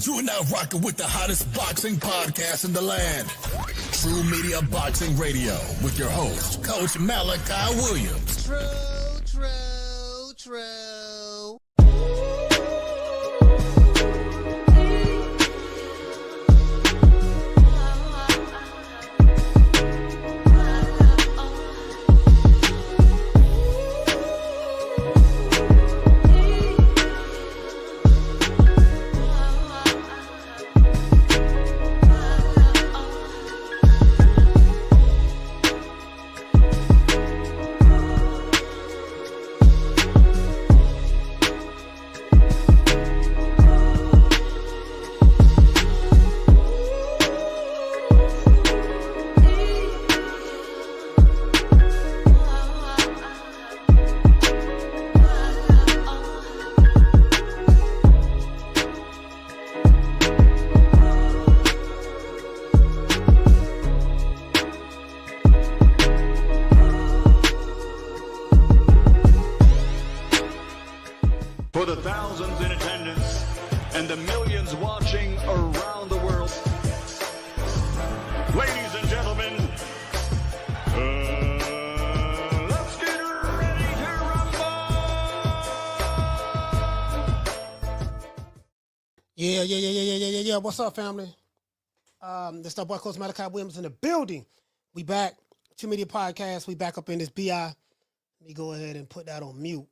You are now rocking with the hottest boxing podcast in the land. True Media Boxing Radio with your host, Coach Malachi Williams. True. For the thousands in attendance and the millions watching around the world, ladies and gentlemen, let's get ready to rumble! Yeah. What's up, family? This is our boy, Coach Malachi Williams in the building. We back. True Media Podcast. We back up in this BI. Let me go ahead and put that on mute.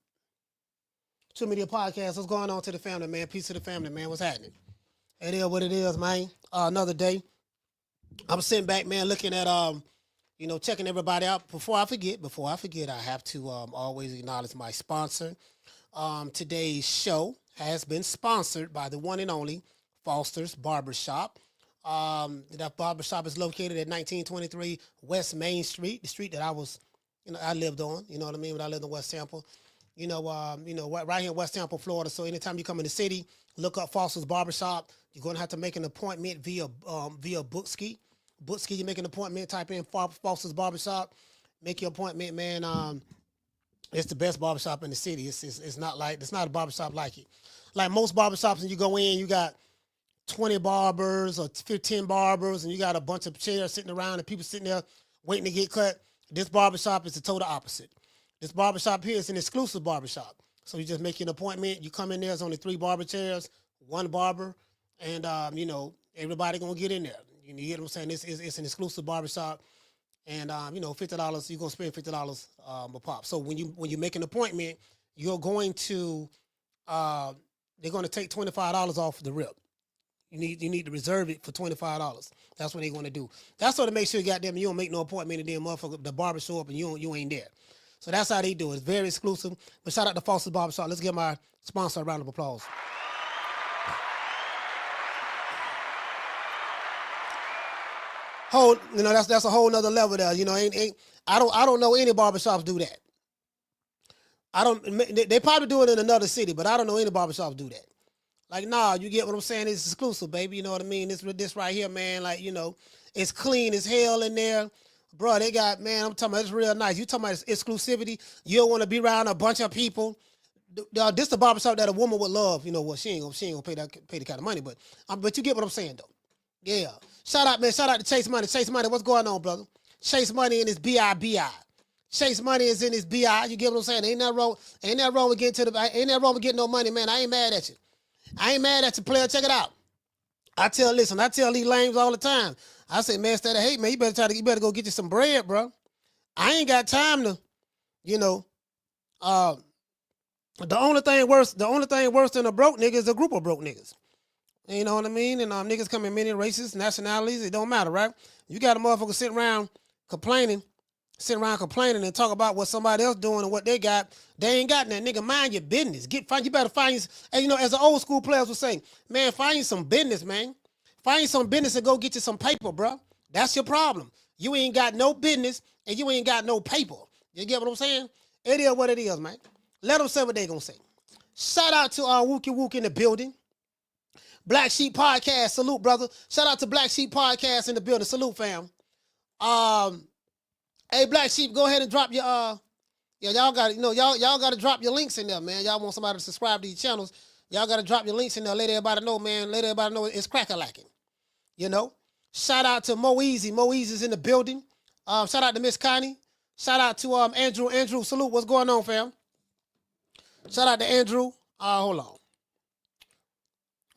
True Media Podcast. What's going on to the family, man? Peace to the family, man. What's happening? It is what it is, man. Another day. I'm sitting back, man, looking at, checking everybody out. Before I forget, I have to always acknowledge my sponsor. Today's show has been sponsored by the one and only Foster's Barbershop. That barbershop is located at 1923 West Main Street, the street that I lived on. You know what I mean? When I lived in West Tampa. Right here in West Tampa, Florida. So anytime you come in the city, look up Foster's Barbershop. You're going to have to make an appointment via Bookski. Bookski, you make an appointment, type in Foster's Barbershop, make your appointment, man. It's the best barbershop in the city. It's not a barbershop like it. Like most barbershops, and you go in, you got 20 barbers or 15 barbers, and you got a bunch of chairs sitting around and people sitting there waiting to get cut. This barbershop is the total opposite. This barbershop here is an exclusive barbershop. So you just make an appointment. You come in there, there's only 3 barber chairs, 1 barber, and, everybody going to get in there. You get what I'm saying? It's an exclusive barbershop, and, $50, you're going to spend $50 a pop. So when you make an appointment, you're going to, they're going to take $25 off the rip. You need to reserve it for $25. That's what they're going to do. That's what to make sure you got them. You don't make no appointment and then motherfucker, the barber show up and you ain't there. So that's how they do it. It's very exclusive. But shout out to Foster's Barbershop. Let's give my sponsor a round of applause. That's a whole nother level there. I don't know any barbershops do that. They probably do it in another city, but I don't know any barbershops do that. Like, nah, you get what I'm saying? It's exclusive, baby. You know what I mean? This right here, man, it's clean as hell in there. Bro, they got, man, I'm talking about it's real nice. You talking about exclusivity. You don't want to be around a bunch of people. This the barbershop that a woman would love. You know what? She ain't gonna pay the kind of money, but you get what I'm saying though. Yeah. Shout out to Chase Money. Chase Money, what's going on, brother? Chase Money in his BI. Chase Money is in his BI. You get what I'm saying? Ain't that wrong with getting no money, man. I ain't mad at you, player. Check it out. I tell these lames all the time. I say, man, instead of hate, man, you better go get you some bread, bro. I ain't got time to, the only thing worse than a broke nigga is a group of broke niggas. You know what I mean? And niggas come in many races, nationalities, it don't matter, right? You got a motherfucker sitting around complaining and talk about what somebody else doing and what they got. They ain't got nothing. Nigga, mind your business. You better find, and as the old school players would say, man, find you some business, man. Find some business and go get you some paper, bro. That's your problem. You ain't got no business and you ain't got no paper. You get what I'm saying? It is what it is, man. Let them say what they gonna say. Shout out to Wookie Wook in the building. Black Sheep Podcast, salute, brother. Shout out to Black Sheep Podcast in the building. Salute, fam. Hey, Black Sheep, go ahead and drop your y'all got to drop your links in there, man. Y'all want somebody to subscribe to your channels. Y'all got to drop your links in there. Let everybody know, man. Let everybody know it's crack-a-lacking. You know? Shout out to Mo Easy. Mo Easy's in the building. Shout out to Miss Connie. Shout out to Andrew. Andrew, salute. What's going on, fam? Shout out to Andrew. Hold on.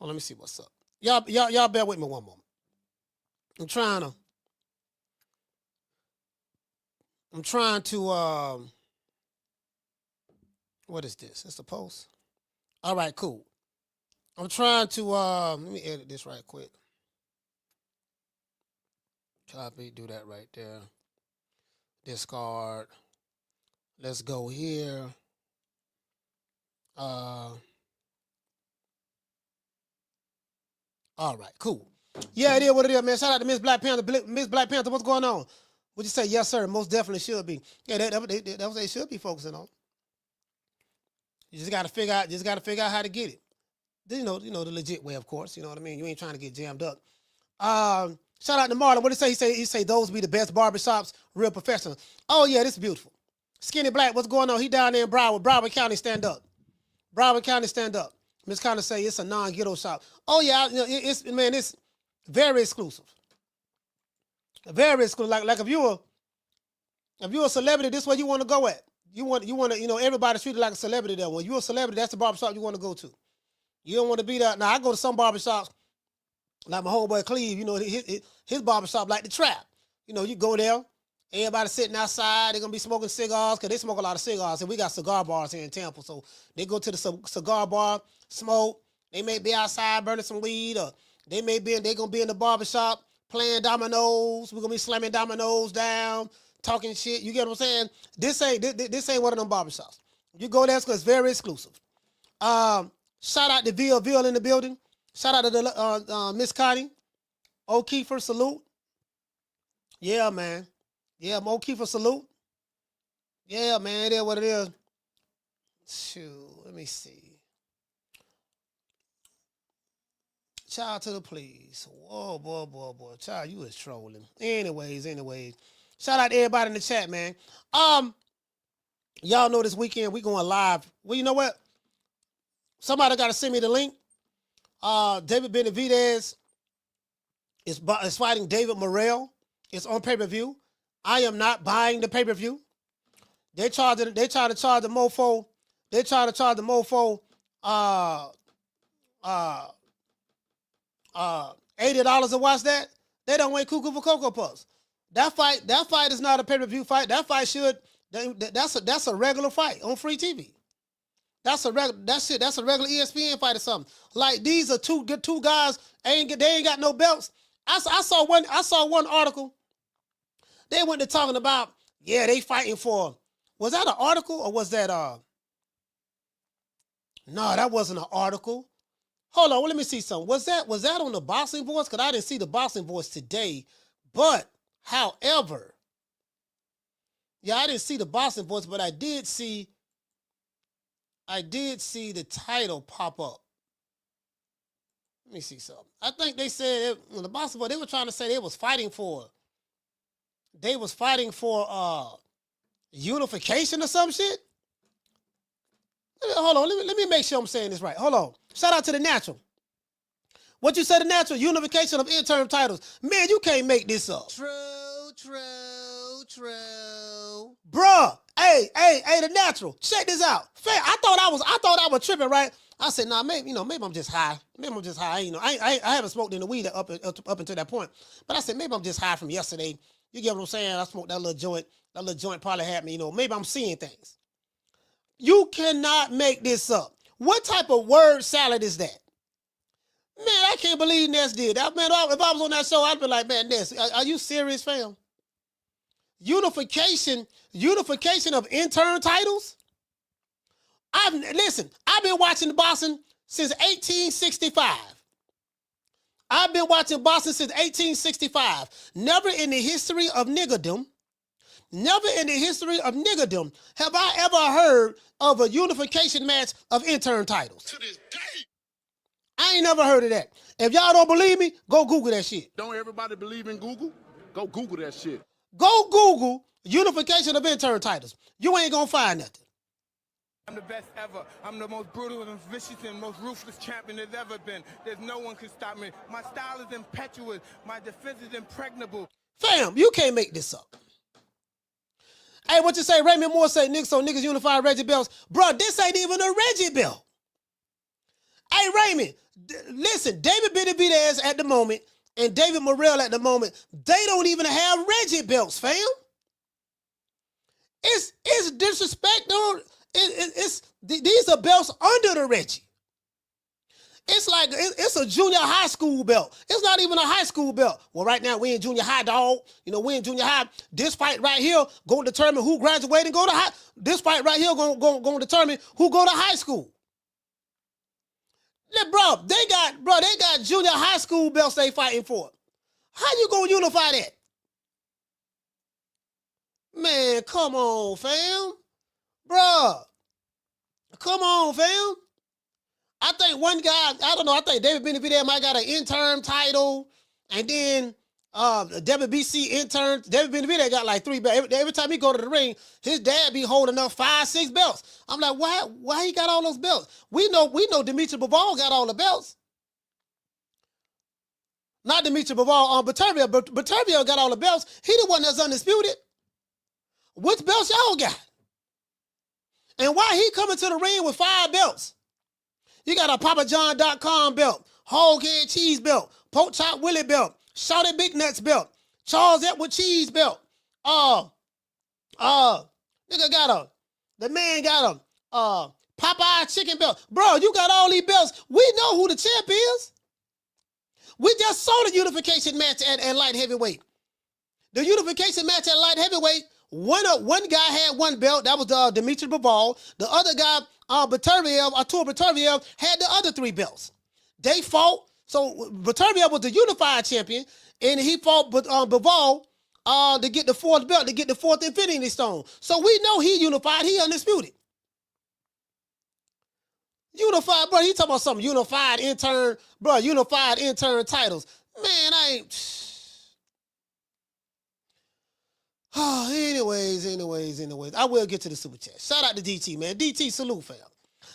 Oh, let me see what's up. Y'all bear with me one moment. I'm trying to what is this? It's the post. All right, cool. I'm trying to let me edit this right quick. Copy, do that right there. Discard. Let's go here. All right, cool. Yeah, it is what it is, man. Shout out to Miss Black Panther. Miss Black Panther, what's going on? Would you say yes, sir? Most definitely should be. Yeah, that's what they should be focusing on. You just gotta figure out how to get it. You know the legit way, of course. You know what I mean? You ain't trying to get jammed up. Shout out to Marlon. What did he say? He say those be the best barbershops, real professional. Oh yeah, this is beautiful. Skinny Black, what's going on? He down there in Broward County, stand up. Broward County, stand up. Miss Conner say it's a non-ghetto shop. Oh yeah, it's very exclusive. Very exclusive. Like if you're a celebrity, this is where you want to go at. You want to, everybody treated like a celebrity there. When you're a celebrity, that's the barbershop you want to go to. You don't want to be there. Now I go to some barbershops, like my homeboy Cleve, his barbershop like the Trap. You go there, everybody sitting outside, they're gonna be smoking cigars, because they smoke a lot of cigars, and we got cigar bars here in Tampa. So they go to the cigar bar, smoke, they may be outside burning some weed, or they gonna be in the barbershop playing dominoes. We're gonna be slamming dominoes down, talking shit. You get what I'm saying? This ain't one of them barbershops. You go there because it's very exclusive. Shout out to Ville in the building. Shout out to Miss Connie. O'Keefer, salute. Yeah, man. Yeah, O'Keefer, salute. Yeah, man, it is what it is. Shoot, let me see. Child to the police. Whoa, boy. Child, you is trolling. Anyways. Shout out to everybody in the chat, man. Y'all know this weekend we going live. Well, you know what? Somebody got to send me the link. David Benavidez is fighting David Morrell. It's on pay-per-view. I am not buying the pay-per-view. They try to charge the mofo. They try to charge the mofo $80 to watch that. They don't wait cuckoo for Cocoa Puffs. That fight is not a pay-per-view fight. That fight that's a regular fight on free TV. That's a regular ESPN fight or something. Like these are two guys. They ain't got no belts. I saw one article. They went to talking about, they fighting for. Was that an article or was that No, that wasn't an article. Hold on, let me see something. Was that on the Boxing Voice? Because I didn't see the Boxing Voice today. But however, I didn't see the Boxing Voice, but I did see the title pop up. Let me see something. I think they said in the Boxing Voice, they were trying to say they was fighting for unification or some shit. Hold on, let me make sure I'm saying this right. Hold on. Shout out to The Natural. What you said, The Natural? Unification of interim titles. Man, you can't make this up. True. Bruh, hey, The Natural. Check this out. I thought I was tripping, right? I said, nah, maybe I'm just high. I haven't smoked in the weed up until that point. But I said, maybe I'm just high from yesterday. You get what I'm saying? I smoked that little joint. That little joint probably had me, maybe I'm seeing things. You cannot make this up. What type of word salad is that? Man, I can't believe Ness did that. Man, if I was on that show, I'd be like, man, Ness, are you serious, fam? Unification of intern titles? I've been watching boxing since 1865. I've been watching boxing since 1865. Never in the history of niggerdom have I ever heard of a unification match of intern titles. To this day. I ain't never heard of that. If y'all don't believe me, go Google that shit. Don't everybody believe in Google? Go Google that shit. Go Google unification of intern titles. You ain't gonna find nothing. I'm the best ever. I'm the most brutal and vicious and most ruthless champion there's ever been. There's no one can stop me. My style is impetuous. My defense is impregnable. Fam, you can't make this up. Hey, what you say? Raymond Moore say, niggas unify Reggie belts. Bro, this ain't even a Reggie belt. Hey, Raymond, listen, David Benavidez at the moment and David Morrell at the moment, they don't even have Reggie belts, fam. It's disrespect. These are belts under the Reggie. It's like it's a junior high school belt. It's not even a high school belt. Well, right now we in junior high, dog. You know, we in junior high. This fight right here gonna determine who graduate and go to high. This fight right here gonna determine who go to high school. Bro, they got junior high school belts they fighting for. How you gonna unify that? Man, come on, fam. Bruh. Come on, fam. I think one guy, I don't know, I think David Benavidez might got an intern title. And then WBC intern, David Benavidez got like 3 belts. Every time he go to the ring, his dad be holding up 5, 6 belts. I'm like, why he got all those belts? We know Dimitri Bivol got all the belts. Not Dimitri Bivol, Beterbiev, but Beterbiev got all the belts. He the one that's undisputed. Which belts y'all got? And why he coming to the ring with 5 belts? You got a PapaJohn.com belt, hog head cheese belt, Pork Chop Willie belt, Shouted Big Nuts belt, Charles Edward cheese belt. The man got a Popeye chicken belt. Bro, you got all these belts. We know who the champ is. We just saw the unification match at light heavyweight. The unification match at light heavyweight, one guy had 1 belt. That was Dimitri Bivol. The other guy, Artur Beterbiev, had the other 3 belts. They fought. So Beterbiev was the unified champion, and he fought Bivol to get the 4th belt, to get the 4th Infinity Stone. So we know he unified. He undisputed. Unified, bro. He talking about some unified intern, bro. Unified intern titles. Man, I ain't. Oh, anyways. I will get to the super chat. Shout out to DT, man. DT, salute, fam.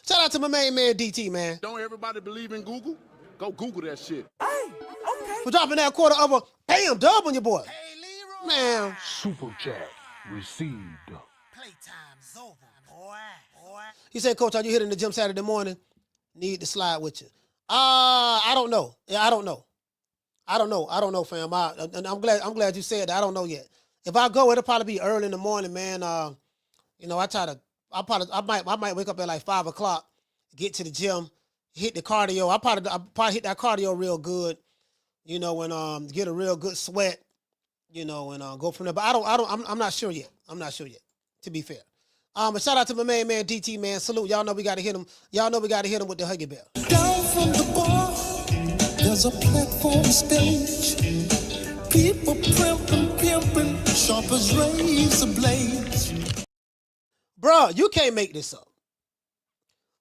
Shout out to my main man, DT, man. Don't everybody believe in Google? Go Google that shit. Hey, okay. For dropping that quarter of a damn dub on your boy. Hey, Leroy. Man. Super chat received. Playtime's over, boy. He said, Coach, are you hitting the gym Saturday morning? Need to slide with you. I don't know. Yeah, I don't know. I don't know, fam. I'm glad you said that. I don't know yet. If I go, it'll probably be early in the morning, man. I might wake up at like 5 o'clock, get to the gym, hit the cardio. I probably hit that cardio real good, and get a real good sweat, and go from there. But I'm not sure yet. To be fair. But shout out to my main man DT, man. Salute. Y'all know we gotta hit him. With the Huggy Bell. Down from the bar, there's a platform stage. People pimping, sharp as razor blades. Bro, you can't make this up.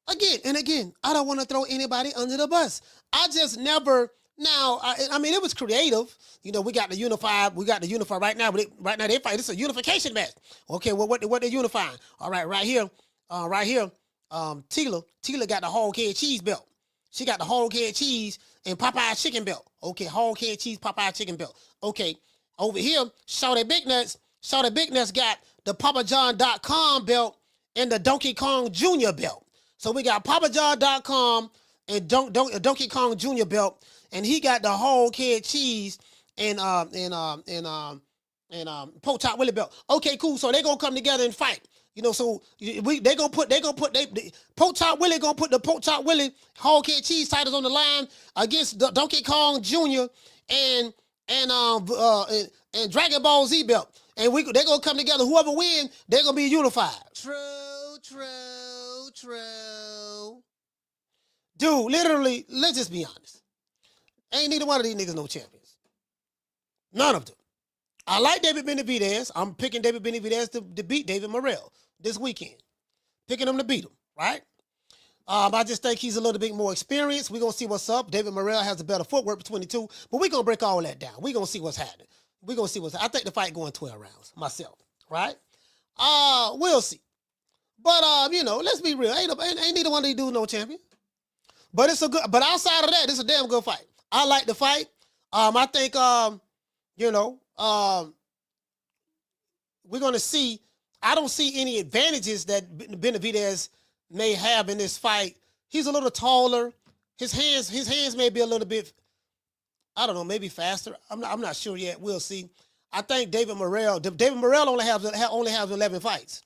Again, I don't want to throw anybody under the bus. I just never. Now, it was creative. We got the unified right now. But right now they fight. This is a unification match. Okay, well, what they unifying? All right, right here. Tila got the hog head cheese belt. She got the hog head cheese and Popeye chicken belt. Okay, hog head cheese, Popeye chicken belt. Okay, over here, Shouted Big Nuts got the PapaJohn.com belt and the Donkey Kong Jr. belt. So we got PapaJohn.com and Donkey Kong Jr. belt, and he got the hog head cheese and Pork Chop Willie belt. Okay, cool. So they gonna come together and fight. So they gonna put Pork Chop Willie gonna put the Pork Chop Willie hog head cheese titles on the line against the Donkey Kong Jr. and Dragon Ball Z belt. And they gonna come together. Whoever wins, they're gonna be unified. True. Dude, literally, let's just be honest. Ain't neither one of these niggas no champions. None of them. I like David Benavidez. I'm picking David Benavidez to beat David Morrell this weekend. Picking him to beat him, right? I just think he's a little bit more experienced. We're going to see what's up. David Morrell has a better footwork between the two, but we're going to break all that down. We're going to see what's happening. I think the fight going 12 rounds, myself, right? We'll see. But let's be real. Ain't neither one of these dudes no champion. But it's a good. But outside of that, it's a damn good fight. I like the fight. I think we're gonna see. I don't see any advantages that Benavidez may have in this fight. He's a little taller. His hands may be a little bit, I don't know, maybe faster. I'm not sure yet. We'll see. I think David Morrell only has 11 fights.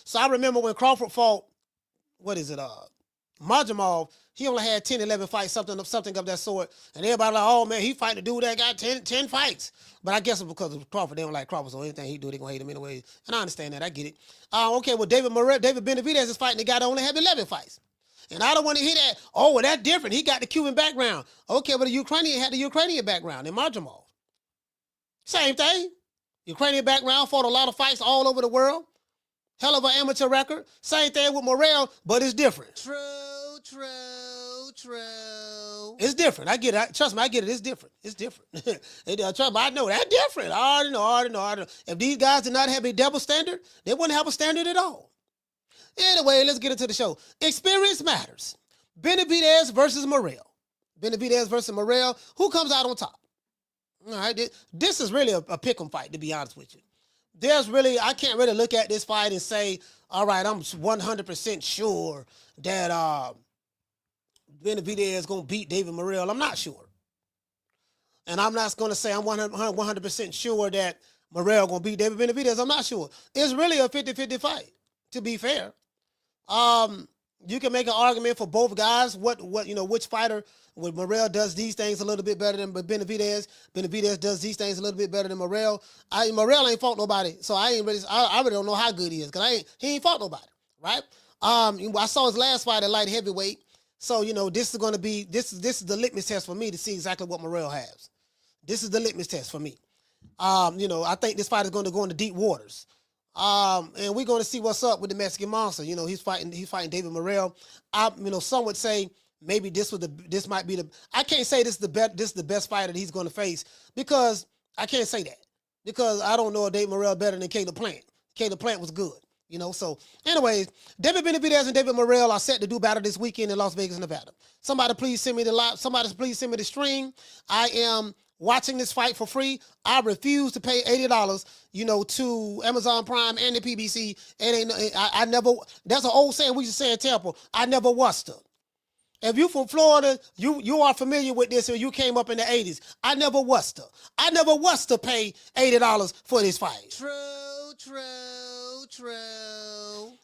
So I remember when Crawford fought, Majamov, he only had 10, 11 fights, something of that sort. And everybody like, oh man, he fighting a dude that got 10 fights. But I guess it's because of Crawford. They don't like Crawford, so anything he do, they gonna hate him anyway. And I understand that. I get it. Okay, well, David Benavidez is fighting the guy that only had 11 fights. And I don't want to hear that, oh, well, that's different. He got the Cuban background. Okay, but the Ukrainian had the Ukrainian background in Majamov. Same thing. Ukrainian background, fought a lot of fights all over the world. Hell of an amateur record. Same thing with Morrell, but it's different. True. It's different. I get it. Trust me, I get it. It's different. Trust me, I know that's different. I already know. If these guys did not have a double standard, they wouldn't have a standard at all. Anyway, let's get into the show. Experience matters. Benavidez versus Morrell. Who comes out on top? All right, this is really a pick'em fight, to be honest with you. I can't really look at this fight and say, all right, I'm 100% sure that Benavidez is going to beat David Morrell. I'm not sure. And I'm not going to say I'm 100% sure that Morrell going to beat David Benavidez. I'm not sure. It's really a 50-50 fight, to be fair. You can make an argument for both guys. Which fighter? When Morrell does these things a little bit better than Benavidez. Benavidez does these things a little bit better than Morrell. Morrell ain't fought nobody, so I really don't know how good he is because he ain't fought nobody, right? I saw his last fight at light heavyweight, so this is going to be this is the litmus test for me to see exactly what Morrell has. This is the litmus test for me. I think this fight is going to go into deep waters. And we're going to see what's up with the Mexican Monster. He's fighting David Morrell. Some would say maybe this might be the. I can't say this is the best fighter that he's going to face because I can't say that because I don't know if David Morrell better than Caleb Plant. Caleb Plant was good, So, anyways, David Benavidez and David Morrell are set to do battle this weekend in Las Vegas, Nevada. Somebody please send me the stream. I am watching this fight for free. I refuse to pay $80, to Amazon Prime and the PBC. I never. That's an old saying we used to say in Tampa. I never watched her. If you from Florida, you are familiar with this, or you came up in the 80s. I never watched her. I never was to pay $80 for this fight. True.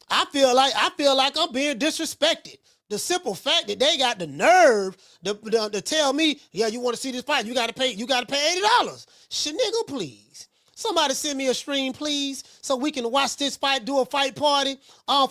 I feel like I'm being disrespected. The simple fact that they got the nerve to tell me, yeah, you want to see this fight, you gotta pay $80. Nigga, please. Somebody send me a stream, please, so we can watch this fight, do a fight party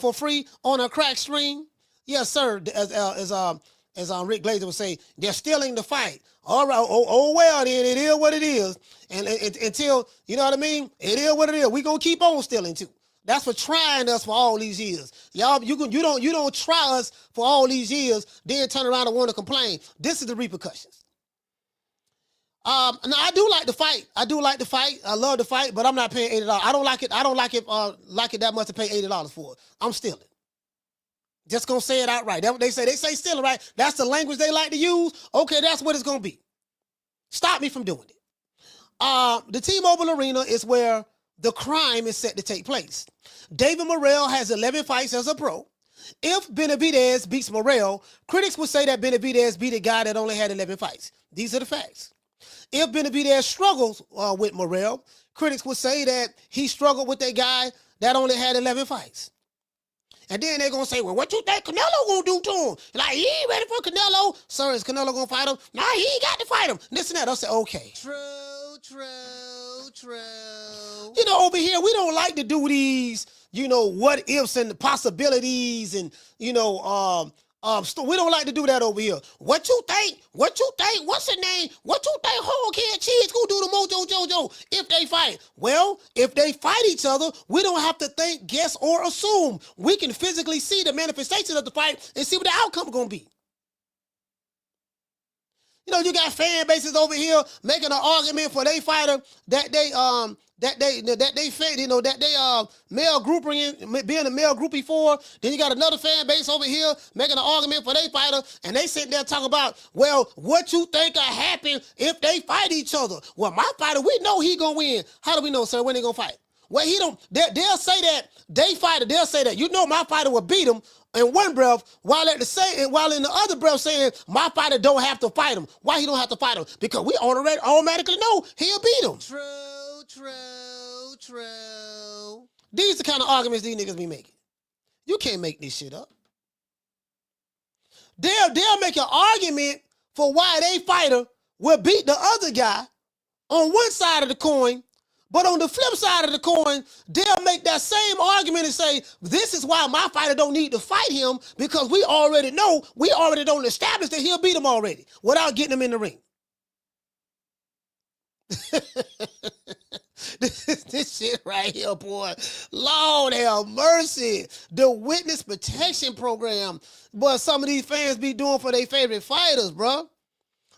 for free on a crack stream. Yes, sir. As Rick Glazer would say, they're stealing the fight. All right. Oh well, then it is what it is. And until, you know what I mean? It is what it is. We gonna keep on stealing too. That's for trying us for all these years. Y'all, you don't try us for all these years, then turn around and want to complain. This is the repercussions. Now I do like the fight. I love the fight, but I'm not paying $80. I don't like it that much to pay $80 for it. I'm stealing. Just gonna say it outright. That's what they say. They say stealing, right? That's the language they like to use. Okay, that's what it's gonna be. Stop me from doing it. The T-Mobile Arena is where the crime is set to take place. David Morrell has 11 fights as a pro. If Benavidez beats Morrell, critics would say that Benavidez beat a guy that only had 11 fights. These are the facts. If Benavidez struggles with Morrell, critics would say that he struggled with a guy that only had 11 fights. And then they're going to say, well, what you think Canelo going to do to him? Like, he ain't ready for Canelo. Sir, is Canelo going to fight him? Nah, he ain't got to fight him. This and that. I'll say, okay. True. Over here, we don't like to do these, what ifs and possibilities and, we don't like to do that over here. What you think? What's the name? What you think Hog-Head Cheese gonna do to Mojo Jojo if they fight? Well, if they fight each other, we don't have to think, guess, or assume. We can physically see the manifestation of the fight and see what the outcome is gonna be. You know, you got fan bases over here making an argument for their fighter that they male grouping, being a male groupie for. Then you got another fan base over here making an argument for their fighter, and they sitting there talking about, well, what you think will happen if they fight each other? Well, my fighter, we know he gonna win. How do we know, sir, when they gonna fight? Well, he don't. They'll say that they fighter. They'll say that, you know, my fighter will beat him in one breath, while in the other breath saying my fighter don't have to fight him. Why he don't have to fight him? Because we already automatically know he'll beat him. True. These are the kind of arguments these niggas be making. You can't make this shit up. They'll make an argument for why they fighter will beat the other guy on one side of the coin. But on the flip side of the coin, they'll make that same argument and say, this is why my fighter don't need to fight him, because we already don't establish that he'll beat him already without getting him in the ring. This shit right here, boy. Lord have mercy. The witness protection program. But some of these fans be doing for their favorite fighters, bro.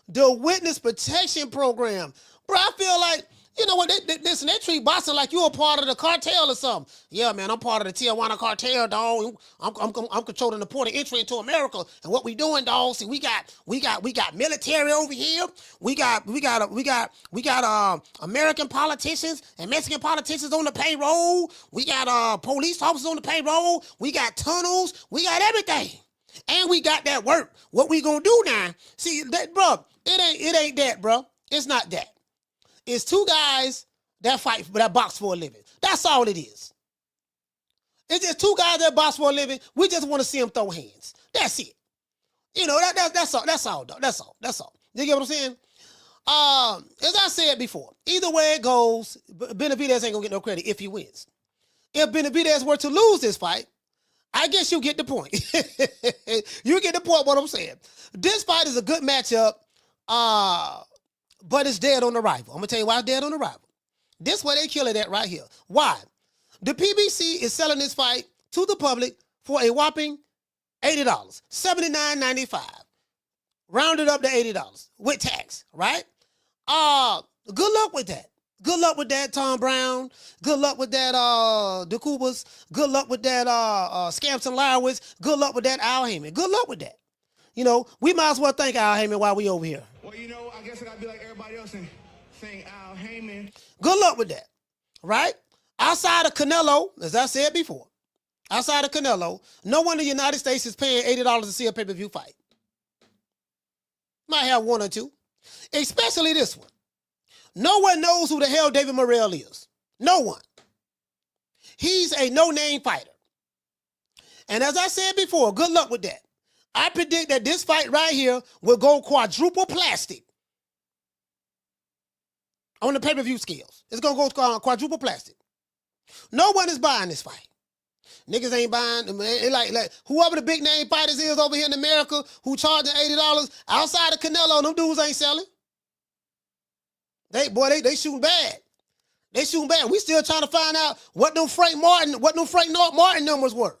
The witness protection program. Bro, I feel like, you know what, they treat boxing like you a part of the cartel or something. Yeah, man, I'm part of the Tijuana cartel, dog. I'm controlling the port of entry into America. And what we doing, dog? See, we got military over here. We got American politicians and Mexican politicians on the payroll. We got police officers on the payroll. We got tunnels. We got everything. And we got that work. What we gonna do now? See, that, bro, it ain't that, bro. It's not that. It's two guys that fight, that box for a living. That's all it is. It's just two guys that box for a living. We just want to see them throw hands. That's it. You know, that's all. That's all, dog. That's all. You get what I'm saying? As I said before, either way it goes, Benavidez ain't gonna get no credit if he wins. If Benavidez were to lose this fight, I guess you get the point. You get the point what I'm saying. This fight is a good matchup. But it's dead on arrival. I'm going to tell you why it's dead on arrival. This way they kill it at right here. Why? The PBC is selling this fight to the public for a whopping $80, $79.95. Rounded up to $80 with tax, right? Good luck with that. Good luck with that, Tom Brown. Good luck with that, DeCubas. Good luck with that, Scampton Lowers. Good luck with that, Al Heyman. Good luck with that. You know, we might as well thank Al Heyman while we over here. Well, you know, I guess I gotta be like everybody else and thank Al Heyman. Good luck with that, right? Outside of Canelo, as I said before, outside of Canelo, no one in the United States is paying $80 to see a pay-per-view fight. Might have one or two, especially this one. No one knows who the hell David Morrell is. No one. He's a no-name fighter. And as I said before, good luck with that. I predict that this fight right here will go quadruple plastic on the pay-per-view scales. It's going to go quadruple plastic. No one is buying this fight. Niggas ain't buying. Like whoever the big name fighters is over here in America who charging $80, outside of Canelo, them dudes ain't selling. They shooting bad. They shooting bad. We still trying to find out what them Frank Martin numbers were.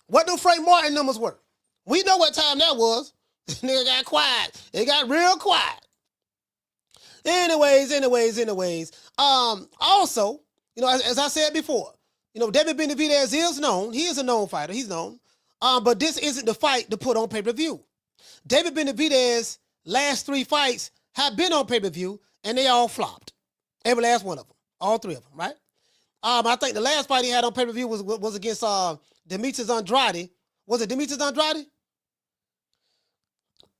What them Frank Martin numbers were. We know what time that was. Nigga got quiet. It got real quiet. Anyways. Also, you know, as I said before, you know, David Benavidez is known. He is a known fighter. He's known. But this isn't the fight to put on pay-per-view. David Benavidez's last 3 fights have been on pay-per-view, and they all flopped. Every last one of them. All 3 of them, right? I think the last fight he had on pay-per-view was against Demetrius Andrade. Was it Demetrius Andrade?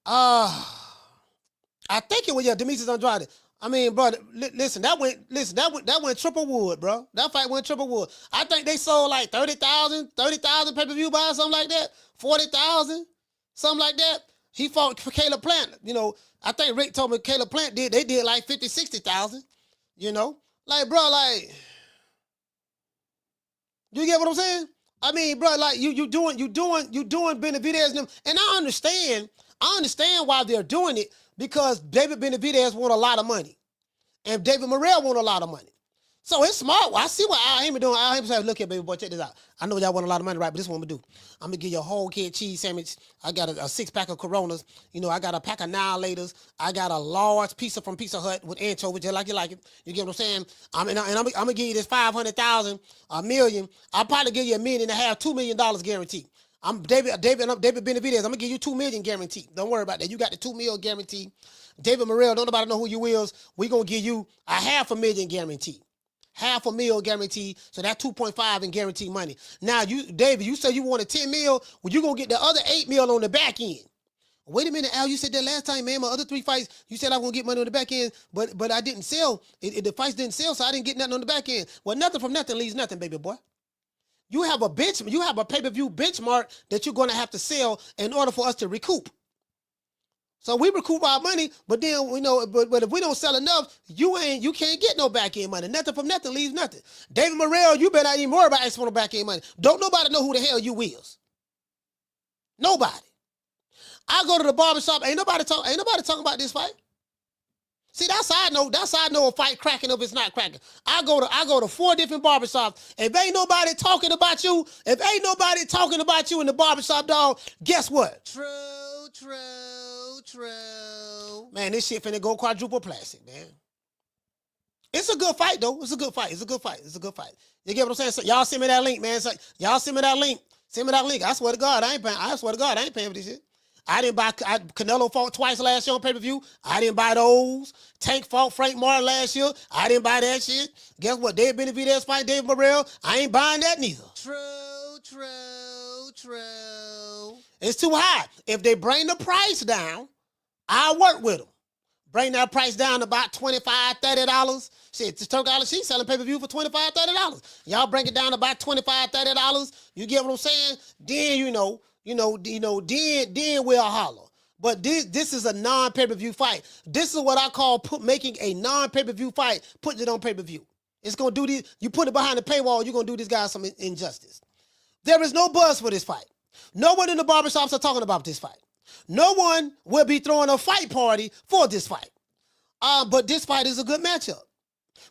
I think it was, yeah, Demetrius Andrade. I mean, bro, listen, that went triple wood, bro. That fight went triple wood. I think they sold like 30,000 pay-per-view buys, something like that. 40,000, something like that. He fought for Caleb Plant. You know, I think Rick told me Caleb Plant they did like 50, 60,000, you know? Like, bro, like, you get what I'm saying? I mean, bro, like you doing Benavidez and them, and I understand why they're doing it, because David Benavidez want a lot of money, and David Morrell want a lot of money. So it's smart. Well, I see what Al Heyman doing. Al Heyman said, look here, baby boy, check this out. I know y'all want a lot of money, right? But this is what I'm going to do. I'm going to give you a whole kid cheese sandwich. I got a 6-pack of Coronas. You know, I got a pack of Annihilators. I got a large pizza from Pizza Hut with anchovies, just like you like it. You get what I'm saying? I'm going to give you this $500,000, $1 million. I'll probably give you $1.5 million, $2 million guaranteed. I'm David Benavidez. I'm going to give you $2 million guaranteed. Don't worry about that. You got the $2 million guaranteed. David Morrell, don't nobody know who you is. We're going to give you a $500,000 guaranteed. $500,000 guaranteed, so that's 2.5 in guaranteed money. Now, David, you said you wanted 10 mil. Well, you're gonna get the other 8 mil on the back end. Wait a minute, Al, you said that last time, man. My other 3 fights, you said I was gonna get money on the back end, but I didn't sell. The fights didn't sell, so I didn't get nothing on the back end. Well, nothing from nothing leaves nothing, baby boy. You have a pay-per-view benchmark that you're gonna have to sell in order for us to recoup. So we recoup our money, but then but if we don't sell enough, you can't get no back end money. Nothing from nothing leaves nothing. David Morrell, you better not even worry about asking for no back end money. Don't nobody know who the hell you is. Nobody. I go to the barbershop, ain't nobody talking about this fight. See, that's how I know a fight cracking if it's not cracking. I go to 4 different barbershops. If ain't nobody talking about you in the barbershop, dog, guess what? True. Man, this shit finna go quadruple plastic, man. It's a good fight, though. It's a good fight. You get what I'm saying? So y'all send me that link, man. So y'all send me that link. I swear to God, I ain't paying for this shit. I didn't buy Canelo fought twice last year on pay-per-view. I didn't buy those. Tank fought Frank Morrell last year. I didn't buy that shit. Guess what? David Benavidez fight David Morrell. I ain't buying that neither. True. It's too high. If they bring the price down, I'll work with them. Bring that price down to about $25, $30. Shit, this Turk Ali, she's selling pay-per-view for $25, $30. Y'all bring it down to about $25, $30. You get what I'm saying? Then, then we'll holler. But this is a non-pay-per-view fight. This is what I call making a non-pay-per-view fight, putting it on pay-per-view. It's going to do this. You put it behind the paywall, you're going to do this guy some injustice. There is no buzz for this fight. No one in the barbershops are talking about this fight. No one will be throwing a fight party for this fight. But this fight is a good matchup.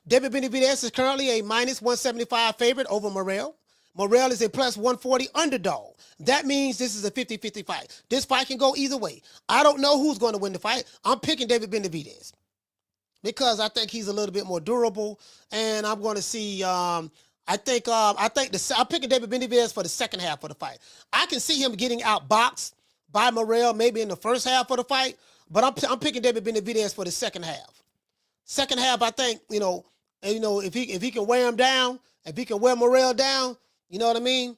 David Benavidez is currently a -175 favorite over Morrell. Morrell is a +140 underdog. That means this is a 50-50 fight. This fight can go either way. I don't know who's going to win the fight. I'm picking David Benavidez because I think he's a little bit more durable, and I'm going to see. I'm picking David Benavidez for the second half of the fight. I can see him getting outboxed by Morrell maybe in the first half of the fight, but I'm picking David Benavidez for the second half. Second half, I think if he can wear him down, if he can wear Morrell down. You know what I mean?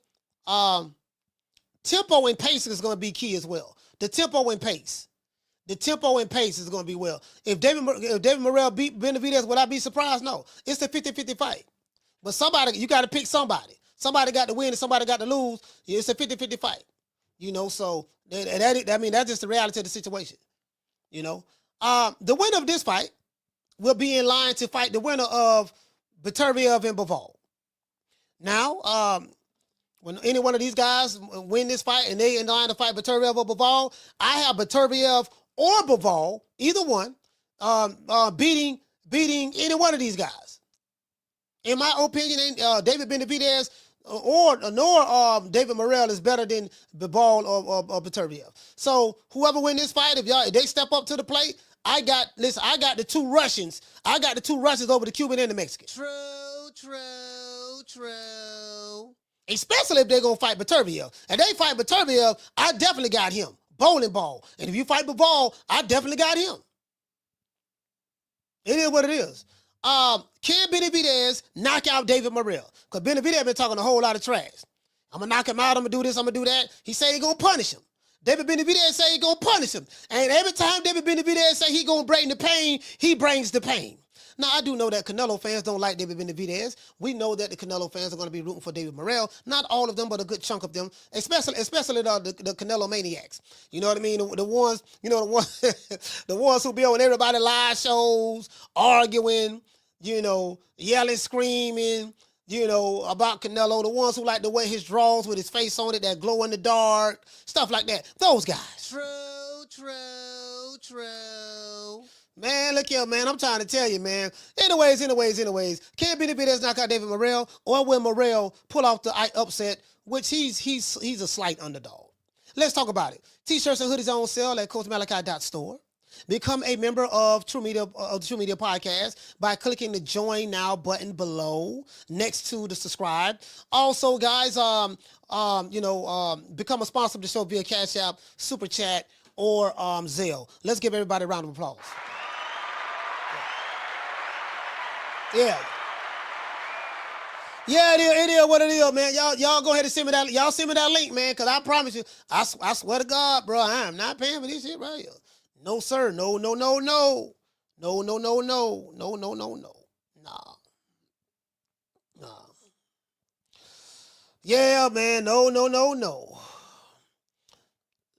Tempo and pace is going to be key as well. The tempo and pace is going to be well. If David Morrell beat Benavidez, would I be surprised? No. It's a 50-50 fight. But you got to pick somebody. Somebody got to win and somebody got to lose. It's a 50-50 fight. So that's just the reality of the situation. The winner of this fight will be in line to fight the winner of Beterbiev and Bivol. Now, when any one of these guys win this fight and they in line to fight Beterbiev or Bivol, I have Beterbiev or Bivol, either one, beating any one of these guys. In my opinion, David Benavidez nor David Morrell is better than Bivol or Beterbiev. So whoever win this fight, if they step up to the plate, I got the 2 Russians. I got the 2 Russians over the Cuban and the Mexican. True. Especially if they're going to fight Beterbiev. If they fight Beterbiev, I definitely got him. Bowling ball. And if you fight Bivol, I definitely got him. It is what it is. Can Benavidez knock out David Morrell? Because Benavidez been talking a whole lot of trash. I'm going to knock him out. I'm going to do this. I'm going to do that. He say he going to punish him. David Benavidez say he going to punish him. And every time David Benavidez say he going to bring the pain, he brings the pain. Now, I do know that Canelo fans don't like David Benavidez. We know that the Canelo fans are going to be rooting for David Morrell. Not all of them, but a good chunk of them, especially the Canelo maniacs. You know what I mean? The ones the ones who be on everybody live shows, arguing, yelling, screaming, about Canelo. The ones who like to wear his drawers with his face on it that glow in the dark, stuff like that. Those guys. True. Man, look here, man. I'm trying to tell you, man. Anyways. Can Benavidez knock out David Morrell, or will Morrell pull off the upset, which he's a slight underdog? Let's talk about it. T-shirts and hoodies on sale at CoachMalachi.store. Become a member of True Media Podcast by clicking the Join Now button below next to the subscribe. Also, guys, become a sponsor of the show via Cash App, Super Chat, or Zelle. Let's give everybody a round of applause. Yeah. Yeah, it is what it is, man. Y'all go ahead and send me that. Y'all send me that link, man, because I promise you, I swear to God, bro, I am not paying for this shit right here. No, sir. No. Nah. Yeah, man. No.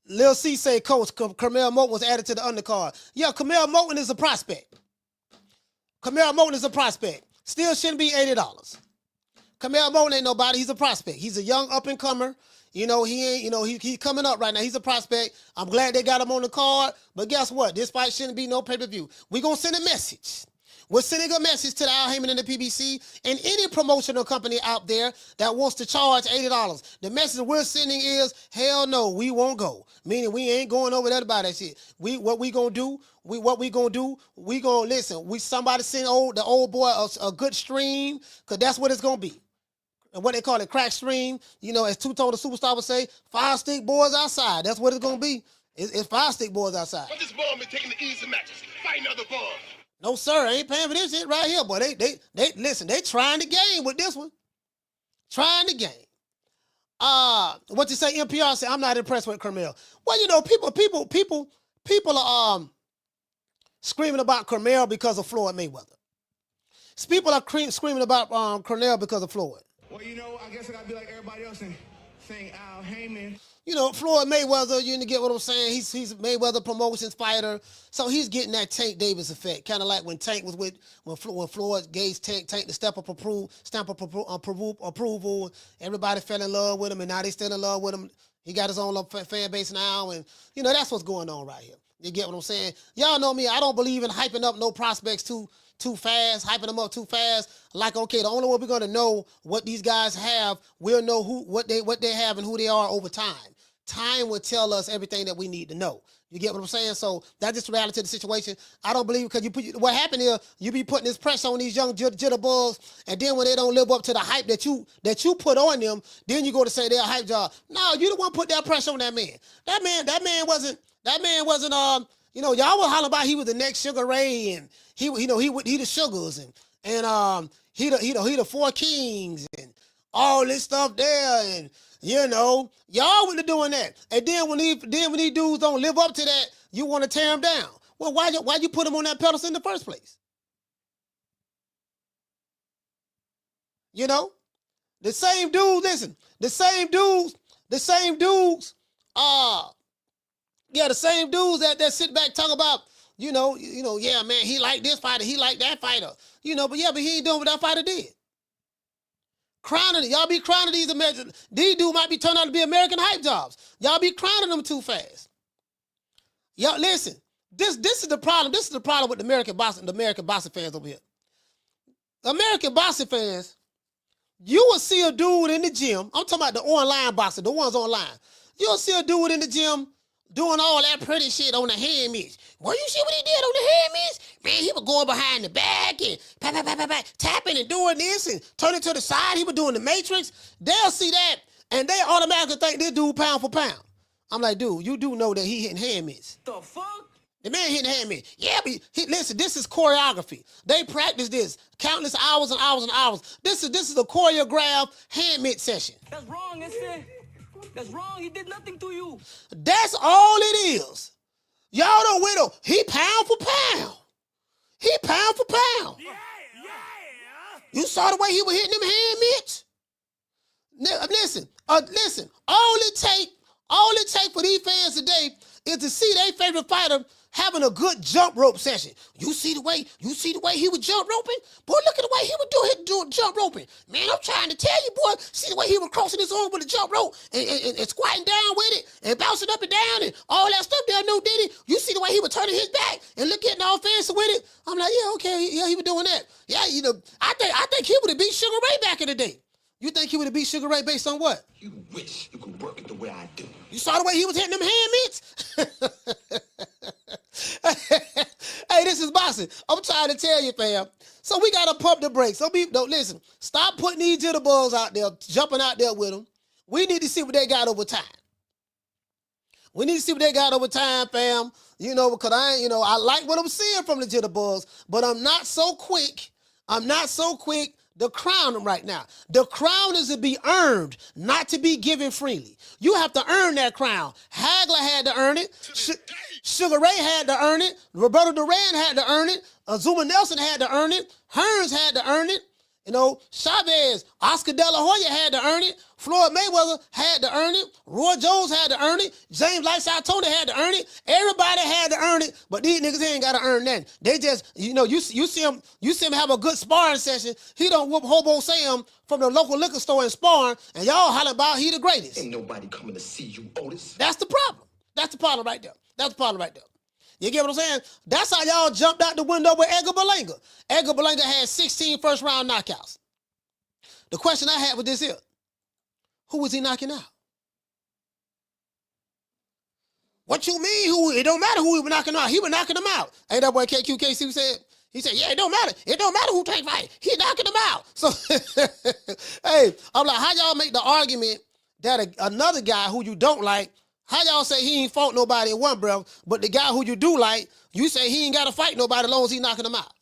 Lil C say, Coach, Carmel Moten was added to the undercard. Yeah, Carmel Moten is a prospect. Still shouldn't be $80. Carmel Moten ain't nobody. He's a prospect. He's a young up-and-comer. He ain't, he's coming up right now. He's a prospect. I'm glad they got him on the card. But guess what? This fight shouldn't be no pay-per-view. We're going to send a message. We're sending a message to the Al Heyman and the PBC and any promotional company out there that wants to charge $80. The message we're sending is, hell no, we won't go. Meaning we ain't going over there to buy that shit. What we gonna do, we gonna listen. Somebody send the old boy a good stream, because that's what it's gonna be. And what they call it, crack stream. As Two-Tone the Superstar would say, 5 stick boys outside. That's what it's gonna be. It's 5 stick boys outside. But this ball been taking the easy matches. Fight another ball. No, sir, I ain't paying for this shit right here, boy. They listen, they trying the game with this one. Trying the game. What you say, NPR say, I'm not impressed with Carmel. Well, people are screaming about Carmel because of Floyd Mayweather. People are screaming about Carmel because of Floyd. Well, I guess I gotta be like everybody else and saying Al Heyman. Floyd Mayweather, you get what I'm saying? He's Mayweather Promotions fighter. So he's getting that Tank Davis effect. Kind of like when Tank was when Floyd gave Tank the stamp of approval. Everybody fell in love with him, and now they still in love with him. He got his own fan base now, and that's what's going on right here. You get what I'm saying? Y'all know me. I don't believe in hyping up no prospects too fast, hyping them up too fast. Like, okay, the only way we're gonna know what these guys have, we'll know what they have and who they are over time. Time will tell us everything that we need to know. You get what I'm saying? So that's just the reality of the situation. I don't believe, because what happened here, you be putting this pressure on these young jitterbugs, and then when they don't live up to the hype that you put on them, then you go to say they're a hype job. No, you the one put that pressure on that man. That man wasn't y'all were hollering about he was the next Sugar Ray, and he the Sugars, and he the Four Kings and all this stuff there, and y'all were doing that. And then when these dudes don't live up to that, you want to tear them down. Well, why you put them on that pedestal in the first place? The same dudes, listen, the same dudes, the same dudes that sit back talk about, yeah, man, he like this fighter, he like that fighter, but he ain't doing what that fighter did. Crowning it. Y'all be crowning these American. These dudes might be turned out to be American hype jobs. Y'all be crowning them too fast. Y'all listen. This is the problem. This is the problem with the American boxing fans over here. American boxing fans, you will see a dude in the gym. I'm talking about the online boxer, the ones online. You'll see a dude in the gym doing all that pretty shit on the hand mitts. Well, you see what he did on the hand mitts? Man, he was going behind the back and tapping and doing this and turning to the side. He was doing the matrix. They'll see that, and they automatically think this dude pound for pound. I'm like, dude, you do know that he hitting hand mitts. The fuck? The man hitting hand mitts. Yeah, but listen, this is choreography. They practice this countless hours and hours and hours. This is a choreographed hand mitt session. That's wrong, isn't That's wrong. He did nothing to you. That's all it is. Y'all don't widow. He pound for pound. He pound for pound. Yeah. You saw the way he was hitting them hand mitts? Listen. All it take for these fans today is to see their favorite fighter having a good jump rope session. You see the way he was jump roping? Boy, look at the way he would do jump roping. Man, I'm trying to tell you, boy, see the way he was crossing his arm with the jump rope and squatting down with it and bouncing up and down and all that stuff there, no diddy. You see the way he was turning his back and look getting all fancy with it? I'm like, yeah, okay, yeah, he was doing that. Yeah, you know, I think he would have beat Sugar Ray back in the day. You think he would have beat Sugar Ray based on what? You wish you could work it the way I do. You saw the way he was hitting them hand mitts? Hey, this is boxing. I'm trying to tell you, fam. So we got to pump the brakes. So listen, stop putting these jitterbugs out there, jumping out there with them. We need to see what they got over time. We need to see what they got over time, fam. You know, because I like what I'm seeing from the jitterbugs, but I'm not so quick to crown them right now. The crown is to be earned, not to be given freely. You have to earn that crown. Hagler had to earn it. Sugar Ray had to earn it. Roberto Duran had to earn it. Azuma Nelson had to earn it. Hearns had to earn it. You know, Chavez, Oscar De La Hoya had to earn it. Floyd Mayweather had to earn it. Roy Jones had to earn it. James Lightside Tony had to earn it. Everybody had to earn it, but these niggas ain't got to earn nothing. They just, you see him have a good sparring session. He don't whoop Hobo Sam from the local liquor store and sparring, and y'all holler about he the greatest. Ain't nobody coming to see you, Otis. That's the problem. That's the problem right there. That's the problem right there. You get what I'm saying? That's how y'all jumped out the window with Edgar Berlanga. Edgar Berlanga had 16 first-round knockouts. The question I had was this here. Who was he knocking out? What you mean? It don't matter who he was knocking out. He was knocking them out. Ain't that boy KQKC said? He said, yeah, it don't matter. It don't matter who take fight. He knocking them out. So, hey, I'm like, how y'all make the argument that another guy who you don't like, how y'all say he ain't fought nobody in one breath, but the guy who you do like, you say he ain't got to fight nobody as long as he knocking them out?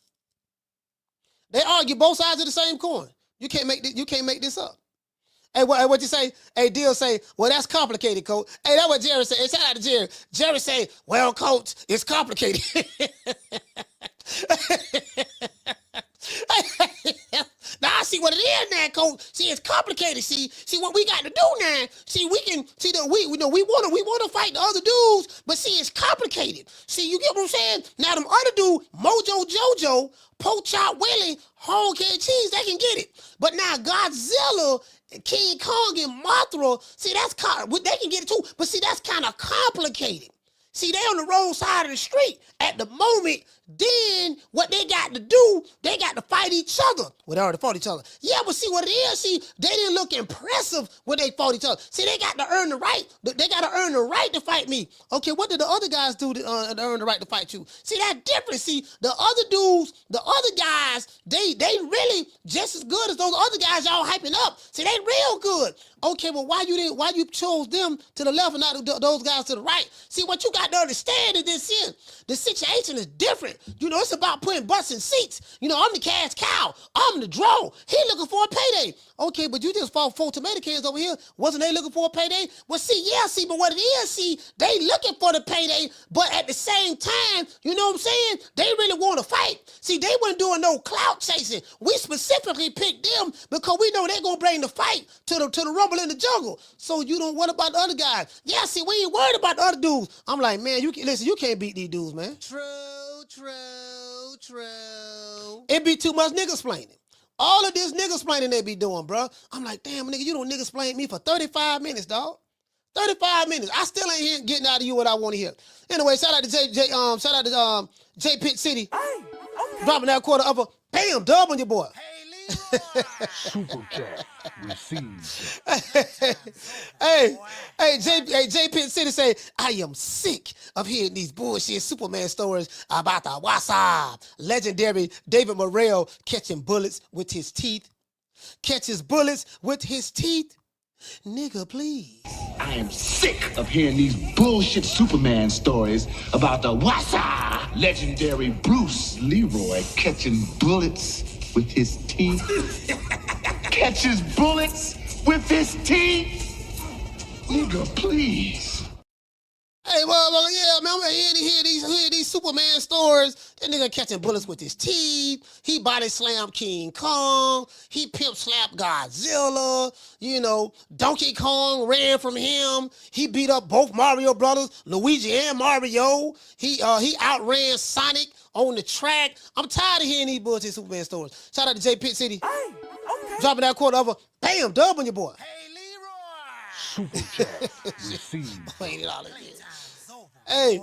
They argue both sides of the same coin. You can't make this up. Hey, what you say? Hey, Deal say, well, that's complicated, coach. Hey, that's what Jerry said. Hey, shout out to Jerry. Jerry say, well, coach, it's complicated. Now I see what it is now, coach. See, it's complicated. See what we got to do now. See, we can see that we want to fight the other dudes, but see, it's complicated. See, you get what I'm saying? Now them other dudes, Mojo Jojo, Poach Chop Willie, Whole Cake Cheese, they can get it. But now Godzilla, King Kong, and Mothra, see, they can get it too. But see, that's kind of complicated. See, they on the wrong side of the street at the moment. Then what they got to do, they got to fight each other. Well, they already fought each other. Yeah, but see what it is. See, they didn't look impressive when they fought each other. See, they got to earn the right. They got to earn the right to fight me. Okay, what did the other guys do to earn the right to fight you? See, that's different. See, the other dudes, the other guys, they really just as good as those other guys y'all hyping up. See, they real good. Okay, well, why you chose them to the left and not those guys to the right? See, what you got to understand is this here. The situation is different. You know, it's about putting butts in seats. You know, I'm the cash cow. I'm the draw. He looking for a payday. Okay, but you just fought 4 tomato cans over here. Wasn't they looking for a payday? Well, see, but what it is, see, they looking for the payday, but at the same time, you know what I'm saying? They really want to fight. See, they weren't doing no clout chasing. We specifically picked them because we know they're going to bring the fight to the rumble in the jungle. So you don't what about the other guys? Yeah, see, we ain't worried about the other dudes. I'm like, man, you can't beat these dudes, man. True. It be too much niggas explaining. All of this niggas explaining they be doing, bro. I'm like, damn, nigga, you don't niggas explain me for 35 minutes, dog. 35 minutes. I still ain't here getting out of you what I want to hear. Anyway, shout out to J Pitt City. Hey, okay. Dropping that quarter upper. Bam, dub on your boy. Super chat received. Hey, J Pitt City say, I am sick of hearing these bullshit Superman stories about the Wasa. Legendary David Morrell catching bullets with his teeth. Catches bullets with his teeth. Nigga, please. I am sick of hearing these bullshit Superman stories about the Wasa. Legendary Bruce Leroy catching bullets with his teeth. Catches bullets with his teeth. Nigga, please. Hey, well, yeah, man, I'm hear these Superman stories. That nigga catching bullets with his teeth. He body slammed King Kong. He pimp slapped Godzilla. You know, Donkey Kong ran from him. He beat up both Mario brothers, Luigi and Mario. He outran Sonic on the track. I'm tired of hearing these bullshit Superman stories. Shout out to J Pitt City. Hey, okay. Dropping that quarter over. Bam, dub on your boy. Hey, Super chat received. $80. Hey,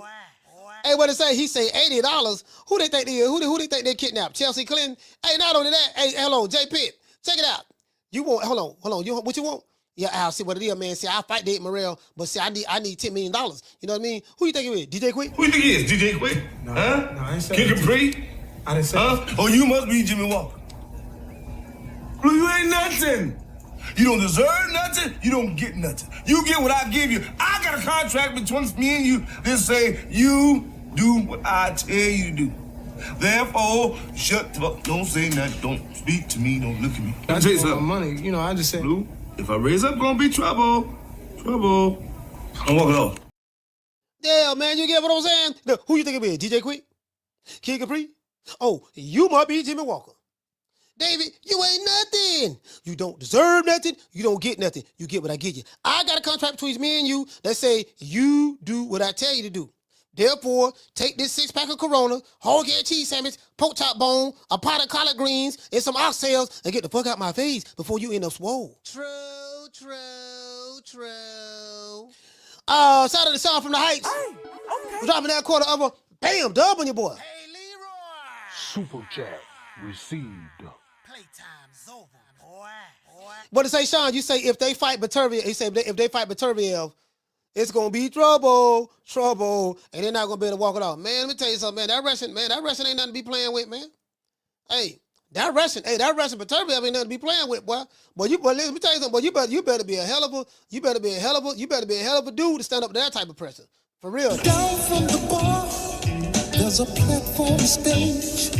hey, what it say? He say $80. Who they think they kidnapped? Chelsea Clinton. Hey, not only that. Hey, hello, J Pitt. Check it out. You want? Hold on. You what you want? Yeah, I'll see what it is, man. See, I fight Dave Morrell, but see, I need $10 million. You know what I mean? Who you think it is? DJ Quick? Who you think it is? DJ Quick? No, huh? No, I ain't say Kid Capri? I didn't say that. Oh, you must be Jimmy Walker. Blue, you ain't nothing. You don't deserve nothing. You don't get nothing. You get what I give you. I got a contract between me and you that say you do what I tell you to do. Therefore, shut the fuck. Don't say nothing. Don't speak to me. Don't look at me. I tell you something. Money, you know, I just said. Blue, if I raise up, gonna be trouble. Trouble. I'm walking off. Yeah, man, you get what I'm saying? Look, who you think it is? DJ Quick? Kid Capri? Oh, you might be Jimmy Walker. David, you ain't nothing. You don't deserve nothing. You don't get nothing. You get what I give you. I got a contract between me and you that say you do what I tell you to do. Therefore, take this 6-pack of Corona, whole egg cheese sandwich, pork chop bone, a pot of collard greens, and some oxtails, and get the fuck out my face before you end up swole. True. Shout out to the song from the Heights. Hey, okay. Dropping that quarter of a bam, dub on your boy. Hey, Leroy. Super chat received. Playtime's over, boy. What it say, Sean? You say if they fight Beterbiev, he said if they fight Beterbiev, it's gonna be trouble, and they're not gonna be able to walk it off. Man, let me tell you something, man. That Russian ain't nothing to be playing with, man. Hey, that Russian Beterbiev ain't nothing to be playing with, boy. But let me tell you something, boy. You better be a hell of a dude to stand up to that type of pressure. For real. Down from the bar, there's a platform stage.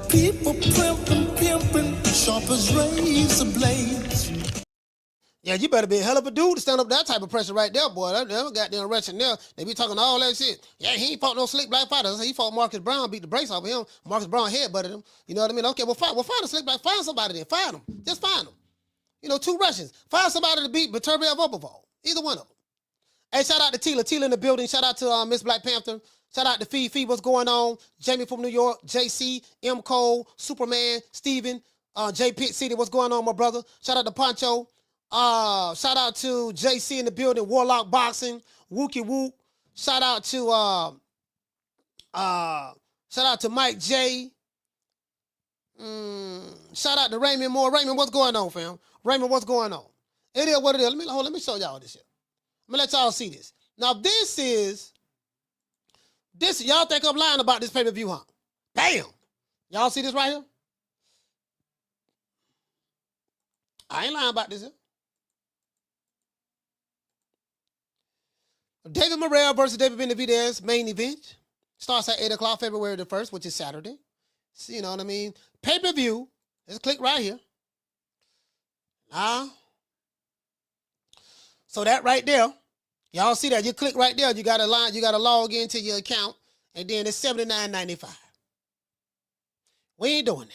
People pimping, sharp as razor blades. Yeah, you better be a hell of a dude to stand up to that type of pressure right there, boy. That goddamn Russian there. They be talking all that shit. Yeah, he ain't fought no slick black fighter. He fought Marcus Brown, beat the brakes off of him. Marcus Brown headbutted him. You know what I mean? Okay, well, find a slick black. Find somebody then. Find them. Just find them. You know, 2 Russians. Find somebody to beat Beterbiev Obovol. Either one of them. Hey, shout out to Tila. Tila in the building. Shout out to Miss Black Panther. Shout out to Fee. What's going on? Jamie from New York. JC, M. Cole, Superman, Steven, J. Pitt City. What's going on, my brother? Shout out to Poncho. Shout out to JC in the building. Warlock Boxing. Wookie Wook. Shout out to Mike J. Shout out to Raymond Moore. Raymond, what's going on, fam? Raymond, what's going on? It is what it is. Let me show y'all this here. Let me let y'all see this. Now, this, y'all think I'm lying about this pay-per-view, huh? Bam! Y'all see this right here? I ain't lying about this here. David Morrell versus David Benavidez, main event. Starts at 8 o'clock, February the 1st, which is Saturday. So, you know what I mean? Pay-per-view. Let's click right here. So that right there, y'all see that? You click right there, you gotta log into your account, and then it's $79.95. We ain't doing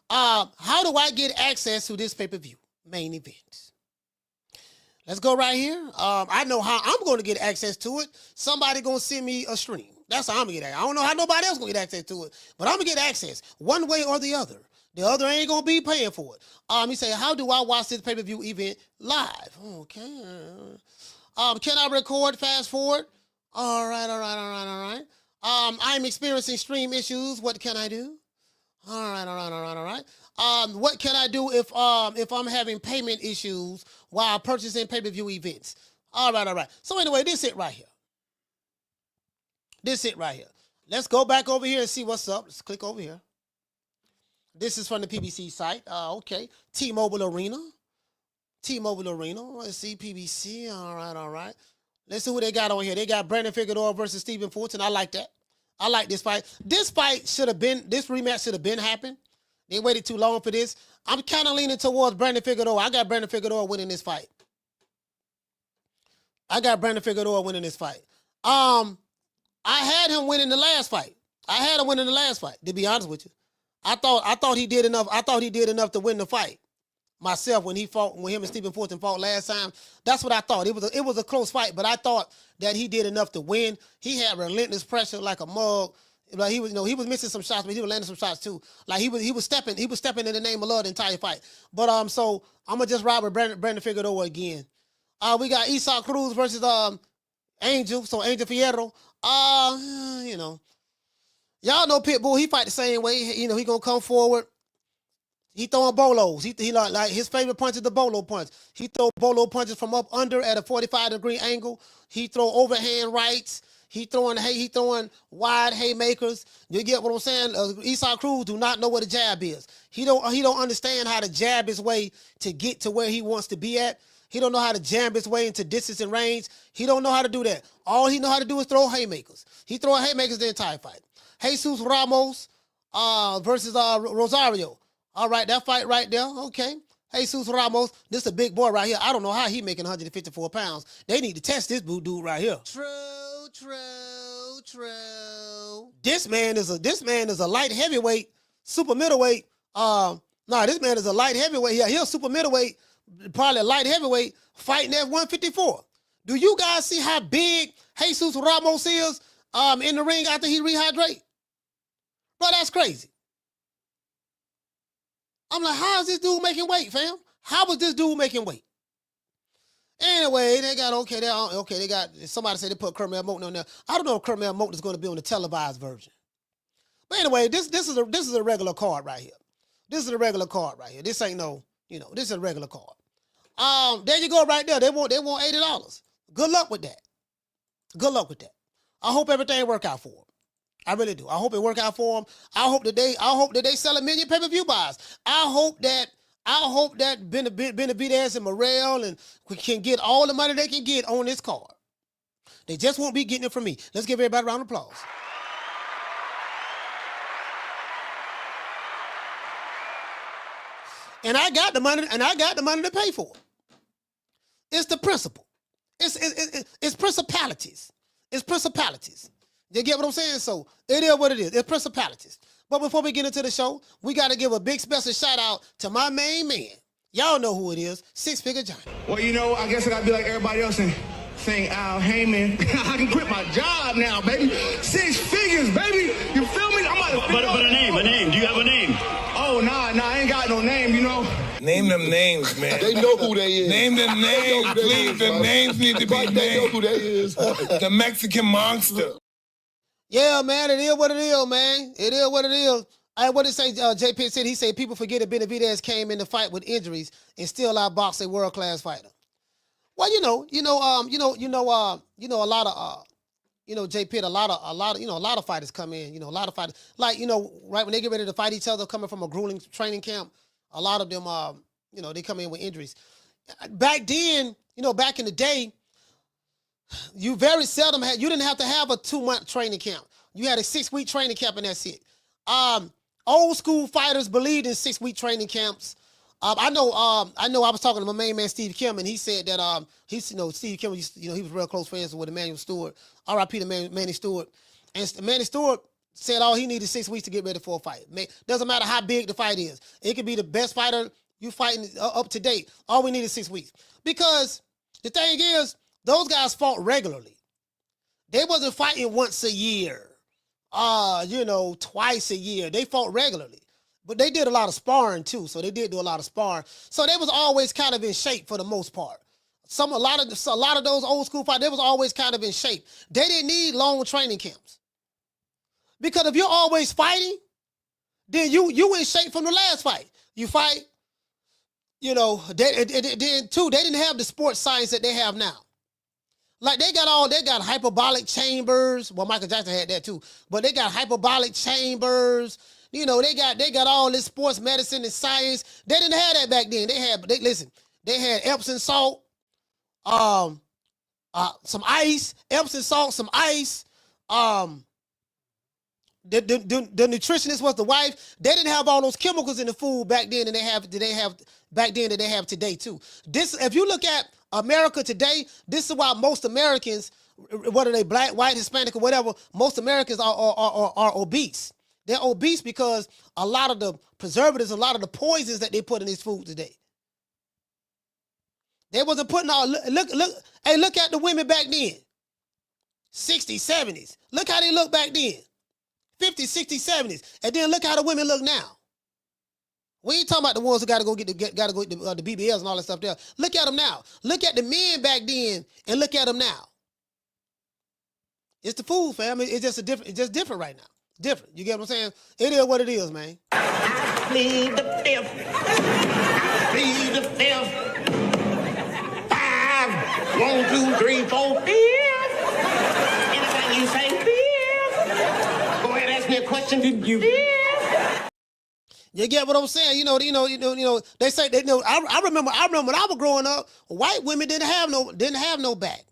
that. How do I get access to this pay-per-view? Main event. Let's go right here. I know how I'm going to get access to it. Somebody going to send me a stream. That's how I'm going to get access. I don't know how nobody else going to get access to it, but I'm going to get access one way or the other. The other ain't going to be paying for it. He say, how do I watch this pay-per-view event live? Okay. Can I record fast forward? All right. I'm experiencing stream issues. What can I do? All right. What can I do if I'm having payment issues while purchasing pay-per-view events? All right. So anyway, this it right here. Let's go back over here and see what's up. Let's click over here. This is from the PBC site. Okay. T-Mobile Arena. Let's see, PBC. All right. Let's see who they got on here. They got Brandon Figueroa versus Stephen Fulton. I like that. I like this fight. This rematch should have been happened. They waited too long for this. I'm kind of leaning towards Brandon Figueroa. I got Brandon Figueroa winning this fight. I got Brandon Figueroa winning this fight. I had him winning the last fight. To be honest with you. I thought he did enough. I thought he did enough to win the fight. Myself, when him and Stephen Fulton fought last time, that's what I thought. It was a close fight, but I thought that he did enough to win. He had relentless pressure like a mug. Like he was missing some shots, but he was landing some shots too. Like he was stepping in the name of love the entire fight. But so I'm gonna just ride with Brandon Figueroa again. We got Isak Cruz versus Angel. So Angel Fierro. Y'all know Pitbull. He fight the same way. He gonna come forward. He throwing bolos. He like his favorite punch is the bolo punch. He throw bolo punches from up under at a 45-degree angle. He throw overhand rights. He throwing wide haymakers. You get what I'm saying? Isak Cruz do not know what a jab is. He don't understand how to jab his way to get to where he wants to be at. He don't know how to jam his way into distance and range. He don't know how to do that. All he know how to do is throw haymakers. He throw haymakers the entire fight. Jesus Ramos versus Rosario. All right, that fight right there. Okay. Jesus Ramos, this is a big boy right here. I don't know how he making 154 pounds. They need to test this dude right here. True. This man is a light heavyweight, super middleweight. This man is a light heavyweight. Yeah, he's a super middleweight, probably a light heavyweight, fighting at 154. Do you guys see how big Jesus Ramos is in the ring after he rehydrate? Bro, that's crazy. I'm like, how is this dude making weight, fam? How was this dude making weight? Anyway, they got somebody said they put Kermel Moton on there. I don't know if Kermel Moton is going to be on the televised version. But anyway, this is a regular card right here. This ain't this is a regular card. There you go right there. They want $80. Good luck with that. I hope everything work out for them. I really do. I hope it work out for them. I hope that they sell 1 million pay-per-view buys. I hope that Benavidez and Morrell and can get all the money they can get on this card. They just won't be getting it from me. Let's give everybody a round of applause. And I got the money to pay for it. It's the principle. It's principalities. It's principalities. You get what I'm saying? So it is what it is. It's principalities. But before we get into the show, we got to give a big special shout out to my main man. Y'all know who it is, Six Figure Johnny. Well, I guess I got to be like everybody else and sing Al Heyman. I can quit my job now, baby. 6 figures, baby. You feel me? But a name. Do you have a name? Oh, nah, I ain't got no name, Name them names, man. They know who they is. Name them names, please. The names need to be named. They know who they is. The Mexican Monster. Yeah, man, it is what it is, man. It is what it is. What did it say? JP said he said people forget that Benavidez came in the fight with injuries and still outboxed a world-class fighter. Well, a lot of JP, a lot of fighters come in, a lot of fighters right when they get ready to fight each other coming from a grueling training camp, a lot of them they come in with injuries. Back then, back in the day, you very seldom you didn't have to have a 2-month training camp. You had a 6-week training camp and that's it. Old school fighters believed in 6-week training camps. I know I was talking to my main man Steve Kim and he said that Steve Kim he was real close friends with Emmanuel Stewart. R.I.P. to Manny Stewart. And Manny Stewart said all he needed 6 weeks to get ready for a fight. Doesn't matter how big the fight is. It could be the best fighter you fighting up to date. All we need is 6 weeks. Because the thing is, those guys fought regularly. They wasn't fighting once a year, twice a year. They fought regularly. But they did a lot of sparring too, so they did do a lot of sparring. So they was always kind of in shape for the most part. A lot of those old school fighters, they was always kind of in shape. They didn't need long training camps. Because if you're always fighting, then you in shape from the last fight. You fight, then too, they didn't have the sports science that they have now. Like they got hyperbolic chambers. Well, Michael Jackson had that too. But they got hyperbolic chambers. They got all this sports medicine and science. They didn't have that back then. They had Epsom salt, some ice, Epsom salt, some ice, The nutritionist was the wife. They didn't have all those chemicals in the food back then, and they have back then that they have today too. This, if you look at America today, this is why most Americans, whether they black, white, Hispanic, or whatever, most Americans are obese. They're obese because a lot of the preservatives, a lot of the poisons that they put in this food today. They wasn't putting all look at the women back then. 60s, 70s. Look how they look back then. 50s, 60s, 70s. And then look how the women look now. We ain't talking about the ones who gotta go get the BBLs and all that stuff there. Look at them now. Look at the men back then and look at them now. It's the food, fam. It's just different right now. Different. You get what I'm saying? It is what it is, man. I plead the fifth. I plead the fifth. 5, 1, 2, 3, 4, 5. Anything you say, 5. Go ahead, ask me a question. Did you? 5. You get what I'm saying? You know. They say they know. I remember when I was growing up, white women didn't have no back.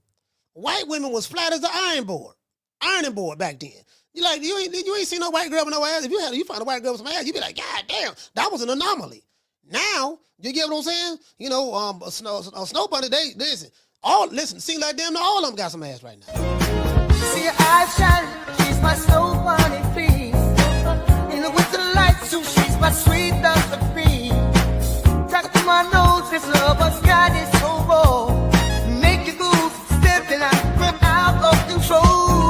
White women was flat as an ironing board back then. You like you ain't seen no white girl with no ass. If you find a white girl with some ass, you be like, God damn, that was an anomaly. Now you get what I'm saying? You know, a snow bunny. They listen. Seem like damn, all of them got some ass right now. See her eyes shining, she's my snow bunny, please. In the winter light, so she's my sweet dust of peace. Talk to my nose, this love has got it so raw. Make you goose, stepping out of control.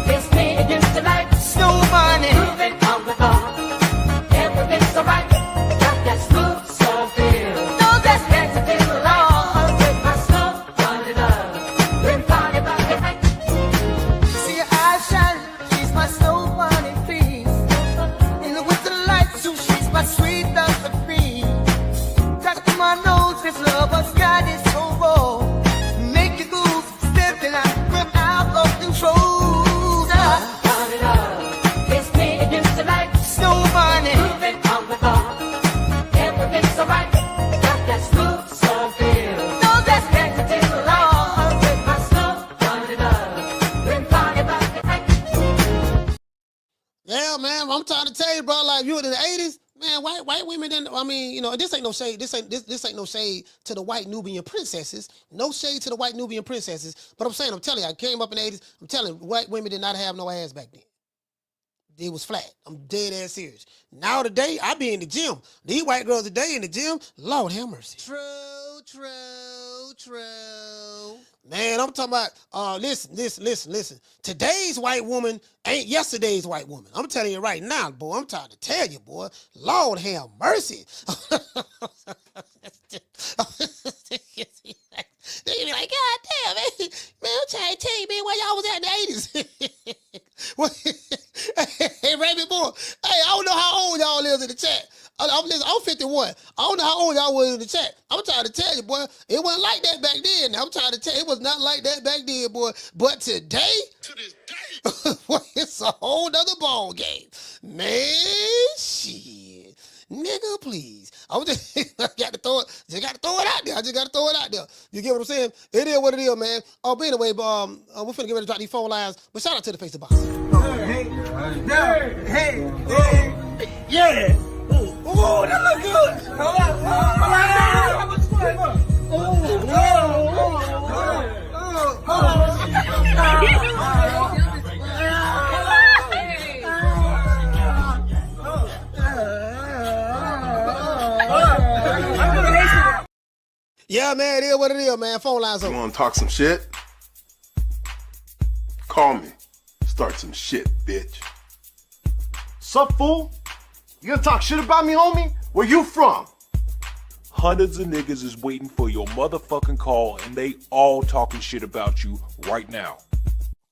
It's me against the light, snow bunny. Moving on the bar, everything's alright. Got that smooth, so feel. No, that's next to feel along with my snow bunny love. We're party about the night. See her eyes shining, she's my snow bunny, please. In the winter light, so she's my sweet dust of peace. Talk to my nose, this love has got it so raw. Make you goose, stepping out of control. It's me against the light, snow bunny. Moving on the bar, everything's alright. Got that smooth, so feel. No, that's next to feel along with my snow bunny love. We're party about the night. Yeah, man, I'm trying to tell you, bro. Like you in the '80s, man, white women didn't. I mean, you know, this ain't no shade. This ain't no shade to the white Nubian princesses. No shade to the white Nubian princesses. But I'm telling you, I came up in the '80s. I'm telling you, white women did not have no ass back then. It was flat. I'm dead ass serious. Now today, I be in the gym. These white girls today in the gym, Lord have mercy. True. Man, I'm talking about, listen. Today's white woman ain't yesterday's white woman. I'm telling you right now, boy. I'm trying to tell you, boy. Lord have mercy. They be like, God damn, man, I'm trying to tell you, man, where y'all was at in the 80s. Hey, Raymond boy, hey, I don't know how old y'all is in the chat. I'm 51. I don't know how old y'all was in the chat. I'm trying to tell you, boy, it wasn't like that back then. I'm trying to tell you, it was not like that back then, boy. But today, to this day, it's a whole nother ball game. Man, shit. Nigga, please. I just got to throw it out there. I just got to throw it out there. You get what I'm saying? It is what it is, man. Oh, but anyway, we're finna get ready to drop these phone lines. But shout out to the Face of Box. Hey. Yeah. Ooh, that look good. Yeah, man, it is what it is, man. Phone lines open. You want to talk some shit? Call me. Start some shit, bitch. Sup, fool? You gonna talk shit about me, homie? Where you from? Hundreds of niggas is waiting for your motherfucking call, and they all talking shit about you right now.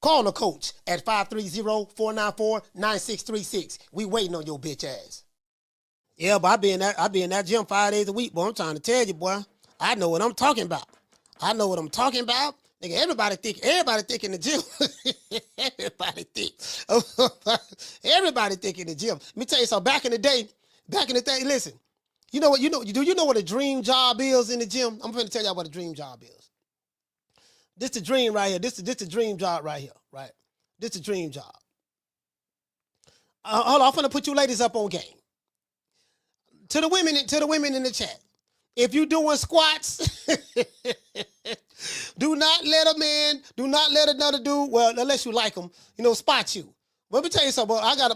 Call the coach at 530-494-9636. We waiting on your bitch ass. Yeah, but I be in that gym 5 days a week, boy. I'm trying to tell you, boy. I know what I'm talking about. Nigga, everybody think in the gym. Everybody think in the gym. Let me tell you something. Back in the day, listen. Do you know what a dream job is in the gym? I'm going to tell y'all what a dream job is. This the dream right here. This the dream job right here, right? This is a dream job. Hold on, I'm finna put you ladies up on game. To the women in the chat. If you doing squats, do not let another dude, well, unless you like him, spot you. Let me tell you something. I got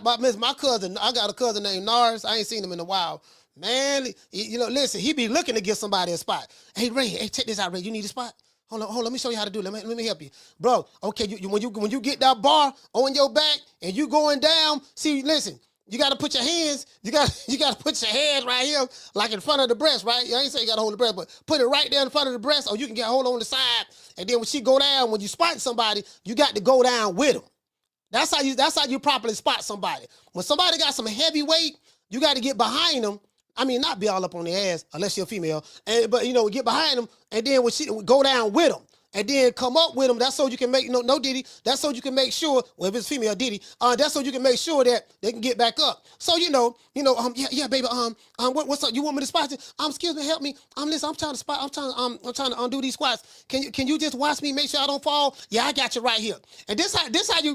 a cousin named Nars. I ain't seen him in a while. Man, listen, he be looking to get somebody a spot. Hey, Ray, check this out, Ray. You need a spot? Hold on, let me show you how to do it. Let me help you. Bro, okay, when you get that bar on your back and you going down, see, listen, you got to put your hands, you got to put your hands right here, like in front of the breast, right? I ain't saying you got to hold the breast, but put it right there in front of the breast, or you can get a hold on the side. And then when she go down, when you spot somebody, you got to go down with them. That's how you properly spot somebody. When somebody got some heavy weight, you got to get behind them. I mean, not be all up on their ass unless you're a female, but get behind them, and then when she go down with them, and then come up with them. That's so you can make no Diddy. That's so you can make sure. Well, if it's female Diddy, that's so you can make sure that they can get back up. So yeah, baby. What's up? You want me to spot you? Excuse me, help me. Listen, I'm trying to spot. I'm trying to undo these squats. Can you just watch me, make sure I don't fall? Yeah, I got you right here. And this how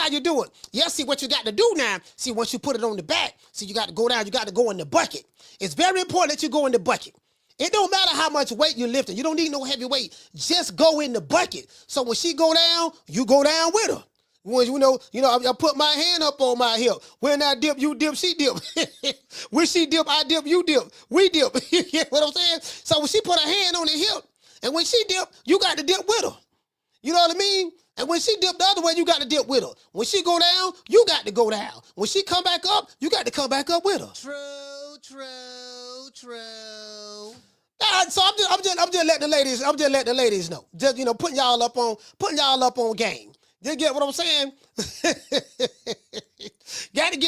you do it. Yeah, see what you got to do now. See, once you put it on the back, see you got to go down. You got to go in the bucket. It's very important that you go in the bucket. It don't matter how much weight you're lifting. You don't need no heavy weight. Just go in the bucket. So when she go down, you go down with her. When I put my hand up on my hip. When I dip, you dip, she dip. When she dip, I dip, you dip. We dip. You get what I'm saying? So when she put her hand on the hip, and when she dip, you got to dip with her. You know what I mean? And when she dip the other way, you got to dip with her. When she go down, you got to go down. When she come back up, you got to come back up with her. True. So I'm just letting the ladies know. Just putting y'all up on game. You get what I'm saying? You got to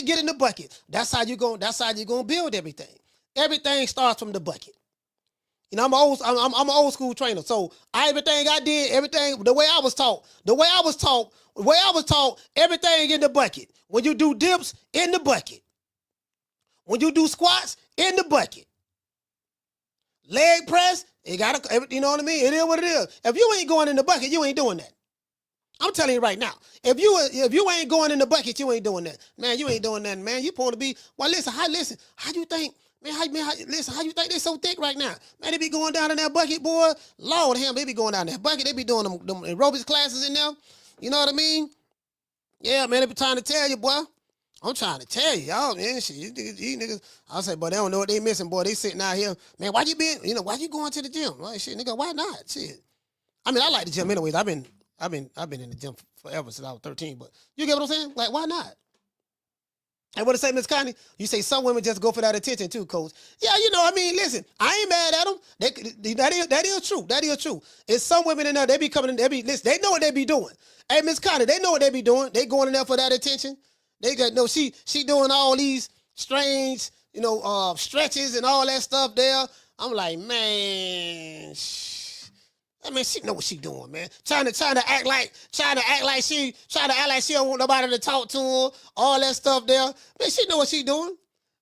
get in the bucket. That's how you gonna build everything. Everything starts from the bucket. I'm an old school trainer. So everything I did, the way I was taught, everything in the bucket. When you do dips, in the bucket. When you do squats, in the bucket. Leg press, you know what I mean? It is what it is. If you ain't going in the bucket, you ain't doing that. I'm telling you right now. If you ain't going in the bucket, you ain't doing that. Man, you ain't doing that, man. You supposed to be, well, listen, how you think, man, how you think they so thick right now? Man, they be going down in that bucket, boy. Lord, him, they be going down in that bucket. They be doing them aerobics classes in there. You know what I mean? Yeah, man, they be trying to tell you, boy. I'm trying to tell you, y'all, man, shit, these niggas, I say, boy, they don't know what they missing, boy. They sitting out here, man, why you going to the gym? Like, shit, nigga, why not? Shit. I mean, I like the gym anyways. I've been in the gym forever since I was 13, but you get what I'm saying? Like, why not? And what I say, Miss Connie? You say some women just go for that attention too, Coach. Yeah, listen, I ain't mad at them. That is true. That is true. It's some women in there, they be coming in, listen, they know what they be doing. Hey, Miss Connie, they know what they be doing. They going in there for that attention. They got she doing all these strange, stretches and all that stuff there. I'm like, man, she know what she doing, man. Trying to act like she don't want nobody to talk to her. All that stuff there, man. She know what she doing.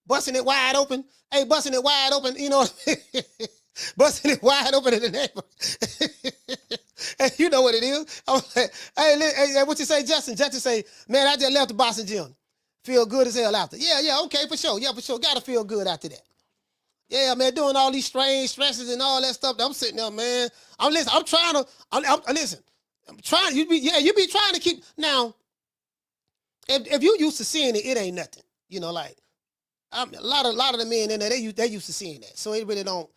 Busting it wide open. Hey, busting it wide open. You know what I mean? Busting it wide open in the neighborhood. Hey, you know what it is. I'm like, hey, what you say, Justin? Justin say, man, I just left the boxing gym. Feel good as hell after. Yeah, okay, for sure. Yeah, for sure. Gotta feel good after that. Yeah, man, doing all these strange stresses and all that stuff. I'm sitting there, man. I'm trying. You be trying to keep. Now, if you used to seeing it, it ain't nothing. Like a lot of the men in there, they used to seeing that. So it really don't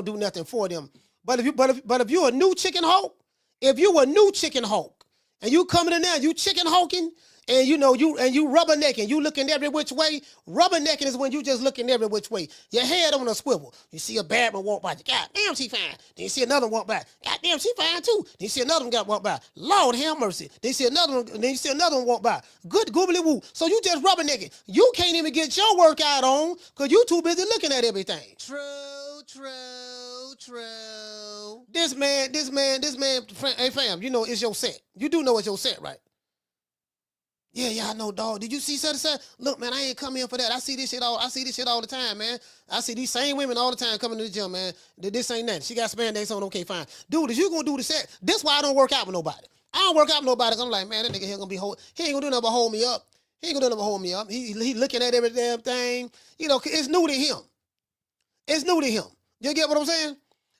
do nothing for them. But if you're a new chicken hawk, and you coming in there, you chicken hawking, and you rubbernecking, you looking every which way. Rubbernecking is when you just looking every which way. Your head on a swivel. You see a bad one walk by. God damn, she fine. Then you see another one walk by. God damn, she fine too. Then you see another one walk by. Lord have mercy. Then you see another one. Then you see another one walk by. Good goobly woo. So you just rubbernecking. You can't even get your workout on because you too busy looking at everything. True. This man, hey fam, it's your set. You do know it's your set, right? Yeah, I know, dog. Did you see such and such? Look, man, I ain't come here for that. I see this shit all the time, man. I see these same women all the time coming to the gym, man. This ain't nothing. She got spandex on, okay, fine. Dude, if you gonna do the set, this why I don't work out with nobody. I don't work out with nobody. I'm like, man, that nigga here gonna be he ain't gonna do nothing but hold me up. He ain't gonna do nothing but hold me up. He looking at every damn thing. You know, it's new to him. It's new to him. You get what I'm saying?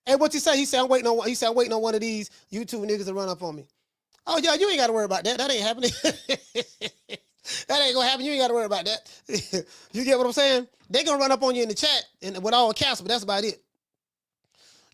And what you say? He said, I'm waiting on one of these YouTube niggas to run up on me. Oh yeah, you ain't gotta worry about that. That ain't happening. That ain't gonna happen. You ain't gotta worry about that. You get what I'm saying? They gonna run up on you in the chat and with all caps, but that's about it.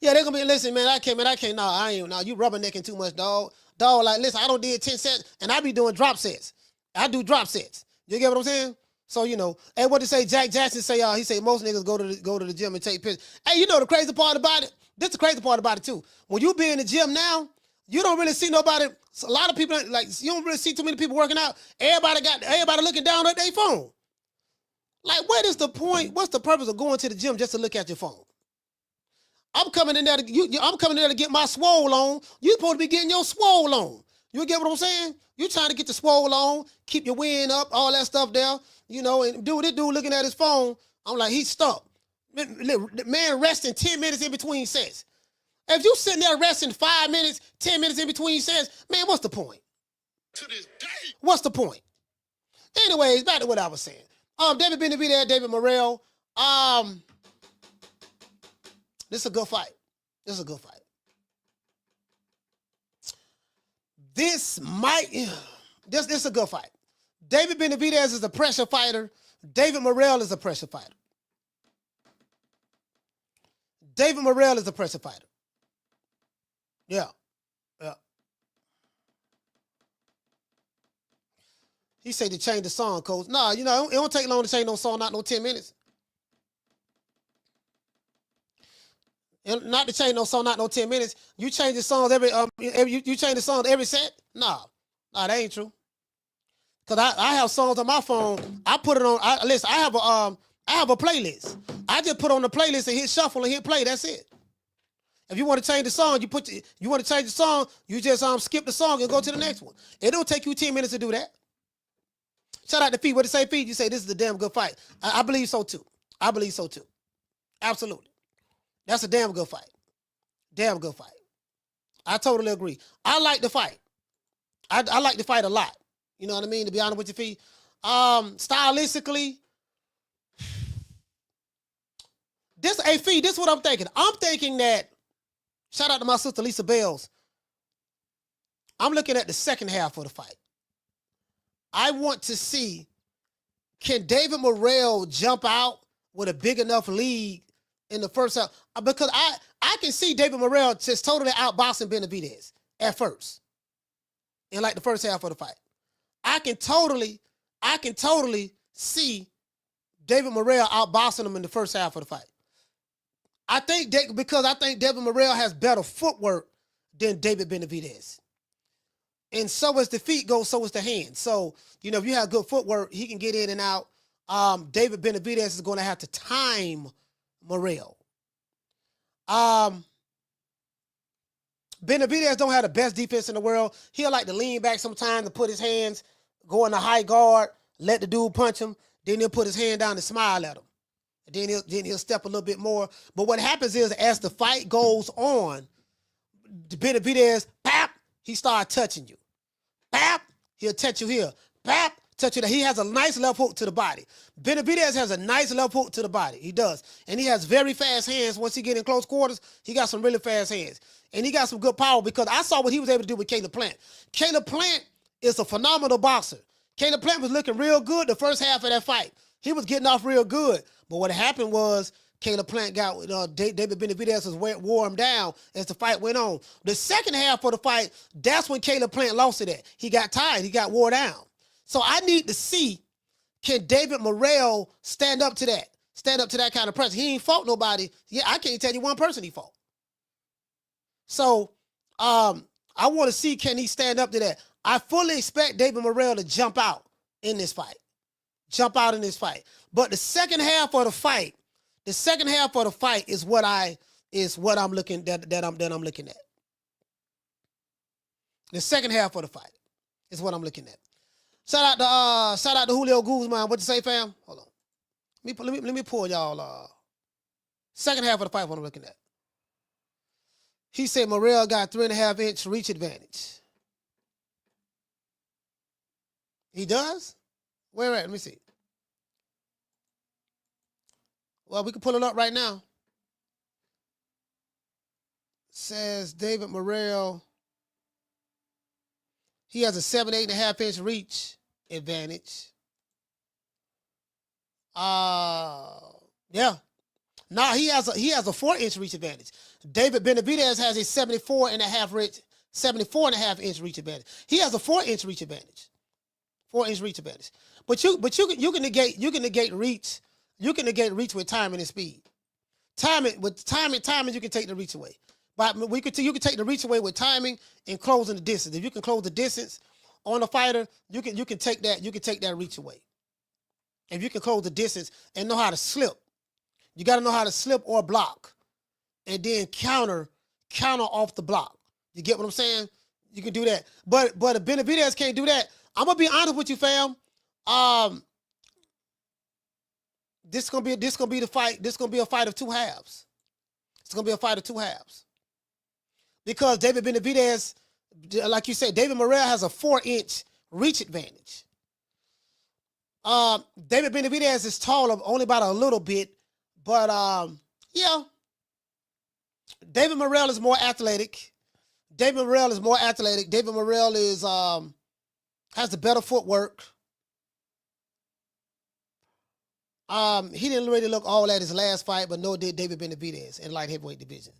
Yeah, they gonna be, listen, man, I can't, no, I ain't, no, you rubbernecking too much, dog. Dog, like, listen, I don't did 10 sets, and I be doing drop sets. I do drop sets. You get what I'm saying? So, you know, and what to say, Jack Jackson say, he say most niggas go to the gym and take pictures. Hey, you know the crazy part about it? This the crazy part about it, too. When you be in the gym now, you don't really see nobody, a lot of people, like, you don't really see too many people working out. Everybody looking down at their phone. Like, what is the point? What's the purpose of going to the gym just to look at your phone? I'm coming in there to get my swole on. You supposed to be getting your swole on. You get what I'm saying? You trying to get the swole on, keep your wind up, all that stuff there, you know, and this dude looking at his phone. I'm like, he's stuck. Man resting 10 minutes in between sets. If you sitting there resting 5 minutes, 10 minutes in between sets, man, what's the point? To this day. What's the point? Anyways, back to what I was saying. David Benavidez, David Morrell. This is a good fight. This is a good fight. This is a good fight. David Benavidez is a pressure fighter. David Morrell is a pressure fighter. David Morrell is a pressure fighter. Yeah. Yeah. He said to change the song, coach. Nah, you know, it don't take long to change no song, not no 10 minutes. And not to change no song, not no 10 minutes. You change the songs you change the songs every set? Nah, that ain't true. Cause I have songs on my phone. I put it on. Listen, I have a playlist. I just put on the playlist and hit shuffle and hit play. That's it. If you want to change the song, you want to change the song, you just skip the song and go to the next one. It don't take you 10 minutes to do that. Shout out to Pete. What to say, Pete? You say this is a damn good fight. I believe so too. I believe so too. Absolutely. That's a damn good fight. Damn good fight. I totally agree. I like the fight. I like the fight a lot. You know what I mean? To be honest with you, Fee. Stylistically, this is what I'm thinking. I'm thinking that, shout out to my sister Lisa Bells. I'm looking at the second half of the fight. I want to see, can David Morrell jump out with a big enough lead in the first half? Because I can see David Morrell just totally outboxing Benavidez at first. In like the first half of the fight. I can totally see David Morrell outboxing him in the first half of the fight. Because I think David Morrell has better footwork than David Benavidez. And so as the feet go, so is the hands. So, you know, if you have good footwork, he can get in and out. David Benavidez is going to have to time Morrell. Benavidez don't have the best defense in the world. He'll like to lean back sometimes to put his hands, go in the high guard, let the dude punch him. Then he'll put his hand down and smile at him. And then he'll step a little bit more. But what happens is, as the fight goes on, Benavidez, pap, he starts touching you. Pap, he'll touch you here. Pap, touch you there. He has a nice left hook to the body. Benavidez has a nice left hook to the body. He does. And he has very fast hands. Once he get in close quarters, he got some really fast hands. And he got some good power, because I saw what he was able to do with Caleb Plant. Caleb Plant is a phenomenal boxer. Caleb Plant was looking real good the first half of that fight. He was getting off real good. But what happened was Caleb Plant got David Benavidez wore him down as the fight went on. The second half of the fight, that's when Caleb Plant lost it at. He got tired. He got wore down. So I need to see, can David Morrell stand up to that? Stand up to that kind of pressure. He ain't fought nobody. Yeah, I can't tell you one person he fought. So I want to see, can he stand up to that? I fully expect David Morrell to jump out in this fight. Jump out in this fight. But the second half of the fight is what I'm looking that I'm looking at. The second half of the fight is what I'm looking at. Shout out to Julio Guzman. What you say, fam? Hold on. Let me pull y'all. Second half of the fight, what I'm looking at. He said Morrell got 3.5-inch reach advantage. He does? Where at? Let me see. Well, we can pull it up right now. Says David Morrell. He has a 7.5 inch reach advantage. Yeah. Now he has a 4-inch reach advantage. David Benavidez has a 74.5 inch reach advantage. He has a 4-inch reach advantage. 4-inch reach advantage. But you can negate reach. You can negate reach with timing and speed. Timing you can take the reach away. But you can take the reach away with timing and closing the distance. If you can close the distance on a fighter, you can take that reach away. If you can close the distance and know how to slip, you got to know how to slip or block, and then counter off the block. You get what I'm saying? You can do that, but if Benavidez can't do that, I'm gonna be honest with you, fam. This gonna be the fight. This gonna be a fight of two halves. It's gonna be a fight of two halves. Because David Benavidez, like you said, David Morrell has a 4-inch reach advantage. David Benavidez is taller only about a little bit, but yeah. David Morrell is more athletic. David Morrell is has the better footwork. He didn't really look all at his last fight, but no did David Benavidez in light heavyweight division.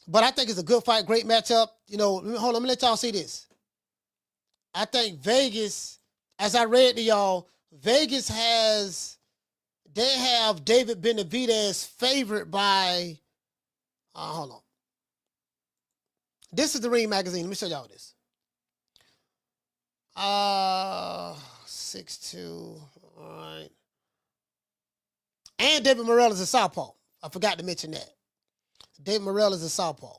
But I think it's a good fight, great matchup. You know, hold on, let me let y'all see this. I think Vegas, as I read to y'all, Vegas have David Benavidez favored by, hold on. This is the Ring Magazine. Let me show y'all this. 6'2", all right. And David Morrell is a southpaw. I forgot to mention that. David Morrell is a southpaw.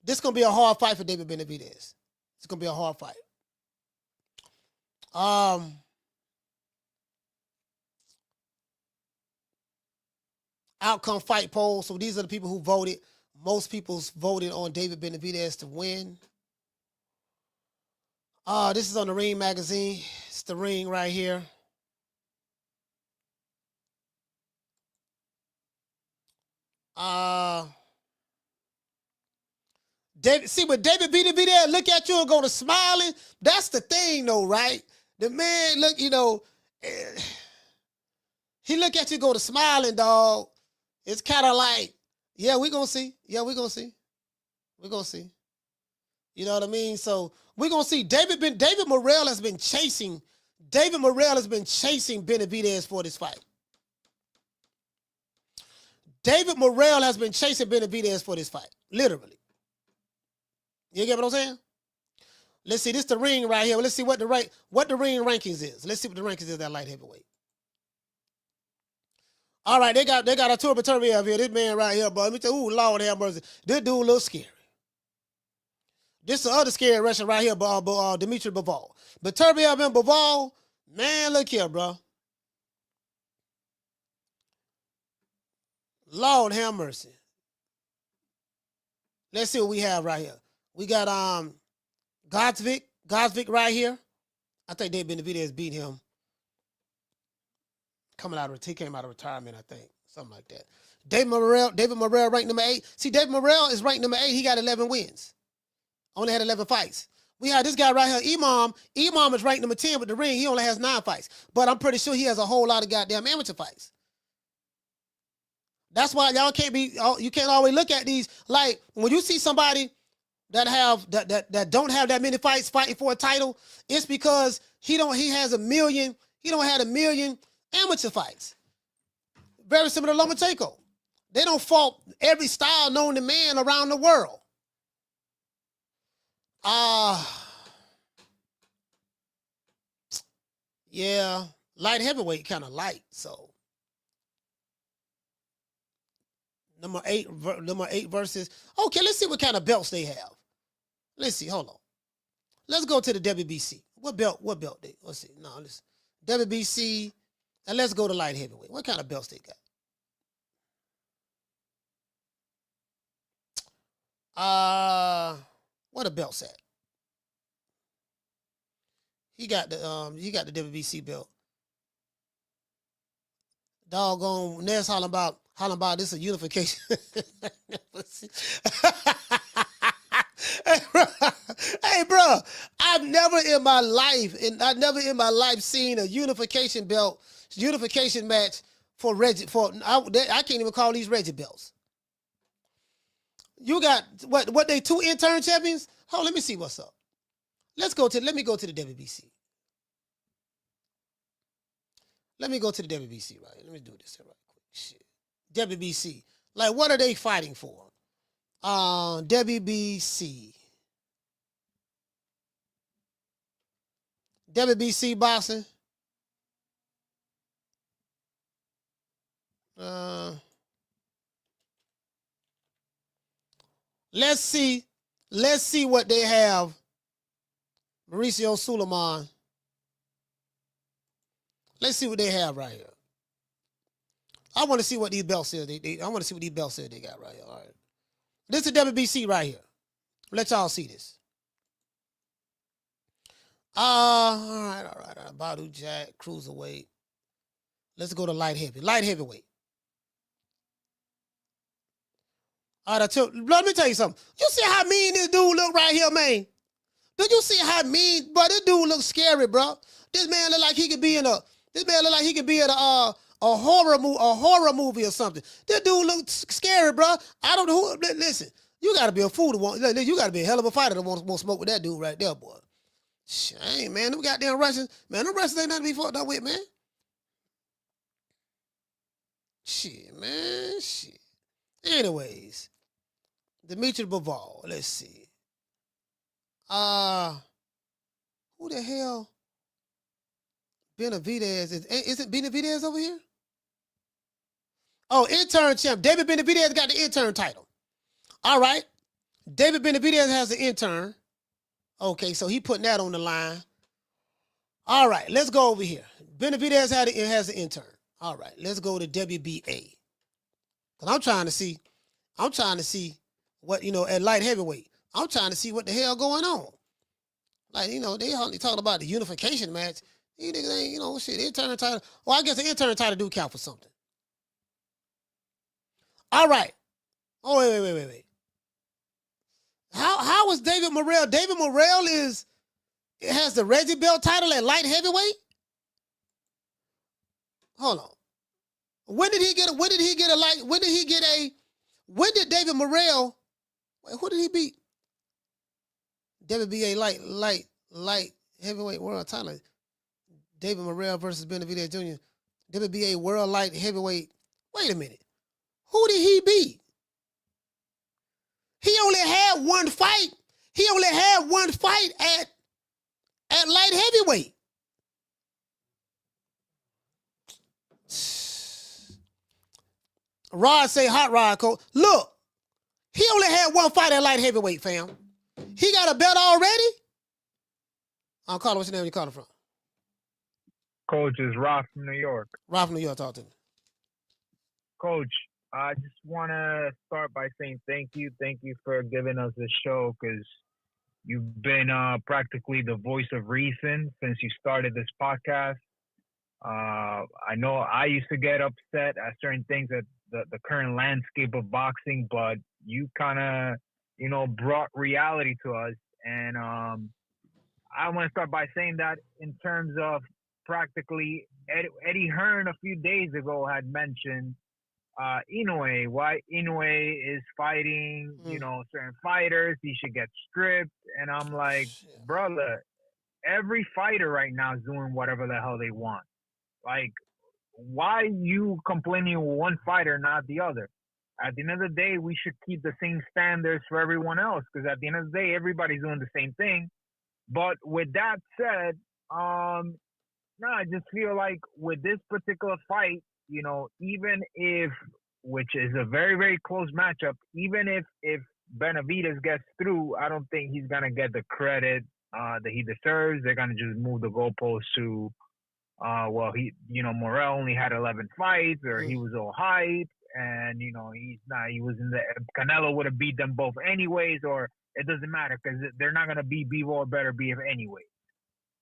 This is going to be a hard fight for David Benavidez. It's going to be a hard fight. Outcome fight poll. So these are the people who voted. Most people voted on David Benavidez to win. This is on the Ring Magazine. It's the Ring right here. David Benavidez look at you and go to smiling. That's the thing, though, right? The man look, he look at you, go to smiling, dog. It's kind of like, yeah, we gonna see. Yeah, we gonna see. We gonna see. You know what I mean? So we gonna see. David Morrell has been chasing. David Morrell has been chasing Benavidez for this fight. David Morrell has been chasing Benavidez for this fight, literally. You get what I'm saying? Let's see. This is the Ring right here. Let's see what the Ring rankings is. Let's see what the rankings is that light heavyweight. All right, they got a Turbo Turbiev here. This man right here, boy. Let me tell you, ooh, Lord have mercy. This dude looks scary. This is the other scary Russian right here, Dmitry Bivol. But Turbiev and Bivol, man, look here, bro. Lord have mercy. Let's see what we have right here. We got Gosvick right here. I think David Benavidez beat him. He came out of retirement, I think. Something like that. David Morrell ranked number 8. See, David Morrell is ranked number 8. He got 11 wins. Only had 11 fights. We have this guy right here, Imam. Imam is ranked number 10 with the Ring. He only has 9 fights. But I'm pretty sure he has a whole lot of goddamn amateur fights. That's why y'all you can't always look at these. Like, when you see somebody that don't have that many fights fighting for a title, it's because he don't have a million amateur fights. Very similar to Lomachenko. They don't fought every style known to man around the world. Yeah, light heavyweight kind of light, so. Number 8 versus. Okay, let's see what kind of belts they have. Let's see. Hold on. Let's go to the WBC. What belt they? Let's see. No, let's WBC. And let's go to light heavyweight. What kind of belts they got? What a belts at? He got the WBC belt. Doggone Ness hollering about this a unification. Hey, bro, I've never in my life seen a unification match for Reggie. I can't even call these Reggie belts. You got what they 2 intern champions? Oh, let me see what's up. Let me go to the WBC. Let me go to the WBC, right? Let me do this here right quick. Shit. WBC. Like, what are they fighting for? WBC. WBC boxing. Let's see what they have. Mauricio Suleiman. Let's see what they have right here. I want to see what these belts is. I want to see what these belts is they got right here. All right. This is WBC right here. Let y'all see this. All right. Badu Jack, cruiserweight. Let's go to light heavyweight. All right, let me tell you something. You see how mean this dude look right here, man? Did you see how mean? Bro, this dude looks scary, bro. This man look like he could be in a horror movie or something. This dude looks scary, bro. I don't know who. Listen, you gotta be a fool to want. You gotta be a hell of a fighter to want to smoke with that dude right there, boy. Shame, man. Them goddamn Russians, man. Them Russians ain't nothing to be fucked up with, man. Shit, man. Shit. Anyways, Dimitri Bivol. Let's see. Who the hell? Benavidez is it Benavidez over here? Oh, intern champ. David Benavidez got the intern title. All right. David Benavidez has the intern. Okay, so he putting that on the line. All right, let's go over here. Benavidez has the intern. All right, let's go to WBA. Cause I'm trying to see what, at light heavyweight. I'm trying to see what the hell going on. Like, they only talking about the unification match. These niggas ain't, shit, intern title. Well, I guess the intern title do count for something. All right. Oh, wait. How is David Morrell? David Morrell has the Reggie belt title at light heavyweight? Hold on. When did David Morrell, who did he beat? WBA light heavyweight world title. David Morrell versus Benavidez Jr. WBA world light heavyweight. Wait a minute. Who did he beat? He only had one fight. At light heavyweight. Rod say hot rod coach. Look, he only had one fight at light heavyweight, fam. He got a belt already? I'll call him. What's your name? You calling from? Coach is Rob from New York. Rob from New York, talk to me. Coach, I just want to start by saying thank you. Thank you for giving us this show because you've been practically the voice of reason since you started this podcast. I know I used to get upset at certain things at the current landscape of boxing, but you kind of, brought reality to us. And I want to start by saying that in terms of practically Eddie Hearn a few days ago had mentioned Inoue, why Inoue is fighting, certain fighters, he should get stripped. And I'm like, brother, every fighter right now is doing whatever the hell they want. Like, why you complaining with one fighter, not the other? At the end of the day, we should keep the same standards for everyone else because at the end of the day, everybody's doing the same thing. But with that said, I just feel like with this particular fight, even if, which is a very, very close matchup, even if Benavidez gets through, I don't think he's going to get the credit that he deserves. They're going to just move the goalpost to, Morrell only had 11 fights or he was all hype and, he was in the, Canelo would have beat them both anyways, or it doesn't matter because they're not going to beat Bivol or better BF anyway.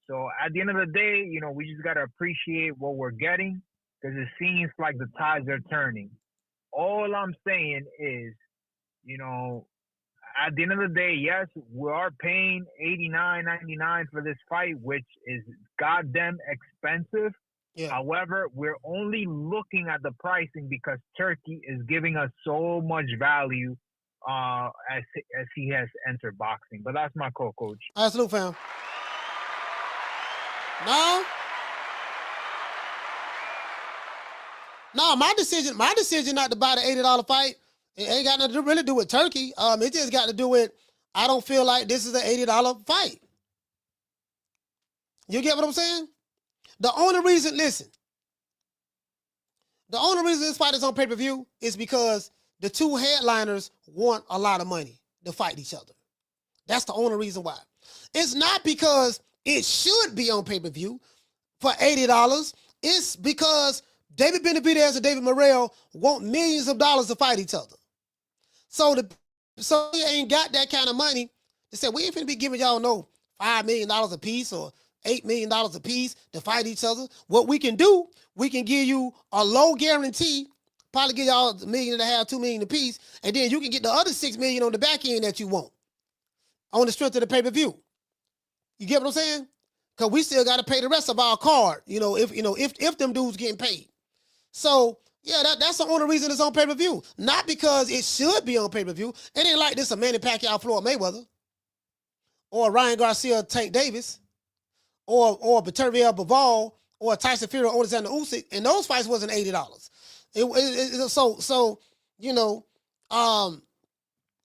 So at the end of the day, you know, we just gotta appreciate what we're getting because it seems like the tides are turning. All I'm saying is, you know, at the end of the day, yes, we are paying $89.99 for this fight, which is goddamn expensive. Yeah. However, we're only looking at the pricing because Turkey is giving us so much value as he has entered boxing. But that's my call, Coach. Absolute, fam. No, my decision not to buy the $80 fight, it ain't got nothing to really do with Turkey. It just got to do with, I don't feel like this is an $80 fight. You get what I'm saying? The only reason this fight is on pay-per-view is because the two headliners want a lot of money to fight each other. That's the only reason why. It's not because it should be on pay-per-view for $80. It's because David Benavidez and David Morrell want millions of dollars to fight each other. So he ain't got that kind of money to say, we ain't finna be giving y'all no $5 million a piece or $8 million a piece to fight each other. What we can do, we can give you a low guarantee, probably give y'all $1.5 million, $2 million a piece, and then you can get the other $6 million on the back end that you want on the strength of the pay-per-view. You get what I'm saying? Because we still got to pay the rest of our card, if them dudes getting paid. So, yeah, that's the only reason it's on pay-per-view. Not because it should be on pay-per-view. It ain't like this a Manny Pacquiao, Floyd Mayweather, or Ryan Garcia, Tank Davis, or Beterbiev, Bivol, or Tyson Fury, or Alexander Usyk, and those fights wasn't $80.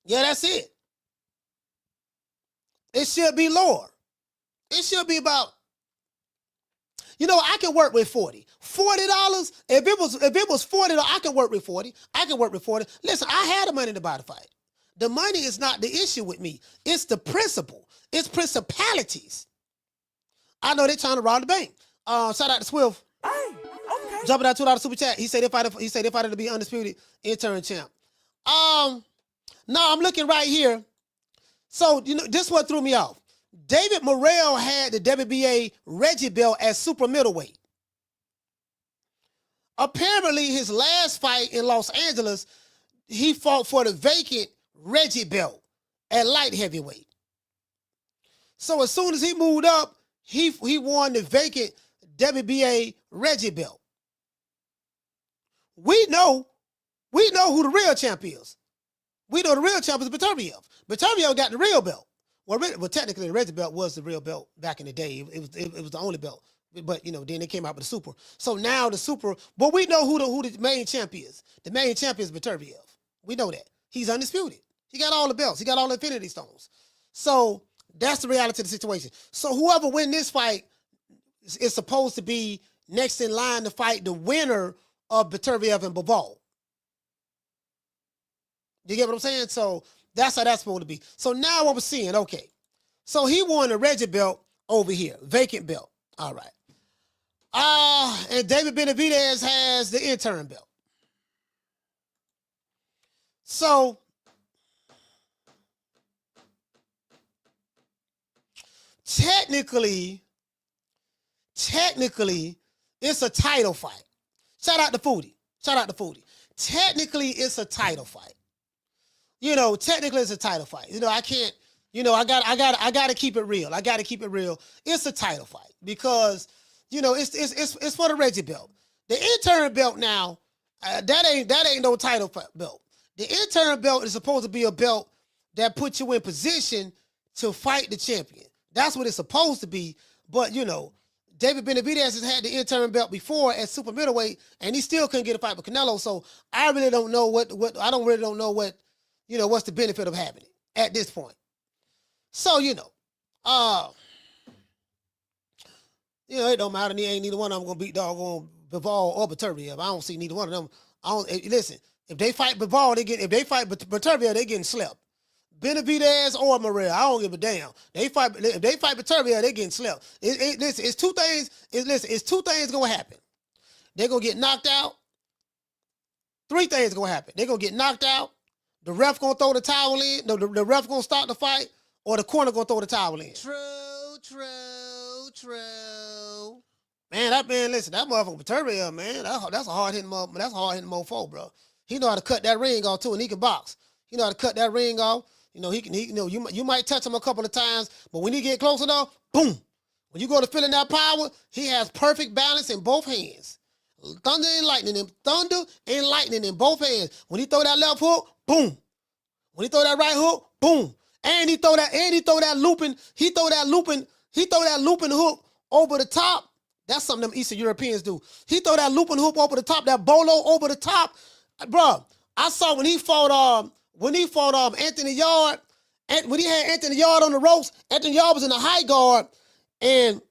Yeah, that's it. It should be lower. It should be about, I can work with $40. $40, if it was $40, I can work with 40. I can work with 40. Listen, I had the money to buy the fight. The money is not the issue with me. It's the principle. It's principalities. I know they're trying to rob the bank. Shout out to Swift. Hey, okay. Jumping out $2 super chat. He said they fighted to be undisputed interim champ. No, I'm looking right here. So, this is what threw me off. David Morrell had the WBA Reggie belt at super middleweight. Apparently, his last fight in Los Angeles, he fought for the vacant Reggie belt at light heavyweight. So as soon as he moved up, he won the vacant WBA Reggie belt. We know who the real champ is. We know the real champ is Beterbiev. Beterbiev got the real belt. Well, technically, the Reggie belt was the real belt back in the day. It was the only belt. But, then they came out with the super. So now the super, but we know who the main champ is. The main champ is Beterbiev. We know that. He's undisputed. He got all the belts. He got all the Infinity Stones. So that's the reality of the situation. So whoever wins this fight is supposed to be next in line to fight the winner of Beterbiev and Bivol. You get what I'm saying? So that's how that's supposed to be. So now what we're seeing, okay. So he won the Reggie belt over here, vacant belt. All right. And David Benavidez has the interim belt. So technically, it's a title fight. Shout out to Foodie. Technically, it's a title fight. Technically it's a title fight. I can't, I got to keep it real. It's a title fight because, it's for the Reggie belt. The interim belt now, that ain't no title belt. The interim belt is supposed to be a belt that puts you in position to fight the champion. That's what it's supposed to be. But, David Benavidez has had the interim belt before at super middleweight, and he still couldn't get a fight with Canelo. So I really don't know what's the benefit of having it at this point. So, it don't matter. Neither one of them going to beat doggone Bivol or Beterbiev. I don't see neither one of them. Listen, if they fight Bivol, if they fight Beterbiev, they getting slept. Benavidez or Morrell, I don't give a damn. If they fight Beterbiev, they getting slept. Listen, it's two things. It's two things going to happen. They're going to get knocked out. Three things going to happen. They're going to get knocked out. The ref going to throw the towel in. No, the ref going to start the fight, or the corner going to throw the towel in. True. True. Man, listen, that motherfucker Benavidez, man, that's a hard hitting mofo, bro. He know how to cut that ring off too, and he can box. He know how to cut that ring off. You know, you might touch him a couple of times, but when he get close enough, boom. When you go to feeling that power, he has perfect balance in both hands. Thunder and lightning in both hands. When he throw that left hook, boom. When he throw that right hook, boom. And he throw that looping hook over the top. That's something them Eastern Europeans do. He throw that looping hook over the top, that bolo over the top. Bro, I saw when he fought Anthony Yard, and when he had Anthony Yard on the ropes, Anthony Yard was in the high guard, and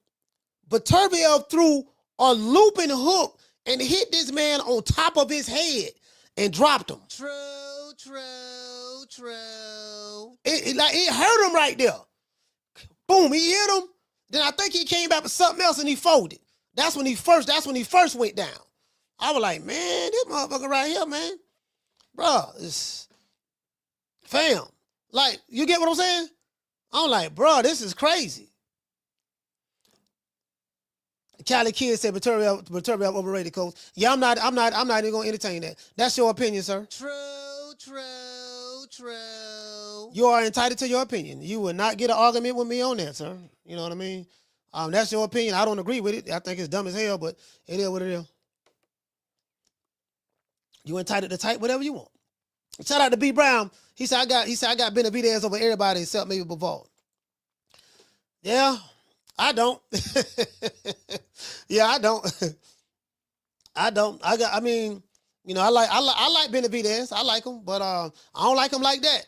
Benavidez threw a looping hook and hit this man on top of his head and dropped him. True. It hurt him right there. Boom, he hit him. Then I think he came back with something else and he folded. That's when he first went down. I was like, man, this motherfucker right here, man. Bro, fam. Like, you get what I'm saying? I'm like, bro, this is crazy. Cali Kid said Benavidez overrated, coach. Yeah, I'm not even gonna entertain that. That's your opinion, sir. True. You are entitled to your opinion. You will not get an argument with me on that, sir. You know what I mean? That's your opinion. I don't agree with it. I think it's dumb as hell, but it is what it is. You entitled to type whatever you want. Shout out to B Brown. He said I got Benavidez over everybody except maybe Bavard. Yeah, I don't. Yeah, I don't. I like Benavidez. I like him, but I don't like him like that.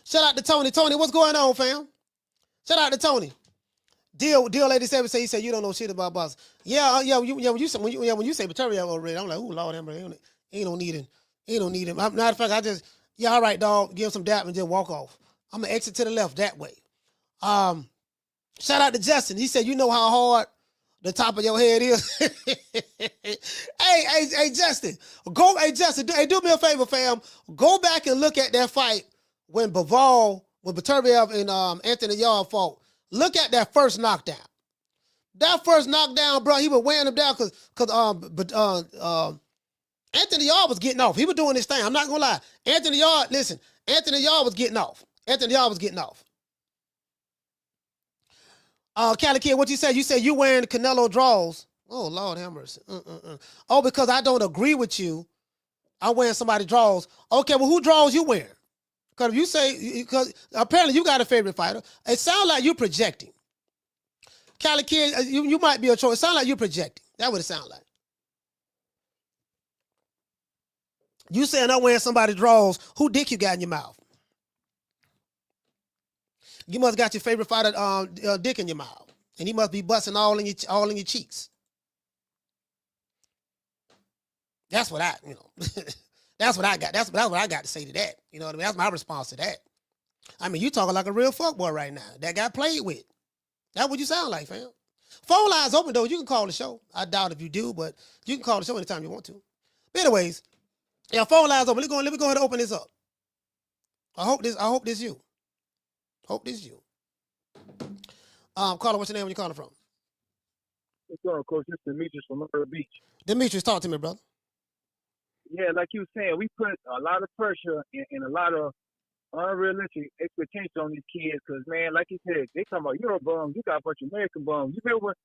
Shout out to Tony. Tony, what's going on, fam? Shout out to Tony. Deal 87 he said you don't know shit about boxing. Yeah. When you say Benavidez already, I'm like, ooh, Lord, he don't need him. Matter of fact, all right, dog, give him some dap and just walk off. I'm gonna exit to the left that way. Shout out to Justin. He said, you know how hard the top of your head is. Hey, Justin. Do me a favor, fam. Go back and look at that fight when Benavidez and Anthony Yard fought. Look at that first knockdown. That first knockdown, bro, he was wearing him down because Anthony Yard was getting off. He was doing his thing. I'm not gonna lie. Anthony Yard was getting off. Cali Kid, what you said? You said you wearing Canelo draws. Oh, Lord have mercy. Oh, because I don't agree with you. I'm wearing somebody's draws. Okay, well, who draws you wearing? Because apparently you got a favorite fighter. It sounds like you're projecting. Cali Kid, you might be a choice. It sounds like you're projecting. That's what it sounds like. You saying I'm wearing somebody's drawers. Who dick you got in your mouth? You must got your favorite fighter dick in your mouth. And he must be busting all in your cheeks. That's what that's what I got. That's what I got to say to that. You know what I mean? That's my response to that. I mean, you talking like a real fuckboy right now. That got played with. That's what you sound like, fam. Phone lines open, though. You can call the show. I doubt if you do, but you can call the show anytime you want to. But anyways, yeah, phone lines open. Let me go ahead and open this up. I hope this you. Caller, what's your name? Where you calling from? What's going on, Coach? This is Demetrius from Murray Beach. Demetrius, talk to me, brother. Yeah, like you were saying, we put a lot of pressure and a lot of unrealistic expectations on these kids because, man, like you said, they talking about Euro bums. You got a bunch of American bums. You remember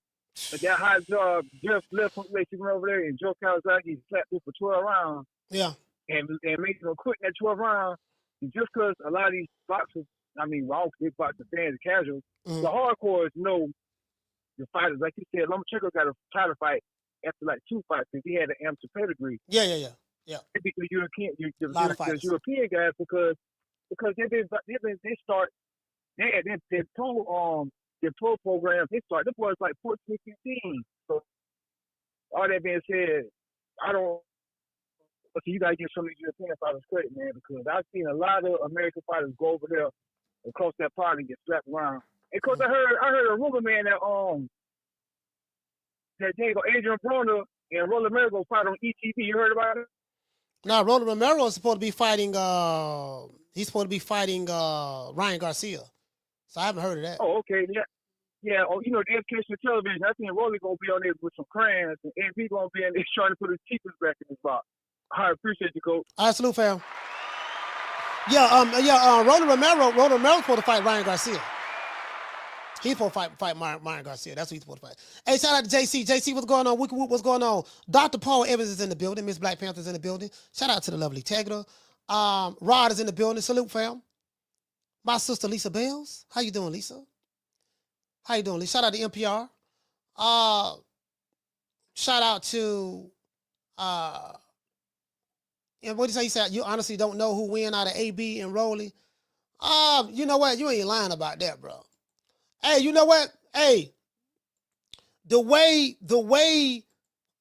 when that high job Jeff left from place, you went over there and Joe Kawasaki slapped him for 12 rounds. Yeah. And made him quit that 12 rounds. And just because a lot of these boxers, big boxing fans and casuals, the hardcores know the fighters. Like you said, Lomachenko got a title fight after like 2 fights because he had an amateur pedigree. Yeah. Typically European guys because they start their pro programs. They start the boys like 14, 15. So all that being said, you gotta give some of these European fighters credit, man, because I've seen a lot of American fighters go over there across that pond and get slapped around. And cause I heard a rumor, man, that Adrian Broner and Roland Merrill fight on ETV. You heard about it? Now, Roland Romero is supposed to be fighting. He's supposed to be fighting Ryan Garcia. So I haven't heard of that. Oh, okay. Yeah. Yeah, oh, you know, the educational television, I think Rolly going to be on there with some crayons, and AB going to be in there trying to put his teeth back in his box. I appreciate you, Coach. All right, salute, fam. Roland Romero's supposed to fight Ryan Garcia. He's supposed to fight Ryan Garcia. That's what he's supposed to fight. Hey, shout out to JC. JC, what's going on? What's going on? Dr. Paul Evans is in the building. Miss Black Panther's in the building. Shout out to the lovely Tegra. Rod is in the building. Salute, fam. My sister, Lisa Bells. How you doing, Lisa? How you doing, Lisa? Shout out to NPR. Shout out to... and what did you say? You said you honestly don't know who win out of AB and Rolly. You know what? You ain't lying about that, bro. Hey, you know what? Hey, the way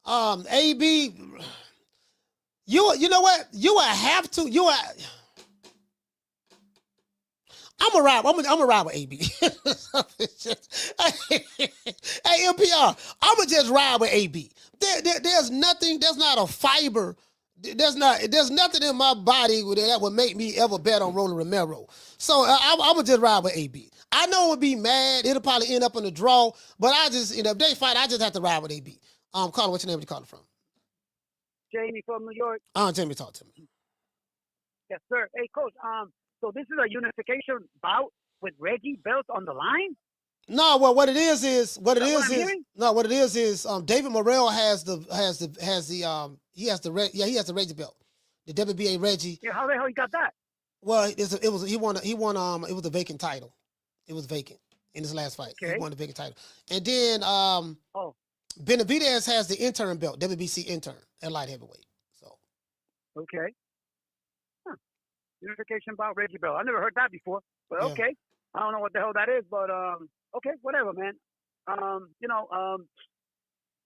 AB, you know what? You would have to. I'm gonna ride with AB. Hey, NPR, I'm gonna just ride with AB. There's nothing. There's not a fiber. There's nothing in my body that would make me ever bet on Roland Romero. So I'm gonna just ride with AB. I know it would be mad. It'll probably end up in a draw, but if they fight, I just have to ride with AB. Carla, what's your name? Where you calling from? Jamie from New York. Jamie, talk to me. Yes, sir. Hey, Coach. So this is a unification bout with Reggie Belt on the line. No, well, what it is David Morrell has the Reggie belt, the WBA Reggie. Yeah, how the hell he got that? Well, it was a vacant title. It was vacant in his last fight. Okay. He won the vacant title, and then Benavidez has the intern belt, WBC intern at light heavyweight. So okay, unification bout Reggie Belt. I never heard that before, but okay, I don't know what the hell that is, but okay, whatever, man. And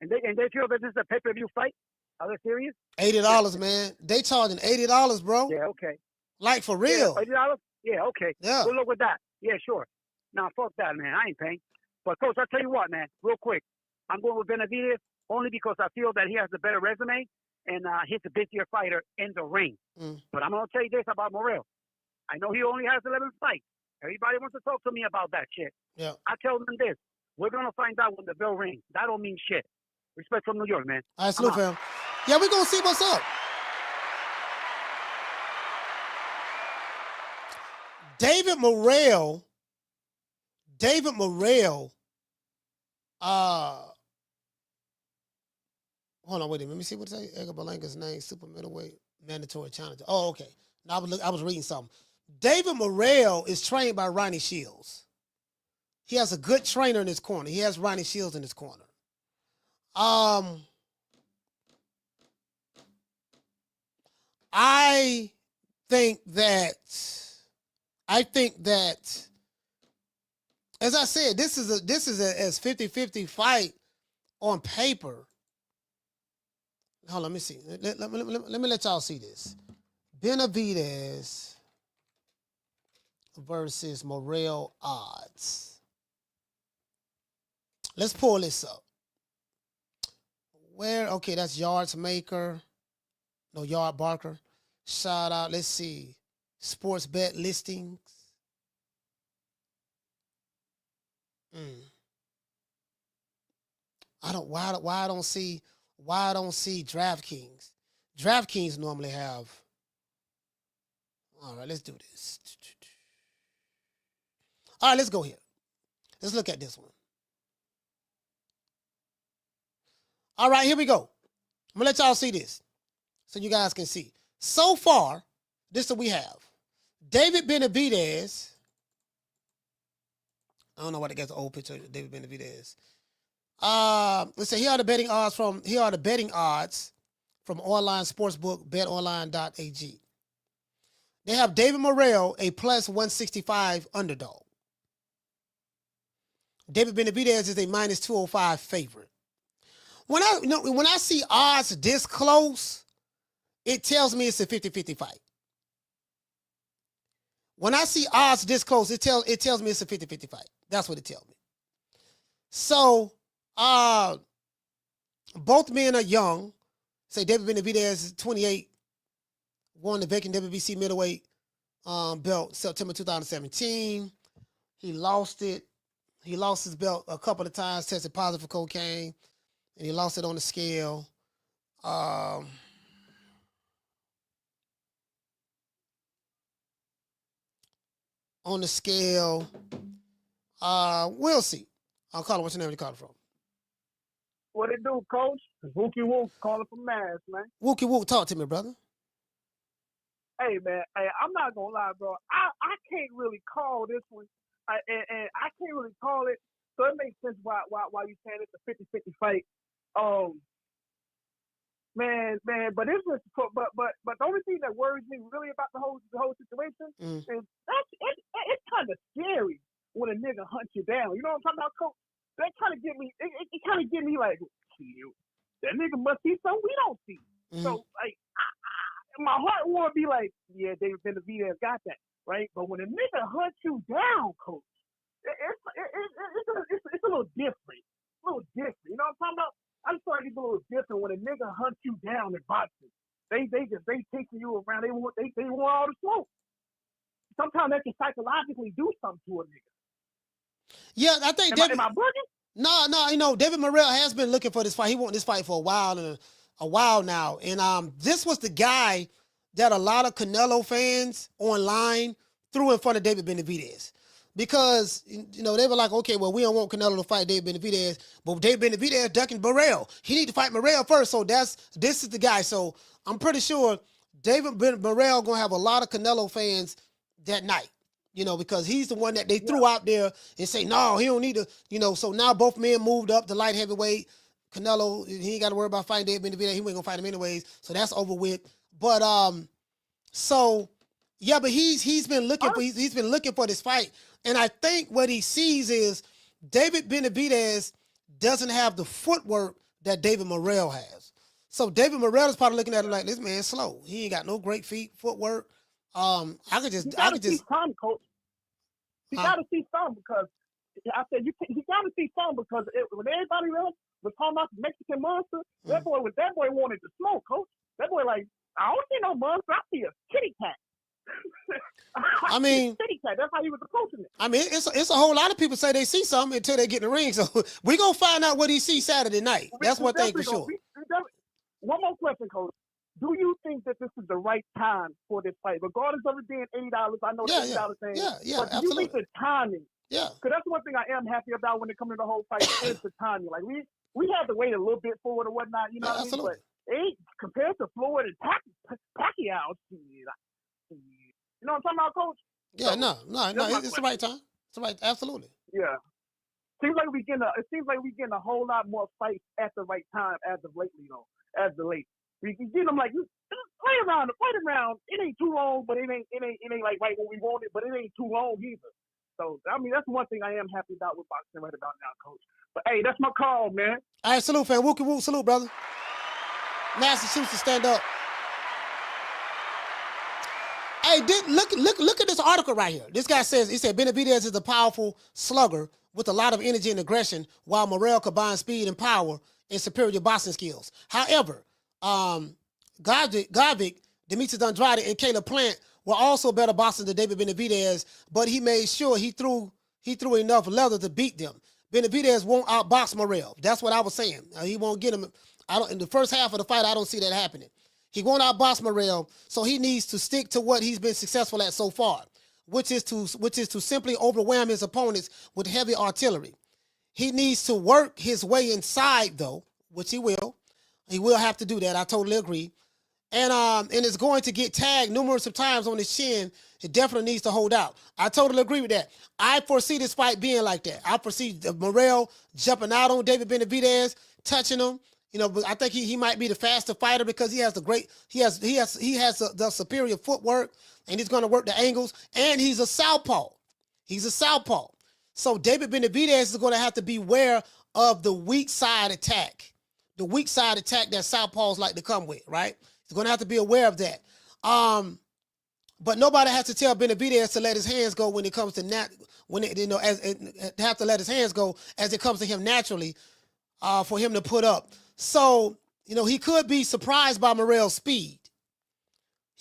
they feel that this is a pay-per-view fight. Are they serious? $80, man. They charging $80, bro. Yeah, okay. Like for real. Yeah, $80? Yeah, okay. Yeah. Good luck with that. Yeah, sure. Now, fuck that, man. I ain't paying. But, Coach, I'll tell you what, man, real quick. I'm going with Benavidez only because I feel that he has the better resume and he's a busier fighter in the ring. But I'm going to tell you this about Morrell. I know he only has 11 fights. Everybody wants to talk to me about that shit. Yeah. I tell them this. We're going to find out when the bell rings. That don't mean shit. Respect from New York, man. All right, salute, fam. Yeah, we're going to see what's up. David Morrell, hold on, wait a minute. Let me see what it says. Edgar Berlanga's name, super middleweight, mandatory challenger. Oh, okay. Now I was reading something. David Morrell is trained by Ronnie Shields. He has a good trainer in his corner. He has Ronnie Shields in his corner. I think that, as I said, this is a 50-50 fight on paper. Hold on, let me see. Let me let y'all see this. Benavidez versus Morrell odds. Let's pull this up. Okay, that's Yards Maker. No, Yard Barker. Shout out, let's see. Sports bet listings. Why I don't see DraftKings. DraftKings normally have. All right, let's do this. All right, let's go here. Let's look at this one. All right, here we go. I'm going to let y'all see this so you guys can see. So far, this is what we have. David Benavidez. I don't know why they got the old picture of David Benavidez. Let's say here are the betting odds from online sportsbook betonline.ag. They have David Morrell, a plus 165 underdog. David Benavidez is a minus 205 favorite. When I see odds this close, it tells me it's a 50-50 fight. When I see odds this close, it tells me it's a 50-50 fight. That's what it tells me. So, both men are young. Say David Benavidez is 28. won the vacant WBC middleweight belt September 2017. He lost it. He lost his belt a couple of times, tested positive for cocaine, and he lost it on the scale. On the scale, we'll see. I'll call it. What's your name? You call it from? What it do, Coach? Wookie Wook calling from Mass, man. Wookie Wook, talk to me, brother. Hey, man. Hey, I'm not gonna lie, bro. I can't really call this one, and I can't really call it. So it makes sense why you saying it's a 50-50 fight. Man, but it's just but the only thing that worries me really about the whole situation is it's kind of scary when a nigga hunts you down. You know what I'm talking about, Coach? That kind of get me. It kind of get me like, that nigga must see something we don't see. So like, my heart want to be like, yeah, David Benavidez got that, right? But when a nigga hunts you down, Coach, it's a little different. A little different. You know what I'm talking about? I'm starting to get a little different when a nigga hunts you down in boxing. They taking you around. They want all the smoke. Sometimes that can psychologically do something to a nigga. Yeah, I think Am I bugging? No, you know, David Morrell has been looking for this fight. He wanted this fight for a while now. And this was the guy that a lot of Canelo fans online threw in front of David Benavidez. Because, you know, they were like, okay, well, we don't want Canelo to fight David Benavidez, but David Benavidez ducking Morrell. He need to fight Morrell first, so this is the guy. So I'm pretty sure David Morrell going to have a lot of Canelo fans that night, you know, because he's the one that they threw out there and say, no, he don't need to, you know, so now both men moved up to light heavyweight. Canelo, he ain't got to worry about fighting David Benavidez. He ain't going to fight him anyways, so that's over with. But, so, yeah, but he's been looking for this fight. And I think what he sees is David Benavidez doesn't have the footwork that David Morrell has. So David Morrell is probably looking at him like, this man's slow. He ain't got no great footwork. I could just see some, Coach. You got to see some because I said you got to see some because when everybody else was talking about the Mexican monster, that boy wanted to smoke, Coach. That boy like, I don't see no monster. I see a kitty cat. I mean, that's how he was approaching it. I mean, it's a whole lot of people say they see something until they get in the ring. So we gonna find out what he sees Saturday night. That's one thing for sure. One more question, Coach. Do you think that this is the right time for this fight, regardless of it being $80? I know the $80 thing. Yeah, but do absolutely. you think the timing? Yeah. Because that's one thing I am happy about when it comes to the whole fight is the timing. Like we had to wait a little bit for it or whatnot. You know what I mean? But compared to Floyd and Pacquiao, you know what I'm talking about, Coach? Yeah, so, no, it's the right time. It's the right, absolutely. Yeah. It seems like we getting a whole lot more fights at the right time as of lately, though. As of late, we can get them like play around. It ain't too long, but it ain't like right when we want it, but it ain't too long either. So I mean, that's one thing I am happy about with boxing right about now, Coach. But hey, that's my call, man. All right, salute, fan. Wookie Wook, salute, brother. Massachusetts, stand up. Hey, look at this article right here. This guy said Benavidez is a powerful slugger with a lot of energy and aggression, while Morrell combines speed and power and superior boxing skills. However, Garvik, Demetrius Andrade, and Caleb Plant were also better boxers than David Benavidez, but he made sure he threw enough leather to beat them. Benavidez won't outbox Morrell. That's what I was saying. He won't get him. In the first half of the fight, I don't see that happening. He won't outbox Morrell, so he needs to stick to what he's been successful at so far, which is to simply overwhelm his opponents with heavy artillery. He needs to work his way inside, though, which he will. He will have to do that. I totally agree. And it's going to get tagged numerous of times on his chin. It definitely needs to hold out. I totally agree with that. I foresee this fight being like that. I foresee Morrell jumping out on David Benavidez, touching him. You know, but I think he might be the faster fighter because he has the superior footwork, and he's going to work the angles, and he's a southpaw. So David Benavidez is going to have to beware of the weak side attack. The weak side attack that southpaws like to come with, right? He's going to have to be aware of that. But nobody has to tell Benavidez to let his hands go when it comes to have to let his hands go as it comes to him naturally, for him to put up. So, you know, he could be surprised by Morrell's speed.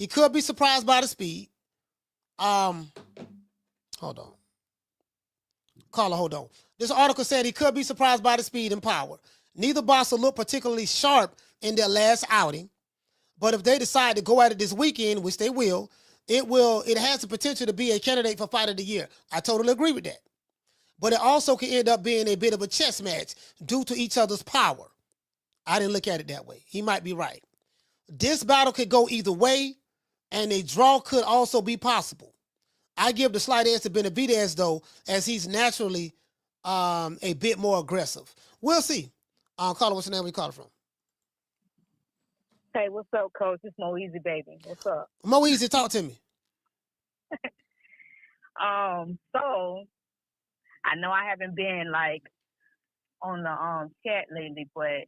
He could be surprised by the speed. Hold on. Carla, hold on. This article said he could be surprised by the speed and power. Neither boxer looked particularly sharp in their last outing, but if they decide to go at it this weekend, which they will, it has the potential to be a candidate for Fight of the Year. I totally agree with that. But it also can end up being a bit of a chess match due to each other's power. I didn't look at it that way. He might be right. This battle could go either way, and a draw could also be possible. I give the slight edge to Benavidez, though, as he's naturally a bit more aggressive. We'll see. Carla, what's the name? Where you calling from? Hey, what's up, Coach? It's Mo Easy, baby. What's up? Mo Easy, talk to me. So I know I haven't been like on the chat lately, but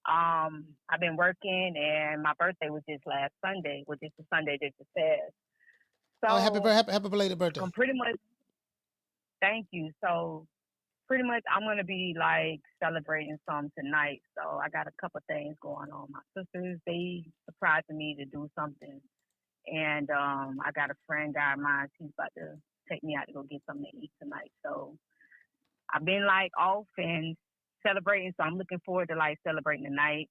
I've been working, and my birthday was just last Sunday, which is the Sunday that just passed. So happy belated birthday. I'm pretty much, thank you. So pretty much I'm going to be like celebrating some tonight. So I got a couple things going on. My sisters, they surprised me to do something. And I got a friend guy of mine, he's about to take me out to go get something to eat tonight. So I've been like off and celebrating. So I'm looking forward to like celebrating tonight.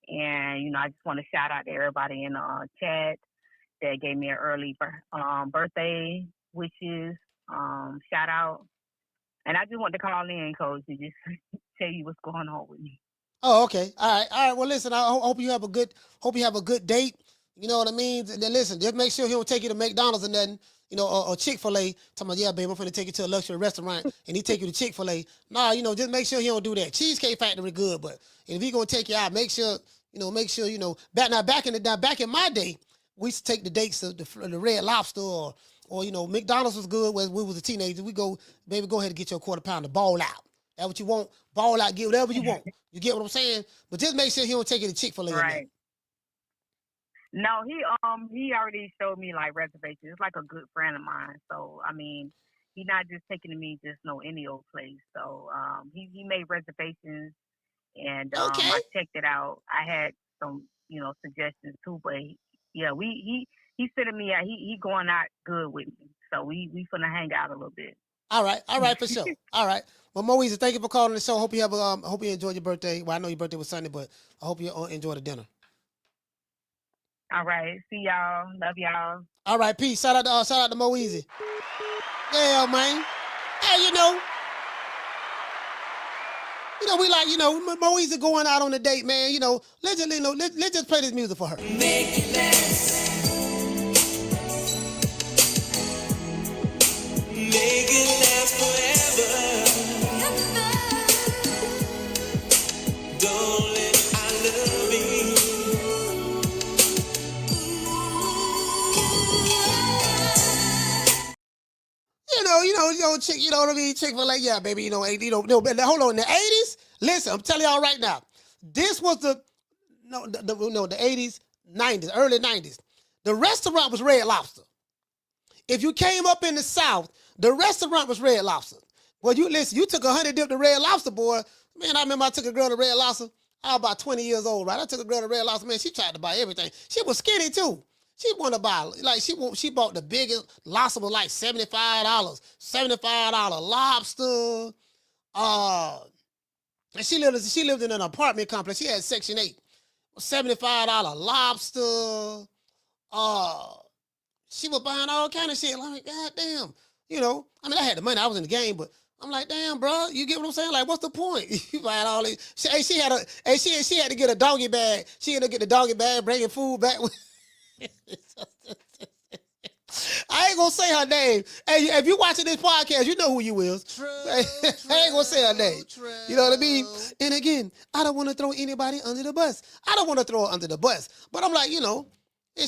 And, you know, I just want to shout out to everybody in the chat that gave me an early birthday wishes, shout out. And I just want to call in, Coach, to just tell you what's going on with me. Oh, okay. All right. Well, listen, I hope you have a good date. You know what I mean? Then listen, just make sure he don't take you to McDonald's or nothing, you know, or Chick-fil-A. Talking about, yeah, babe, I'm finna take you to a luxury restaurant, and he take you to Chick-fil-A. Nah, you know, just make sure he don't do that. Cheesecake Factory good, but if he gonna take you out, make sure, back in my day, we used to take the dates to the Red Lobster or you know, McDonald's was good when we was a teenager. We go, baby, go ahead and get your quarter pounder, ball out. That's what you want. Ball out, get whatever you want. You get what I'm saying? But just make sure he don't take you to Chick-fil-A. Right. No, he already showed me like reservations. It's like a good friend of mine. So I mean, he's not just taking me just any old place. So he made reservations, and I checked it out. I had some suggestions too, but yeah, he said to me, he going out good with me. So we finna hang out a little bit. All right, for sure. All right. Well, Moise, thank you for calling the show. Hope you enjoyed your birthday. Well, I know your birthday was Sunday, but I hope you enjoy the dinner. All right. See y'all. Love y'all. All right, peace. Shout out to Moise. Yeah, man. Hey, we like, Moise going out on a date, man. Let's just play this music for her. Make it last. Make it last forever. Don't let I love you. Chick, you know what I mean? Chick-fil-A, yeah, baby, hold on. In the 80s, listen, I'm telling y'all right now, this was the 80s, 90s, early 90s. The restaurant was Red Lobster. If you came up in the South, the restaurant was Red Lobster. Well, you took a honey dip to Red Lobster, boy. Man, I remember I took a girl to Red Lobster. I was about 20 years old, right? I took a girl to Red Lobster, man. She tried to buy everything. She was skinny, too. She wanted to buy, she bought the biggest lobster was like $75. $75 lobster. And she lived in an apartment complex. She had Section 8. $75 lobster. She was buying all kind of shit. I'm like, God damn. I had the money. I was in the game, but I'm like, damn, bro, you get what I'm saying? Like, what's the point? You buying all these. She had to get a doggy bag. She had to get the doggy bag, bringing food back. I ain't gonna say her name. Hey, if you watching this podcast, you know who you is. True, I ain't gonna say her name. True. You know what I mean? And again, I don't want to throw anybody under the bus. I don't want to throw her under the bus. But I'm like, and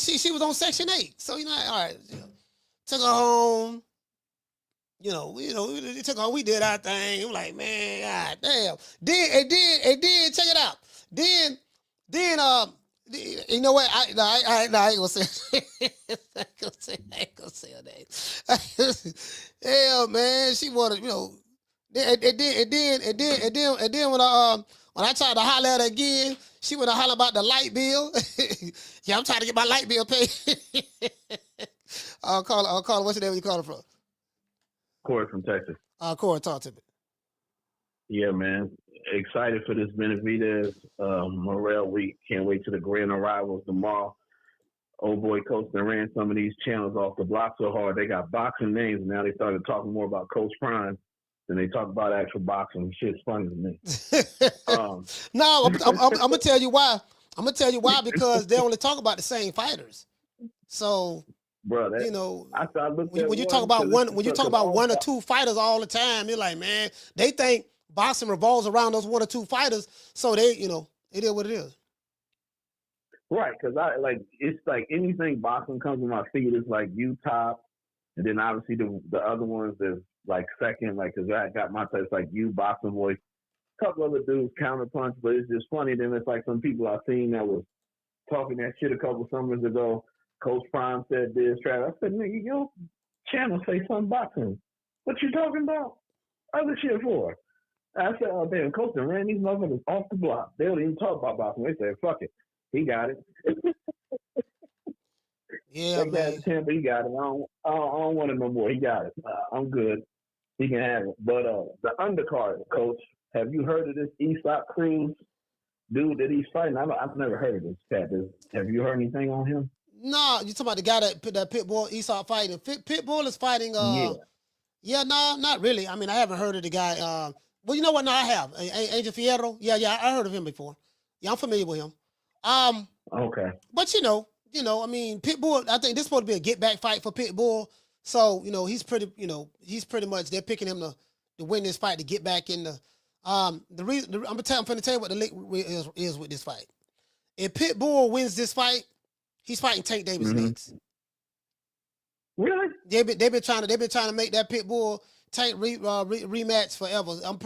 she was on Section 8. So, all right, took her home. We took her home. We did our thing. I'm like, man, God damn. Then, check it out. Then, you know what? I ain't gonna say. I ain't gonna say her name. Hell, man, she wanted, And then when When I tried to holler at her again, she went to holler about the light bill. Yeah, I'm trying to get my light bill paid. I'll call her. What's your name? Where you calling from? Corey from Texas. Corey, talk to me. Yeah, man. Excited for this Benavidez Morrell week. Can't wait till the grand arrivals tomorrow. Old boy Coach that ran some of these channels off the block so hard. They got boxing names. Now they started talking more about Coach Prime than they talk about actual boxing. Shit's funny to me. No, I'm gonna tell you why. I'm gonna tell you why, because they only talk about the same fighters. So, bro, you know, when you talk about one or two fighters all the time, you're like, man, they think boxing revolves around those one or two fighters. So they, you know, it is what it is. Right, because it's like anything boxing comes to my feet, it's like you top, and then obviously the other ones is like second, like because I got my type, it's like you, Boxing Voice, a couple other dudes counterpunch, but it's just funny. Then it's like some people I've seen that was talking that shit a couple summers ago. Coach Prime said this, Travis. I said, nigga, your channel say something boxing. What you talking about? Other shit for? I said, oh damn, Coach ran these motherfuckers off the block. They don't even talk about boxing. They said, fuck it. He got it. Yeah, man. But he got it. I don't want it no more. He got it. I'm good. He can have it. But the undercard, Coach, have you heard of this Aesop Cruz dude that he's fighting? I've never heard of this cat. Have you heard anything on him? No, you talking about the guy that Pitbull Aesop fighting? Pitbull is fighting. Yeah, no, not really. I mean, I haven't heard of the guy. Well, you know what? No, I have. Angel Fierro. Yeah, I heard of him before. Yeah, I'm familiar with him. Okay. But you know, I mean, Pitbull, I think this is supposed to be a get back fight for Pitbull. So, you know, he's pretty much, they're picking him to win this fight to get back in the reason, I'm finna tell you what the link is with this fight. If Pitbull wins this fight, he's fighting Tank Davis next. Really? They've been trying to make that Pitbull Tank rematch forever. I'm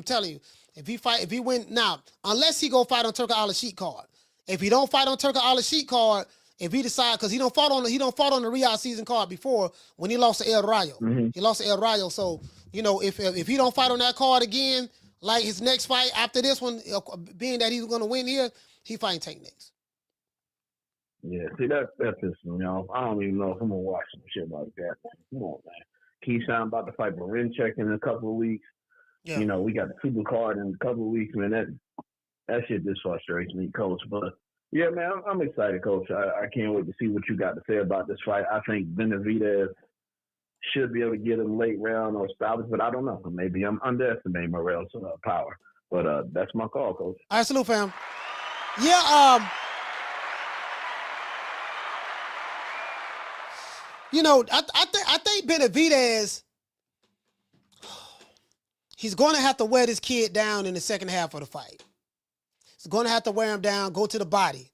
telling you, if he win now, unless he go fight on Turco Al Sheet card. If he don't fight on Turco Al Sheet card, if he decide, because he don't fought on the Riyadh season card before when he lost to El Rayo. He lost to El Rayo. So, you know, if he don't fight on that card again, like his next fight after this one, being that he's gonna win here, he fighting Tank next. Yeah, see that's just, you know, I don't even know if I'm gonna watch some shit like that. Come on, man. Keyshawn about to fight Barinchek in a couple of weeks. Yeah. You know, we got the super card in a couple of weeks, man. That shit just frustrates me, Coach. But yeah, man, I'm excited, Coach. I can't wait to see what you got to say about this fight. I think Benavidez should be able to get him late round or stoppage, but I don't know. Maybe I'm underestimating Morrell's power. But that's my call, Coach. All right, salute, fam. Yeah, you know, I think Benavidez, he's going to have to wear this kid down in the second half of the fight. He's going to have to wear him down, go to the body.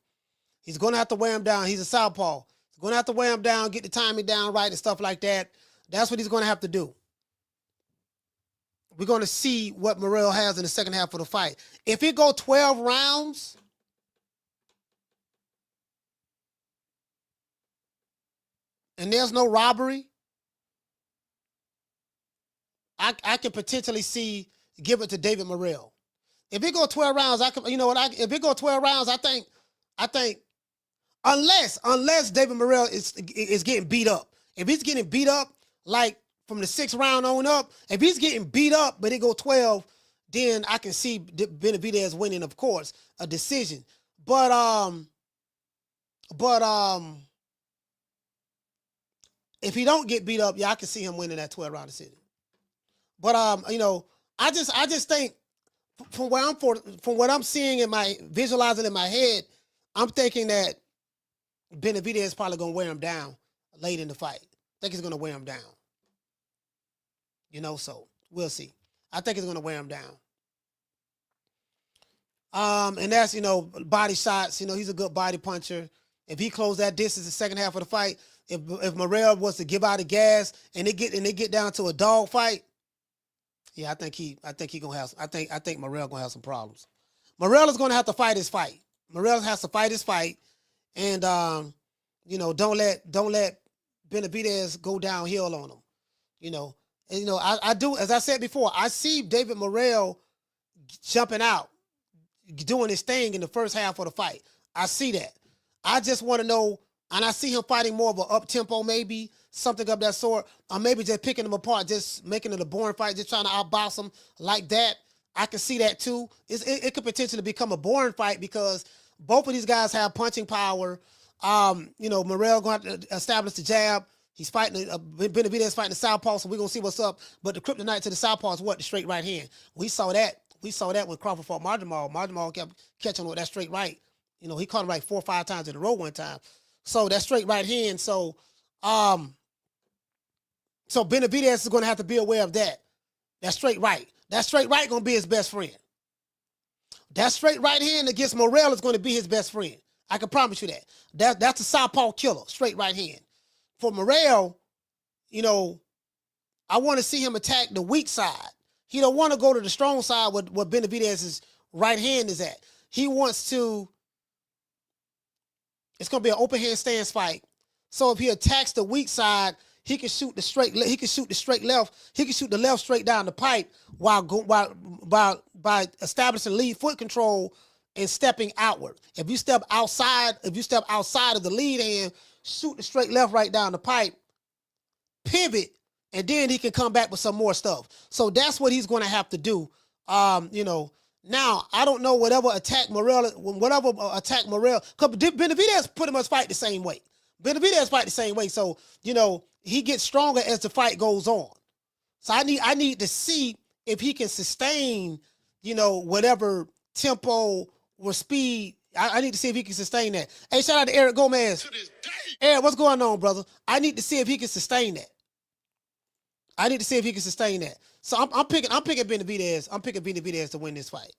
He's going to have to wear him down. He's a southpaw. He's going to have to wear him down, get the timing down right and stuff like that. That's what he's going to have to do. We're going to see what Morrell has in the second half of the fight. If it go 12 rounds, and there's no robbery, I can potentially give it to David Morrell. If it go 12 rounds, if it go 12 rounds, I think unless David Morrell is getting beat up. If he's getting beat up, like from the 6th round on up, if he's getting beat up, but it go 12, then I can see Benavidez winning, of course, a decision. But if he don't get beat up, yeah, I can see him winning that 12-round decision. But you know, I just think from what I'm seeing visualizing in my head, I'm thinking that Benavidez is probably gonna wear him down late in the fight. I think he's gonna wear him down. You know, so we'll see. I think he's gonna wear him down. And that's, you know, body shots. You know, he's a good body puncher. If he closed that distance the second half of the fight, if Morrell was to give out the gas and they get down to a dog fight, yeah, I think Morrell gonna have some problems. Morrell is gonna have to fight his fight. Morrell has to fight his fight, and you know, don't let Benavidez go downhill on him. You know, and you know, I do, as I said before, I see David Morrell jumping out, doing his thing in the first half of the fight. I see that. I just want to know, and I see him fighting more of an up-tempo maybe, something of that sort, or maybe just picking them apart, just making it a boring fight, just trying to outbox them like that. I can see that too. It could potentially become a boring fight because both of these guys have punching power. Morrell going to have to establish the jab. He's fighting, Benavidez fighting the southpaw, so we're going to see what's up. But the kryptonite to the southpaw is what? The straight right hand. We saw that. We saw that when Crawford fought Marjamal. Marjamal kept catching with that straight right. He caught him like 4 or 5 times in a row one time. So that straight right hand. So Benavidez is going to have to be aware of that. That straight right. That straight right going to be his best friend. That straight right hand against Morrell is going to be his best friend. I can promise you that. That's a southpaw killer, straight right hand. For Morrell, I want to see him attack the weak side. He don't want to go to the strong side where Benavidez's right hand is at. He wants to. It's going to be an open hand stance fight. So if he attacks the weak side, he can shoot the straight. He can shoot the straight left. He can shoot the left straight down the pipe by establishing lead foot control and stepping outward. If you step outside of the lead hand, shoot the straight left right down the pipe, pivot, and then he can come back with some more stuff. So that's what he's going to have to do. Now, I don't know whatever attack Morrell, because Benavidez pretty much fight the same way. Benavidez fight the same way. So, he gets stronger as the fight goes on. So I need to see if he can sustain, whatever tempo or speed. I need to see if he can sustain that. Hey, shout out to Eric Gomez. Eric, what's going on, brother? I need to see if he can sustain that. So I'm picking Benavidez. I'm picking Benavidez to win this fight.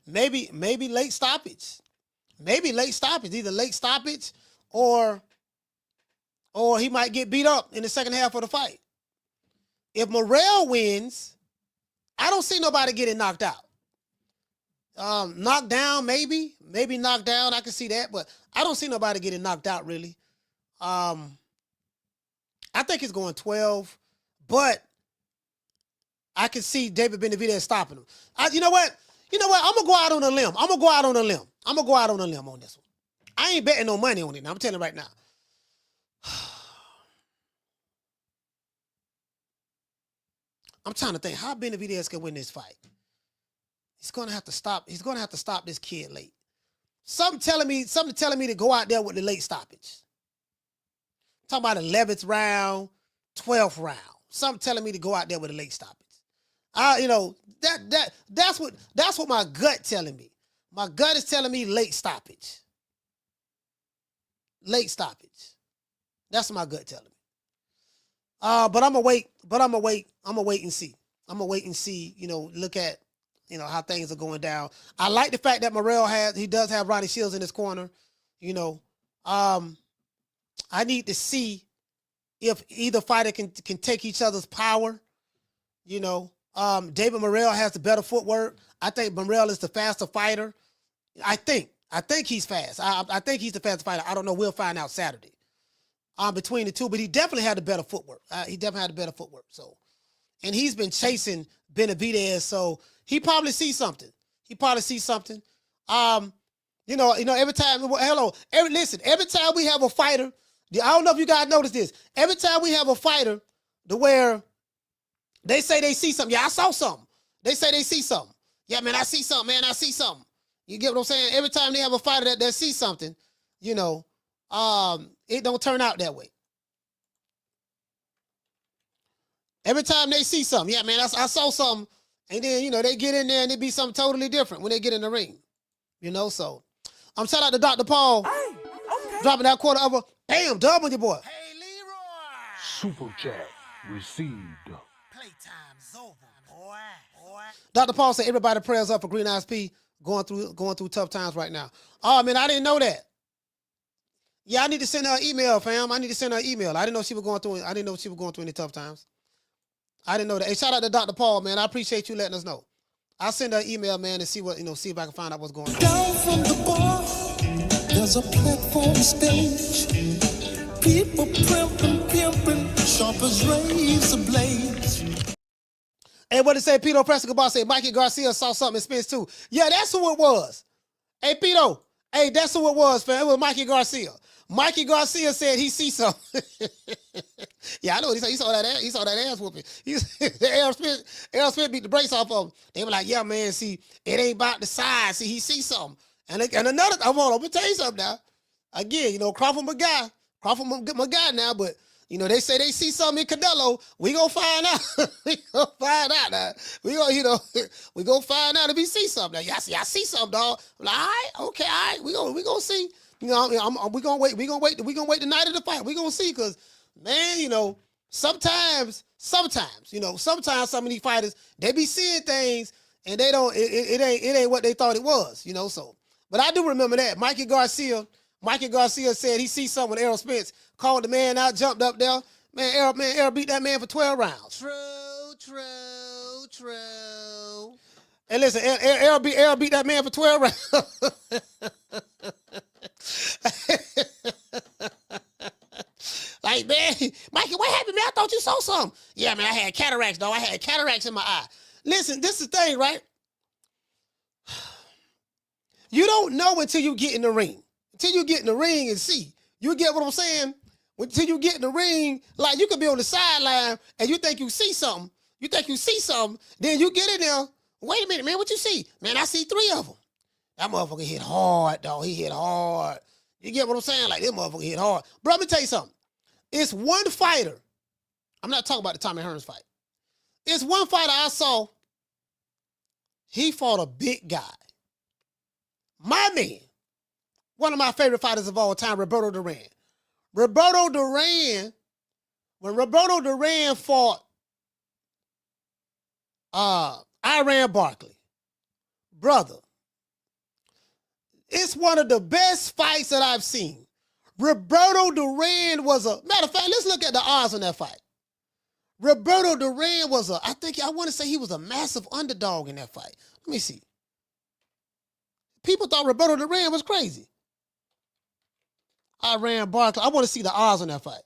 Maybe late stoppage. Either late stoppage or he might get beat up in the second half of the fight. If Morrell wins, I don't see nobody getting knocked out. Knocked down, maybe knocked down. I can see that, but I don't see nobody getting knocked out really. I think it's going 12, but I can see David Benavidez stopping him. You know what? I'm gonna go out on a limb. I'm gonna go out on a limb on this one. I ain't betting no money on it. Now, I'm telling you right now. I'm trying to think how Benavidez can win this fight. He's gonna have to stop this kid late. Something telling me to go out there with the late stoppage. I'm talking about 11th round, 12th round. Something telling me to go out there with a late stoppage. That's what my gut telling me. My gut is telling me late stoppage. Late stoppage. That's what my gut telling me. But I'm gonna wait and see. Look at how things are going down. I like the fact that Morrell does have Ronnie Shields in his corner. I need to see if either fighter can take each other's power. David Morrell has the better footwork. I think Morrell is the faster fighter. I think he's fast. I think he's the faster fighter. I don't know. We'll find out Saturday. Between the two, but he definitely had the better footwork. So, and he's been chasing Benavidez, so he probably sees something. Every time. Every time we have a fighter, I don't know if you guys noticed this. Every time we have a fighter, to where they say they see something. Yeah, I saw something. They say they see something. Yeah, man, I see something. You get what I'm saying? Every time they have a fighter that sees something, it don't turn out that way. Every time they see something, yeah, man, I saw something. And then, they get in there and it be something totally different when they get in the ring. So I'm shout out to Dr. Paul. Hey, okay. Dropping that quarter of a bam, dub on your boy. Hey, Leroy. Super chat received. Playtime's over, boy. Dr. Paul said everybody prayers up for Green Eyes P going through tough times right now. Oh, man, I didn't know that. Yeah, I need to send her an email, fam. I didn't know she was going through any tough times. I didn't know that. Hey, shout out to Dr. Paul, man. I appreciate you letting us know. I'll send her an email, man, and see if I can find out what's going on. Down from the bar, there's a platform stage. People primping, creeping, sharp as razor blades. Hey, what did say? Pito Prescott say Mikey Garcia saw something in Spence too. Yeah, that's who it was. Hey, Pito. Hey, that's who it was, fam. It was Mikey Garcia. Mikey Garcia said he see something. Yeah, I know. He saw that ass. He saw that ass whooping. Errol Smith beat the brakes off of him. They were like, yeah, man, see, it ain't about the size. See, he see something. And another, I'm gonna tell you something now. Again, Crawford my guy now, but they say they see something in Canelo. We gonna find out. We gonna find out now. We gonna find out if he see something. Now, I see something, dog. I'm like, all right, okay, all right. We gonna see. We gonna wait the night of the fight. We gonna see, cause man, sometimes some of these fighters, they be seeing things and they don't. It ain't what they thought it was. So. But I do remember that Mikey Garcia said he see something with Errol Spence, called the man out, jumped up there. Man, Errol beat that man for 12 rounds. True. And listen, Errol beat that man for 12 rounds. Like, man, Mikey, what happened, man? I thought you saw something. Yeah, man, I had cataracts, dog. I had cataracts in my eye. Listen, this is the thing, right? You don't know until you get in the ring. Until you get in the ring and see. You get what I'm saying? Until you get in the ring, like you could be on the sideline and you think you see something. Then you get in there. Wait a minute, man, what you see? Man, I see 3 of them. That motherfucker hit hard, dog. He hit hard. You get what I'm saying? Like, that motherfucker hit hard. Bro, let me tell you something. It's one fighter. I'm not talking about the Tommy Hearns fight. It's one fighter I saw. He fought a big guy. My man, one of my favorite fighters of all time, Roberto Duran. When Roberto Duran fought Iran Barkley, brother, it's one of the best fights that I've seen. Roberto Duran was matter of fact, let's look at the odds on that fight. Roberto Duran was I want to say he was a massive underdog in that fight. Let me see. People thought Roberto Duran was crazy. Iran Barkley. I want to see the odds on that fight.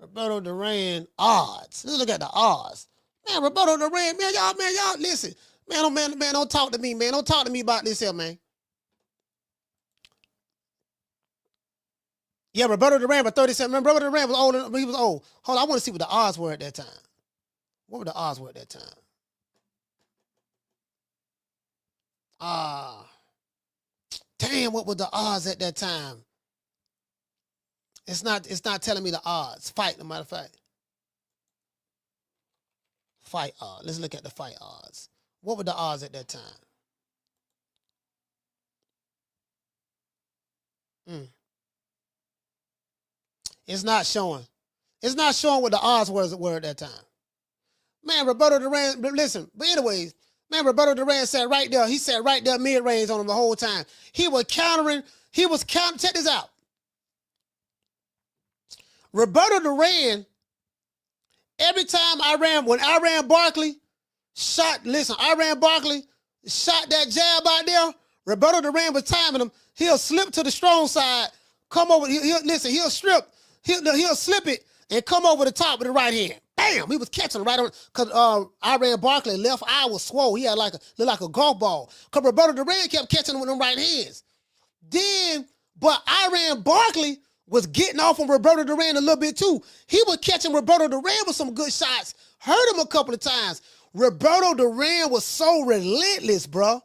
Roberto Duran odds. Let's look at the odds. Man, Roberto Duran, man, y'all, listen. Man, don't talk to me, man. Don't talk to me about this here, man. Yeah, Roberto Duran was 37. Remember, Roberto Duran was old. He was old. Hold on, I want to see what the odds were at that time. What were the odds were at that time? Damn, what were the odds at that time? It's not telling me the odds. Fight, no matter of fact. Fight odds. Let's look at the fight odds. What were the odds at that time? It's not showing. It's not showing what the odds were at that time. Man, Roberto Duran, listen, but anyways, man, Roberto Duran sat right there. He sat right there mid-range on him the whole time. He was countering. Check this out. Roberto Duran, every time when Iran Barkley shot that jab out there, Roberto Duran was timing him. He'll slip to the strong side, come over, he'll slip it and come over the top with the right hand. Bam! He was catching right on, because Iran Barkley left eye was swole. He had looked like a golf ball. Because Roberto Duran kept catching him with them right hands. But Iran Barkley was getting off on Roberto Duran a little bit too. He was catching Roberto Duran with some good shots. Hurt him a couple of times. Roberto Duran was so relentless, bro.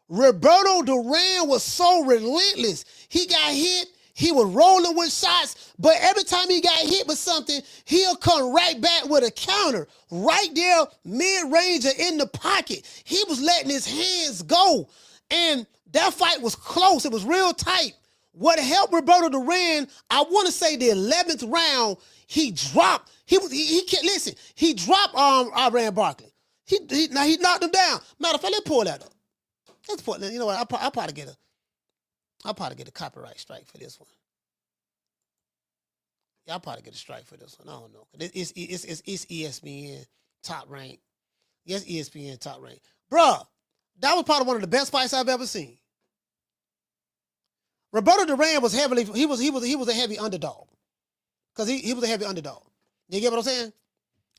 Roberto Duran was so relentless. He got hit. He was rolling with shots, but every time he got hit with something, he'll come right back with a counter. Right there, mid-range in the pocket. He was letting his hands go. And that fight was close. It was real tight. What helped Roberto Duran, I want to say the 11th round, he dropped. He dropped Iran Barkley. He knocked him down. Matter of fact, let's pull that up. You know what? I'll probably get a copyright strike for this one. Yeah, I'll probably get a strike for this one. I don't know. It's ESPN top rank. Yes, ESPN top rank. Bruh, that was probably one of the best fights I've ever seen. Roberto Duran was heavily, he was a heavy underdog. Because he was a heavy underdog. You get what I'm saying?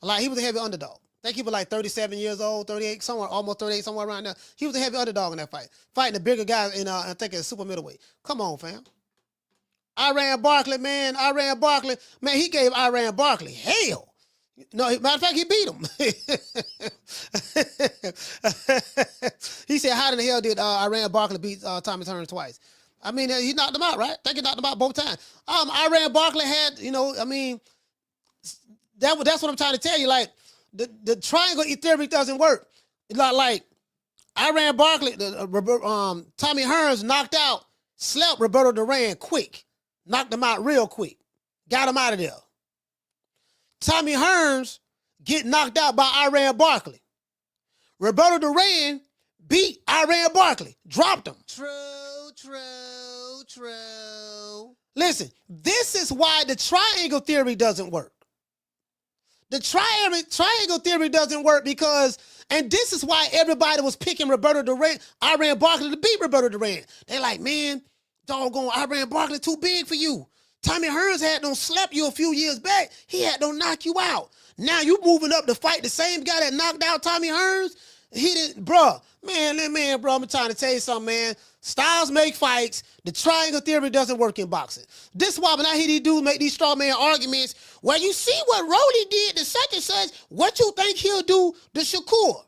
Like, he was a heavy underdog. I think he was like 37 years old, 38, somewhere, almost 38, somewhere around there. He was a heavy underdog in that fight. Fighting the bigger guy in, I think, it's super middleweight. Come on, fam. Iran Barkley, man, he gave Iran Barkley hell. No, matter of fact, he beat him. He said, how in the hell did Iran Barkley beat Tommy Hearns twice? I mean, he knocked him out, right? I think he knocked him out both times. Iran Barkley had, that's what I'm trying to tell you. Like, the triangle theory doesn't work. Like Iran Barkley, Tommy Hearns slept Roberto Duran quick. Knocked him out real quick. Got him out of there. Tommy Hearns get knocked out by Iran Barkley. Roberto Duran beat Iran Barkley. Dropped him. True. Listen, this is why the triangle theory doesn't work. The triangle theory doesn't work because, and this is why everybody was picking Roberto Duran, Iran Barkley to beat Roberto Duran. They're like, man, doggone Iran Barkley too big for you. Tommy Hearns had done slept you a few years back. He had done knock you out. Now you moving up to fight the same guy that knocked out Tommy Hearns? He didn't, bro. Man, I'm trying to tell you something, man. Styles make fights. The triangle theory doesn't work in boxing. This is why when I hear these dudes make these straw man arguments, well, you see what Rolly did to such and such, what you think he'll do to Shakur?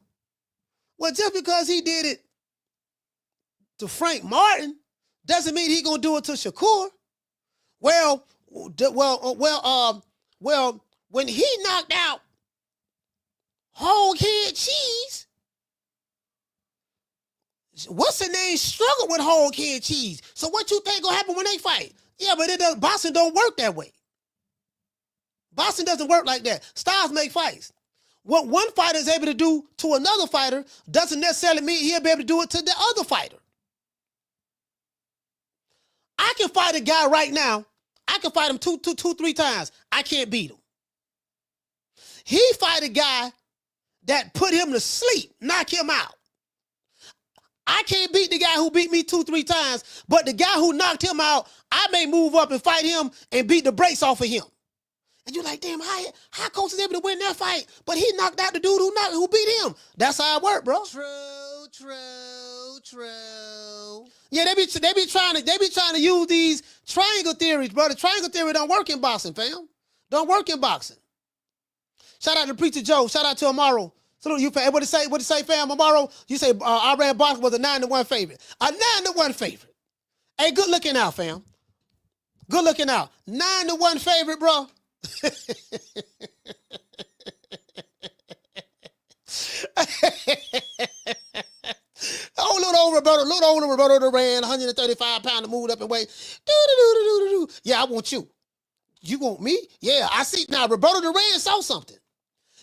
Well, just because he did it to Frank Martin doesn't mean he gonna do it to Shakur. Well, when he knocked out Hog Head Cheese, what's the name? Struggled with Hog Head Cheese. So what you think gonna happen when they fight? Yeah, but boxing don't work that way. Boxing doesn't work like that. Styles make fights. What one fighter is able to do to another fighter doesn't necessarily mean he'll be able to do it to the other fighter. I can fight a guy right now. I can fight him two, 3 times. I can't beat him. He fight a guy that put him to sleep, knock him out. I can't beat the guy who beat me 2, 3 times, but the guy who knocked him out, I may move up and fight him and beat the brakes off of him. And you're like, damn, how Coach is able to win that fight, but he knocked out the dude who beat him. That's how it worked, bro. True. Yeah, they be trying to use these triangle theories, bro. The triangle theory don't work in boxing, fam. Don't work in boxing. Shout out to Preacher Joe. Shout out to Amaro. Salute you, fam. What it say, fam? Amaro, you say Iran Barkley was a 9-1 favorite. A 9-1 favorite. Hey, good looking out, fam. Good looking out. 9-1 favorite, bro. Look over Roberto Duran, 135 pounds, moved up in weight. Yeah, I want you. You want me? Yeah, I see. Now, Roberto Duran saw something.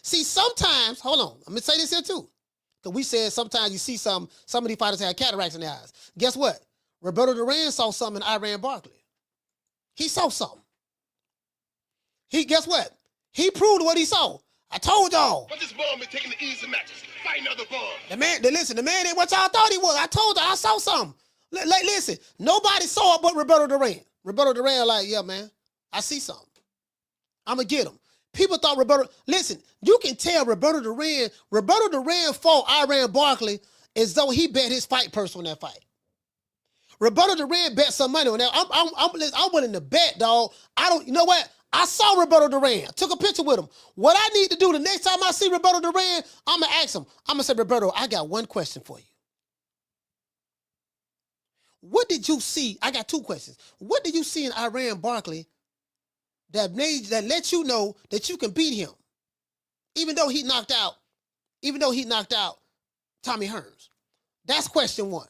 See, sometimes, hold on, I'm going to say this here too. Because we said sometimes you see some of these fighters have cataracts in their eyes. Guess what? Roberto Duran saw something in Iran Barkley. He saw something. Guess what? He proved what he saw. I told y'all. But this bum been taking the easy matches. Fight another bum. The man ain't what y'all thought he was. I told y'all, I saw something. Listen, nobody saw it but Roberto Duran. Roberto Duran like, yeah, man, I see something. I'm going to get him. People thought listen, you can tell Roberto Duran fought Iran Barkley as though he bet his fight purse on that fight. Roberto Duran bet some money on that. I'm willing to bet, dog. You know what? I saw Roberto Duran. I took a picture with him. What I need to do the next time I see Roberto Duran, I'm going to ask him. I'm going to say, Roberto, I got one question for you. What did you see? I got 2 questions. What did you see in Iran Barkley that let you know that you can beat him, even though he knocked out Tommy Hearns? That's question 1.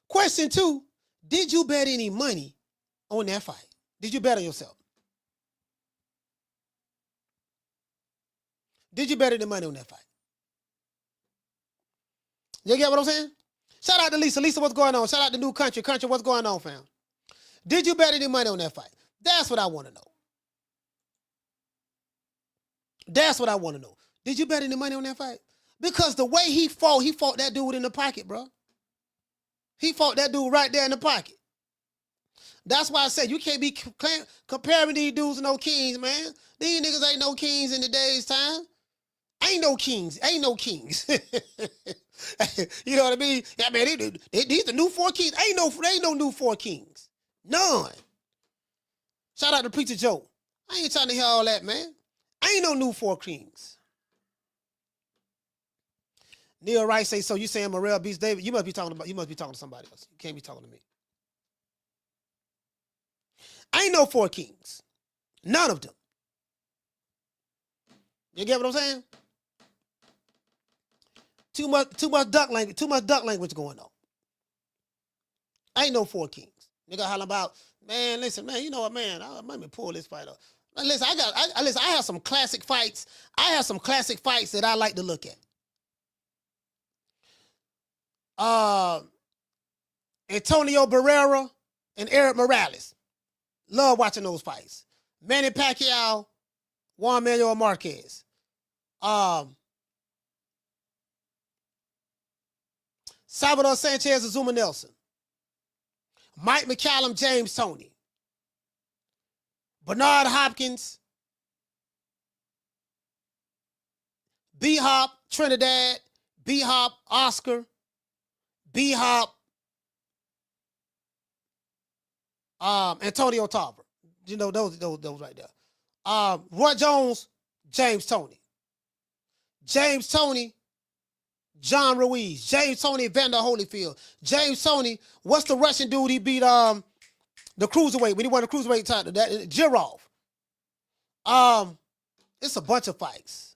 Question 2, did you bet any money on that fight? Did you bet on yourself? Did you bet any money on that fight? You get what I'm saying? Shout out to Lisa. Lisa, what's going on? Shout out to New Country. Country, what's going on, fam? Did you bet any money on that fight? That's what I want to know. That's what I want to know. Did you bet any money on that fight? Because the way he fought that dude in the pocket, bro. He fought that dude right there in the pocket. That's why I said you can't be comparing these dudes to no kings, man. These niggas ain't no kings in today's time. Ain't no kings. Ain't no kings. You know what I mean? Yeah, man, these the new 4 kings. Ain't no new 4 kings. None. Shout out to Preacher Joe. I ain't trying to hear all that, man. Ain't no new 4 kings. Neil Rice say, so you saying Morrell beats David? You must be talking to somebody else. You can't be talking to me. Ain't no 4 kings. None of them. You get what I'm saying? Too much duck language going on. Ain't no 4 kings. Nigga hollering about, man, listen, man, you know what, man, let me pull this fight up. Listen, I have some classic fights. I have some classic fights that I like to look at. Antonio Barrera and Eric Morales. Love watching those fights. Manny Pacquiao, Juan Manuel Marquez. Salvador Sanchez and Zuma Nelson. Mike McCallum, James Toney. Bernard Hopkins. B-Hop, Trinidad. B-Hop, Oscar. B-Hop, Antonio Tarver. You know, those right there. Roy Jones, James Toney. James Toney, John Ruiz. James Toney, Evander Holyfield. James Toney, what's the Russian dude he beat the cruiserweight, when he won the cruiserweight title? Jirov. It's a bunch of fights.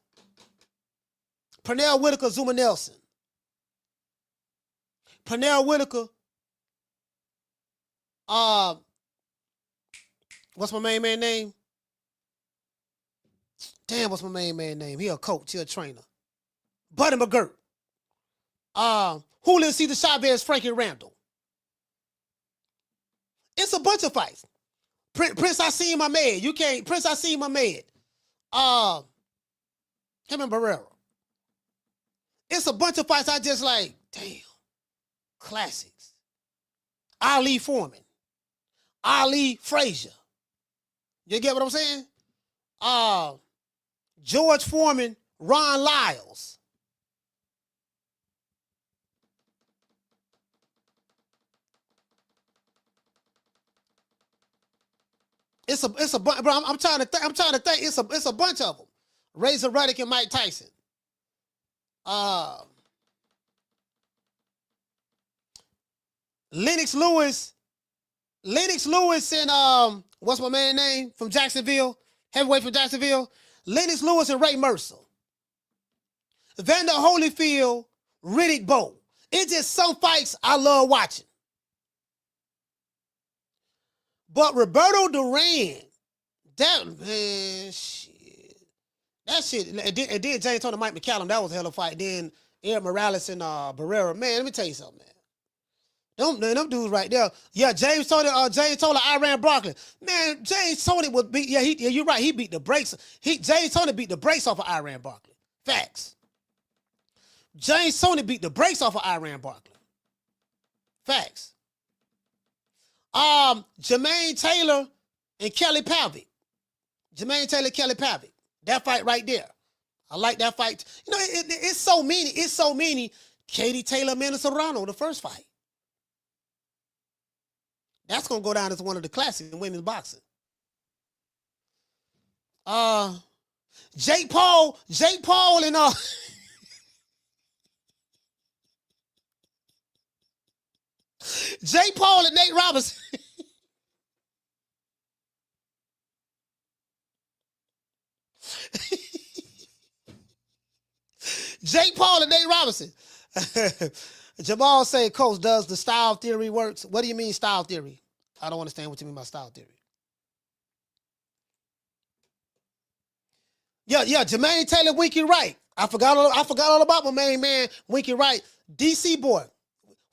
Pernell Whitaker, Zuma Nelson. Pernell Whitaker. What's my main man name? Damn, what's my main man name? He a coach, he a trainer. Buddy McGirt. Julian Cesar Chavez, Frankie Randall. It's a bunch of fights. Prince Asim Ahmed. You can't. Prince Asim Ahmed. Him and Barrera. It's a bunch of fights I just like, damn. Classics. Ali Foreman. Ali Frazier. You get what I'm saying? George Foreman, Ron Lyles. It's a bunch, bro. I'm trying to think. It's a bunch of them. Razor Ruddock and Mike Tyson. Lennox Lewis and what's my man name from Jacksonville? Heavyweight from Jacksonville. Lennox Lewis and Ray Mercer. Evander Holyfield, Riddick Bowe. It's just some fights I love watching. But Roberto Duran, that shit. And then James Toney, Mike McCallum, that was a hell of a fight. Then Eric Morales and Barrera. Man, let me tell you something, man. Them dudes right there. Yeah, James Toney, Iran Broccoli. Man, James Toney would beat. Yeah, you're right. He beat the brakes. James Toney beat the brakes off of Iran Broccoli. Facts. James Toney beat the brakes off of Iran Broccoli. Facts. Jermaine Taylor and Kelly Pavic. Jermaine Taylor, Kelly Pavic. That fight right there. I like that fight. You know, it's so many. It's so many. Katie Taylor, Amanda Serrano, the first fight. That's gonna go down as one of the classics in women's boxing. Jake Paul and Jake Paul and Nate Robinson. Jake Paul and Nate Robinson. Jamal say, Coach, does the style theory works? What do you mean style theory? I don't understand what you mean by style theory. Yeah, Jermaine Taylor, Winky Wright. I forgot all about my main man, Winky Wright. DC boy.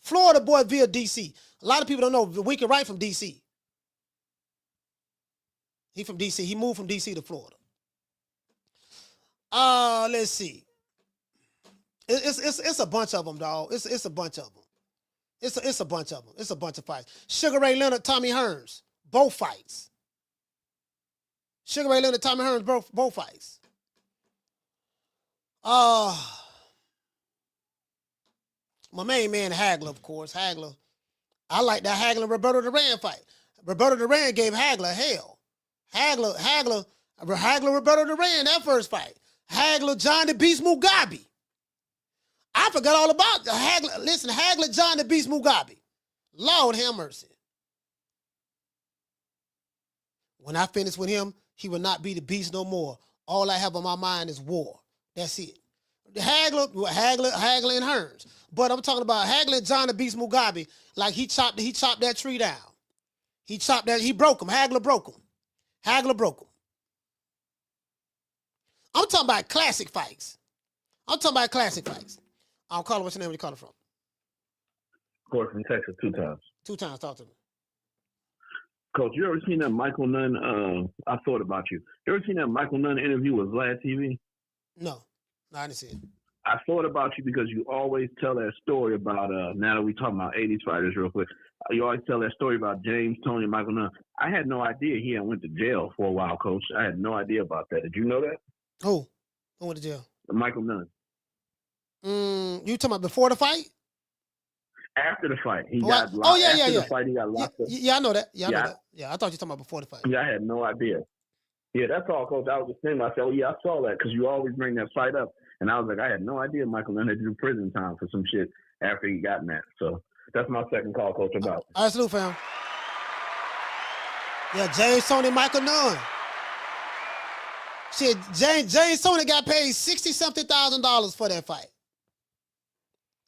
Florida boy via DC. A lot of people don't know Winky Wright from DC. He from DC. He moved from DC to Florida. Let's see. It's a bunch of them, dog. It's a bunch of them. It's a bunch of them. It's a bunch of fights. Sugar Ray Leonard, Tommy Hearns, both fights. Sugar Ray Leonard, Tommy Hearns, both fights. My main man Hagler, of course. Hagler. I like that Hagler Roberto Duran fight. Roberto Duran gave Hagler hell. Hagler, Roberto Duran, that first fight. Hagler, John the Beast Mugabe. I forgot all about Hagler. Listen, Hagler, John the Beast Mugabe. Lord have mercy. When I finish with him, he will not be the beast no more. All I have on my mind is war. That's it. Hagler and Hearns. But I'm talking about Hagler and John the Beast Mugabe. Like he chopped that tree down. He broke him. Hagler broke him. I'm talking about classic fights. I'll call it, what's your name? Where you calling from? Of course, from Texas 2 times. 2 times, talk to me. Coach, you ever seen that Michael Nunn, I thought about you. You ever seen that Michael Nunn interview with Vlad TV? No, I didn't see it. I thought about you because you always tell that story about, now that we talking about 80s fighters real quick, you always tell that story about James, Tony, and Michael Nunn. I had no idea he had went to jail for a while, Coach. I had no idea about that. Did you know that? Who went to jail? Michael Nunn. You talking about before the fight? After the fight. He got locked. After the fight, he got locked up. Yeah, I know that. I know that. Yeah, I thought you were talking about before the fight. Yeah, I had no idea. Yeah, that's all, Coach. I was just saying myself, I saw that because you always bring that fight up. And I was like, I had no idea Michael Nunn had to do prison time for some shit after he got that. So that's my second call, Coach, about it. All right, salute, fam. Yeah, James Tony, Michael Nunn. Shit, James Tony got paid $60-something thousand for that fight.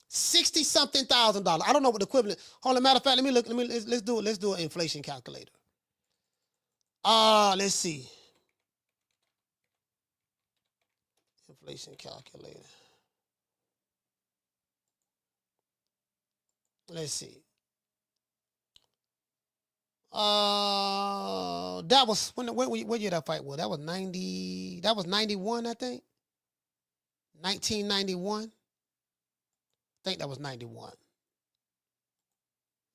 $60-something thousand. I don't know what the equivalent. Hold on, matter of fact, let's do an inflation calculator. Let's see. Inflation calculator. Let's see. That was what year that fight was? That was 90. That was 91, I think. 1991. I think that was 91.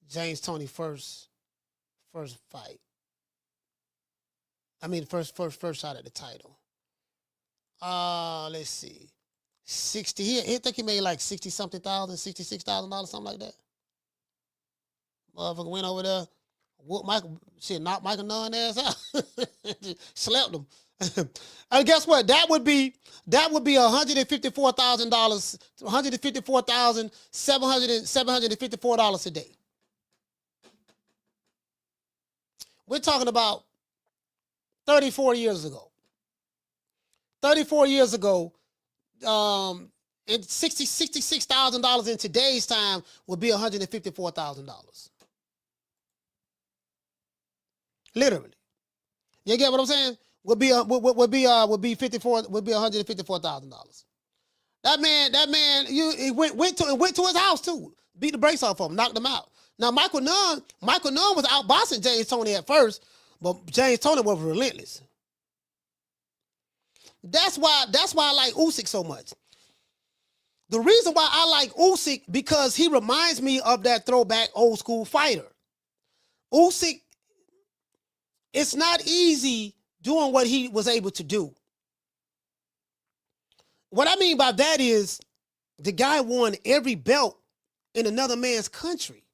James Tony first fight. I mean first shot at the title. Let's see. 60. I think he made like $60-something thousand, $66,000, something like that. Motherfucker went over there, whooped knocked Michael Nunn ass out. Slept him. And guess what? That would be $154,000, $154,754 a day. We're talking about 34 years ago. 34 years ago, and $66,000 in today's time would be $154,000. Literally. You get what I'm saying? Would be $154,000. That man, he went to his house too. Beat the brakes off of him, knocked him out. Now Michael Nunn was out boxing James Tony at first, but James Tony was relentless. That's why I like Usyk so much. The reason why I like Usyk because he reminds me of that throwback old school fighter. Usyk, it's not easy doing what he was able to do. What I mean by that is the guy won every belt in another man's country.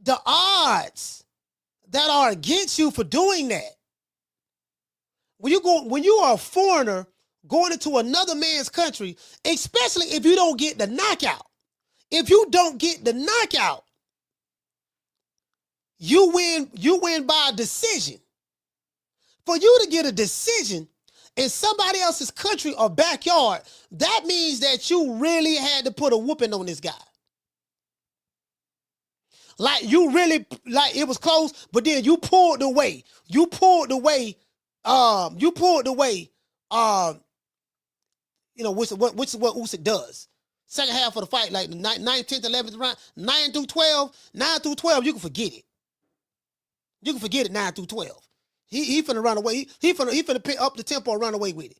The odds that are against you for doing that. When you are a foreigner going into another man's country, especially if you don't get the knockout. If you don't get the knockout, you win by a decision. For you to get a decision in somebody else's country or backyard, that means that you really had to put a whooping on this guy. Like it was close, but then you pulled away. Which is what Usyk does. Second half of the fight, like the 9th, 10th, 11th round, 9 through 12, you can forget it. You can forget it 9 through 12. He finna run away. He finna pick up the tempo and run away with it.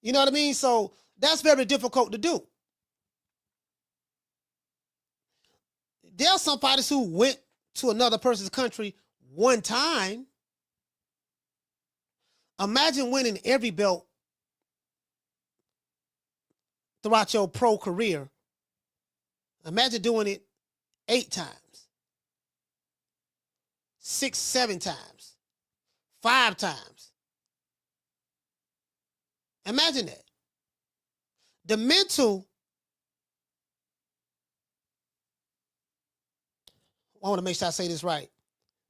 You know what I mean? So that's very difficult to do. There are some fighters who went to another person's country one time. Imagine winning every belt throughout your pro career. Imagine doing it 8 times, 6, 7 times, 5 times. Imagine that. The mental, I want to make sure I say this right.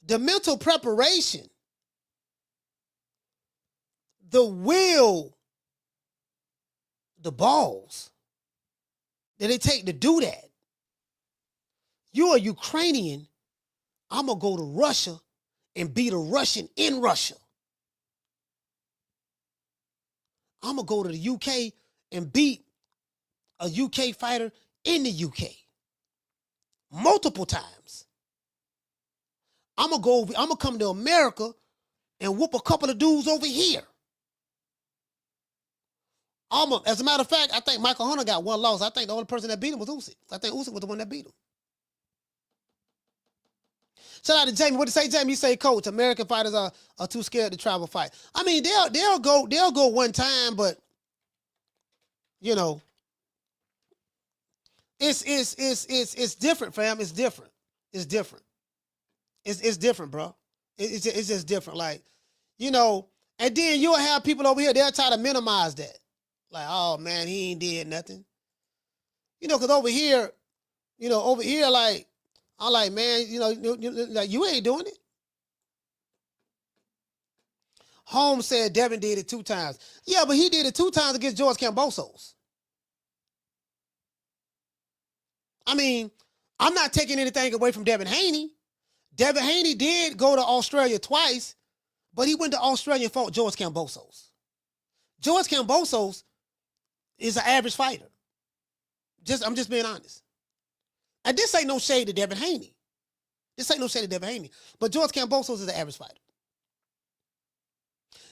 The mental preparation, the will, the balls that it take to do that. You're a Ukrainian. I'm going to go to Russia and beat a Russian in Russia. I'm going to go to the UK and beat a UK fighter in the UK. Multiple times. I'm going to come to America and whoop a couple of dudes over here. As a matter of fact, I think Michael Hunter got 1 loss. I think the only person that beat him was Usyk. I think Usyk was the one that beat him. Shout out to Jamie. What did you say, Jamie? You say, Coach, American fighters are too scared to travel fight. I mean, they'll go one time, but you know, it's different, fam. It's different. It's different. It's different, bro. It's just different. Like, you know, and then you'll have people over here, they'll try to minimize that. Like, oh man, he ain't did nothing. You know, because over here, like, I'm like, man, like, you ain't doing it. Holmes said Devin did it 2 times. Yeah, but he did it 2 times against George Kambosos. I mean, I'm not taking anything away from Devin Haney. Devin Haney did go to Australia twice, but he went to Australia and fought George Kambosos. George Kambosos is an average fighter. I'm just being honest. And this ain't no shade to Devin Haney. But George Kambosos is an average fighter.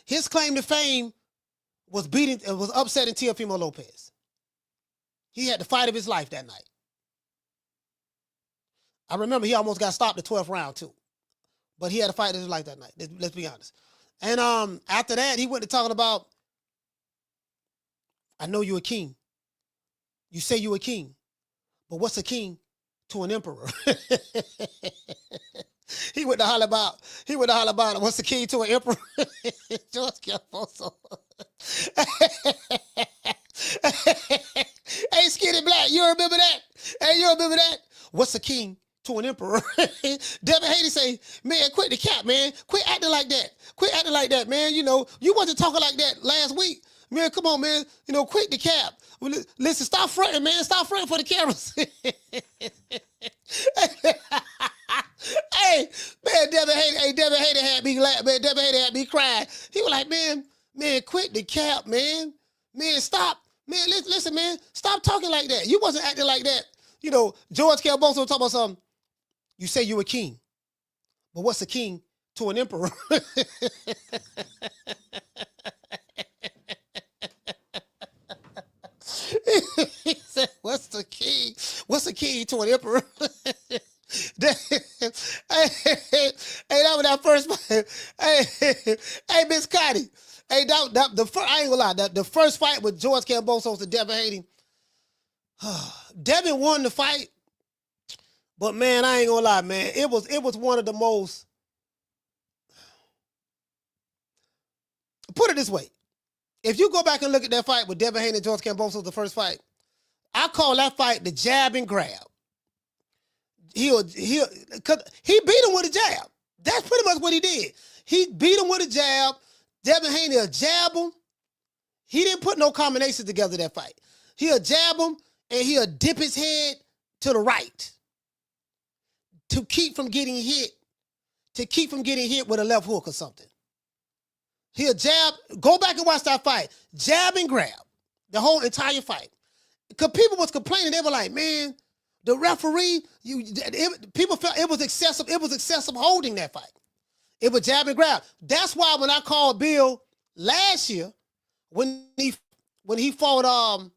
His claim to fame was upsetting Teofimo Lopez. He had the fight of his life that night. I remember he almost got stopped the 12th round too. But he had a fight of his life that night. Let's be honest. And after that, he went to talking about, I know you're a king. You say you're a king. But what's a king to an emperor? He went to holler about what's the king to an emperor? George Kambosos. Hey, Skinny Black, you remember that? Hey, you remember that? What's a king to an emperor? Devin Haney say, man, quit the cap, man. Quit acting like that. Quit acting like that, man. You know, you wasn't talking like that last week. Man, come on, man. You know, quit the cap. Listen, stop fronting, man. Stop fronting for the cameras. Hey, man, Devin Haney had me laugh, man. Devin Haney had me crying. He was like, man, quit the cap, man. Man, stop. Man, listen, man. Stop talking like that. You wasn't acting like that. You know, George Kambosos talking about something. You say you're a king. But what's a king to an emperor? He said, what's the key? What's the key to an emperor? Hey, that was that first fight. Hey, Miss Cotty. Hey, I ain't gonna lie. The first fight with George Kambosos and Devin Haney. Devin won the fight, but man, I ain't gonna lie, man. It was one of the most. Put it this way. If you go back and look at that fight with Devin Haney and George Kambosos, the first fight, I call that fight the jab and grab. He beat him with a jab. That's pretty much what he did. He beat him with a jab. Devin Haney will jab him. He didn't put no combinations together that fight. He'll jab him and he'll dip his head to the right to keep from getting hit with a left hook or something. He'll jab. Go back and watch that fight. Jab and grab. The whole entire fight. Because people was complaining. They were like, man, the referee, people felt it was excessive. It was excessive holding that fight. It was jab and grab. That's why when I called Bill last year, when he when he fought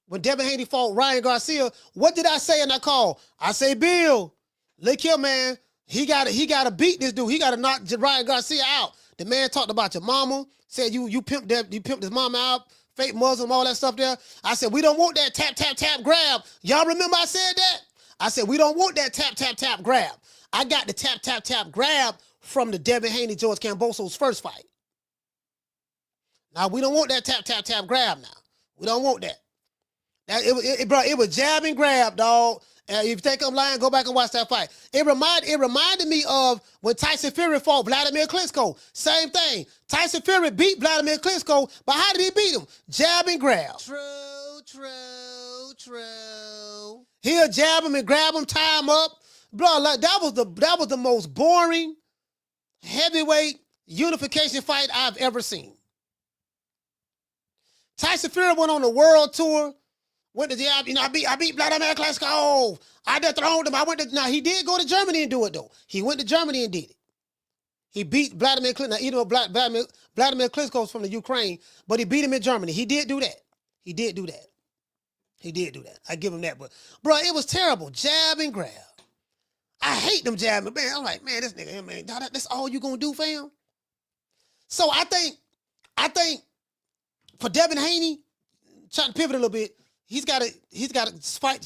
when Devin Haney fought Ryan Garcia, what did I say in that call? I say, Bill, look here, man. He gotta beat this dude. He gotta knock Ryan Garcia out. The man talked about your mama, said you pimped his mama out, fake Muslim, all that stuff there. I said, we don't want that tap, tap, tap grab. Y'all remember I said that? I said, we don't want that tap, tap, tap grab. I got the tap, tap, tap grab from the Devin Haney, George Camboso's first fight. Now, we don't want that tap, tap, tap grab now. We don't want that. It was jab and grab, dog. If you think I'm lying, go back and watch that fight. It reminded me of when Tyson Fury fought Vladimir Klitschko. Same thing. Tyson Fury beat Vladimir Klitschko, but how did he beat him? Jab and grab. True. He'll jab him and grab him, tie him up. Bro, like that was the most boring heavyweight unification fight I've ever seen. Tyson Fury went on a world tour. Went to jab, I beat Vladimir Klitschko. I dethroned him. Now he did go to Germany and do it though. He went to Germany and did it. He beat Vladimir Klitschko. Now, even though Vladimir Klitschko's from the Ukraine, but he beat him in Germany. He did do that. I give him that. But bro, it was terrible. Jab and grab. I hate them jabbing. Man, I'm like, man, this nigga, man, that's all you gonna do, fam? So I think for Devin Haney, trying to pivot a little bit, he's got to fight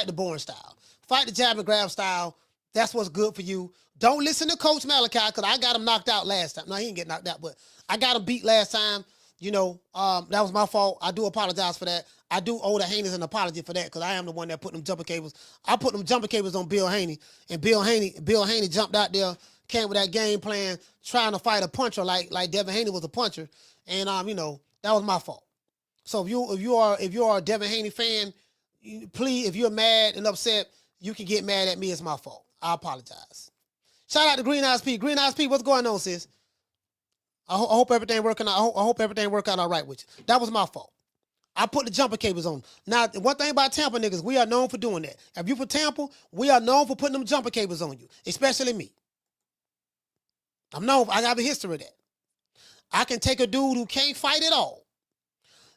the boring style. Fight the jab and grab style. That's what's good for you. Don't listen to Coach Malachi, because I got him knocked out last time. No, he didn't get knocked out, but I got him beat last time. That was my fault. I do apologize for that. I do owe the Haneys an apology for that, because I am the one that put them jumper cables. I put them jumper cables on Bill Haney, and Bill Haney jumped out there, came with that game plan, trying to fight a puncher like Devin Haney was a puncher, and that was my fault. So if you are a Devin Haney fan, please, if you're mad and upset, you can get mad at me. It's my fault. I apologize. Shout out to Green Eyes P. Green Eyes P, what's going on, sis? I hope everything working out. I hope everything work out all right with you. That was my fault. I put the jumper cables on. Now, one thing about Tampa niggas, we are known for doing that. If you for Tampa, we are known for putting them jumper cables on you, especially me. I'm known. I have a history of that. I can take a dude who can't fight at all,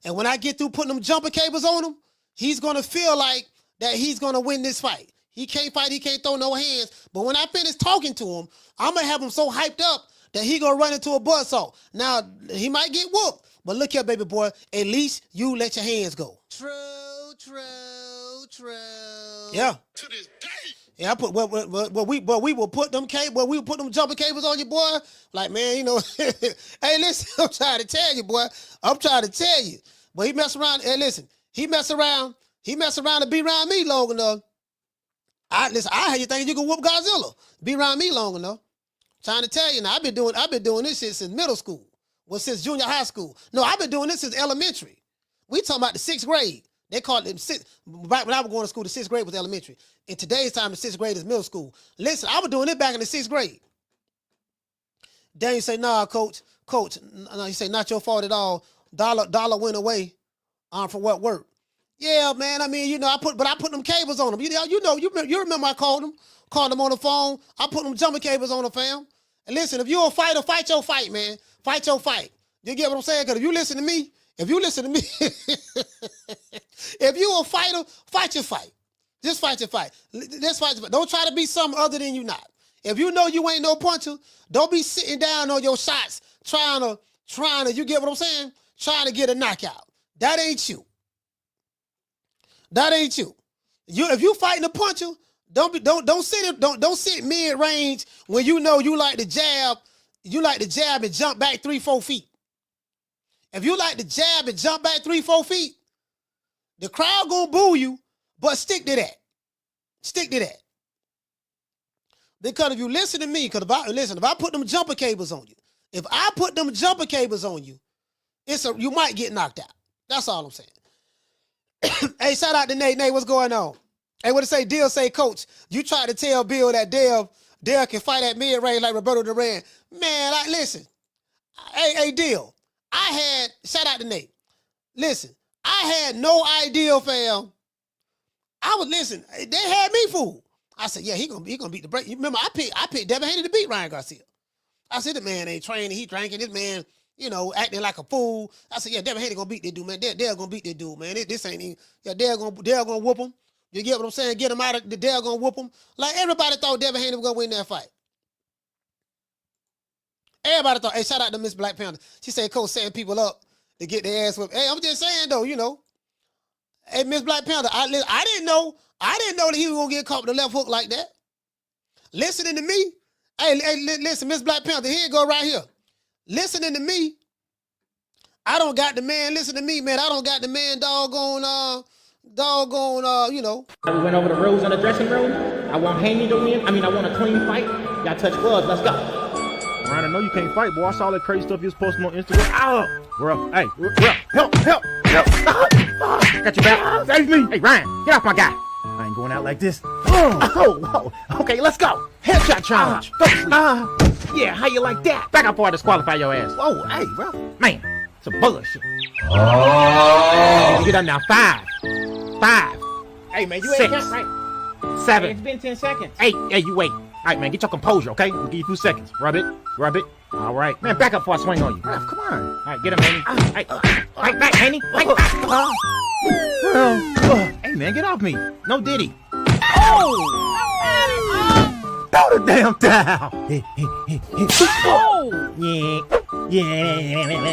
and when I get through putting them jumper cables on him, he's going to feel like that he's going to win this fight. He can't fight. He can't throw no hands. But when I finish talking to him, I'm going to have him so hyped up that he going to run into a buzzsaw. Now, he might get whooped. But look here, baby boy. At least you let your hands go. True. Yeah. To this day. Yeah, I put we will put them we will put them jumper cables on you, boy. Like, man, hey, listen, I'm trying to tell you, boy. I'm trying to tell you. But he mess around. Hey, listen, he mess around to be around me long enough. I had you thinking you could whoop Godzilla. Be around me long enough. Trying to tell you now. I've been doing this shit since middle school. Well, since junior high school. No, I've been doing this since elementary. We talking about the 6th grade. They called it back when I was going to school, the 6th grade was elementary. In today's time, the 6th grade is middle school. Listen, I was doing it back in the 6th grade. Then you say, nah, coach, no, you say, not your fault at all. Dollar went away for what work. Yeah, man, I mean, I put them cables on them. You remember I called them on the phone. I put them jumper cables on the fam. And listen, if you're a fighter, fight your fight, man. Fight your fight. You get what I'm saying? Because if you listen to me, if you a fighter, fight your fight. Just fight your fight. Just fight your fight. Don't try to be something other than you not. If you know you ain't no puncher, don't be sitting down on your shots trying to, you get what I'm saying? Trying to get a knockout. That ain't you. That ain't you. If you fighting a puncher, don't sit mid-range when you know you like to jab and jump back 3-4 feet. If you like to jab and jump back 3-4 feet, the crowd gonna boo you, but stick to that. Stick to that. Because if you listen to me, if I put them jumper cables on you, you might get knocked out. That's all I'm saying. Hey, shout out to Nate. Nate, what's going on? Hey, what to say? Dill say, Coach, you tried to tell Bill that Dale can fight at mid-range like Roberto Duran. Man, listen. Hey, Dill. Shout out to Nate. Listen, I had no idea, fam. They had me fooled. I said, yeah, he gonna beat the break. You remember, I picked Devin Haney to beat Ryan Garcia. I said, the man ain't training, he drinking. This man, acting like a fool. I said, yeah, Devin Haney gonna beat this dude, man. Dale gonna beat this dude, man. This ain't even. Yeah, Dale gonna whoop him. You get what I'm saying? Get him out of the Dale gonna whoop him. Like everybody thought Devin Haney was gonna win that fight. Everybody thought. Hey, shout out to Miss Black Panther. She said, Coach setting people up to get their ass whipped. Hey, I'm just saying though, Hey, Miss Black Panther, I didn't know that he was gonna get caught with the left hook like that. Listening to me, hey, listen, Miss Black Panther, here it go right here. Listening to me, I don't got the man. Listen to me, man. I don't got the man. We went over the rules in the dressing room. I want Haney to win. I want a clean fight. Y'all touch gloves. Let's go. Ryan, I know you can't fight, boy. I saw that crazy stuff you was posting on Instagram. We're up. Hey, we're up. Help. Got your back. Save me. Hey, Ryan, get off my guy. I ain't going out like this. Oh. Okay, let's go. Headshot challenge. Go to sleep. Yeah, how you like that? Back up or I disqualify your ass. Whoa, hey, bro. Man, some bullshit. You done now. 5. Hey, man, you 6. ain't right. 7. Hey, it's been 10 seconds. Hey, you wait. All right, man, get your composure, okay? We'll give you a few seconds. Rub it. All right. Man, back up before I swing on you. Ref, come on. All right, get him, Haney. Hey, fight back, Haney. Hey, man, get off me. No Diddy. Throw the damn down. Yeah.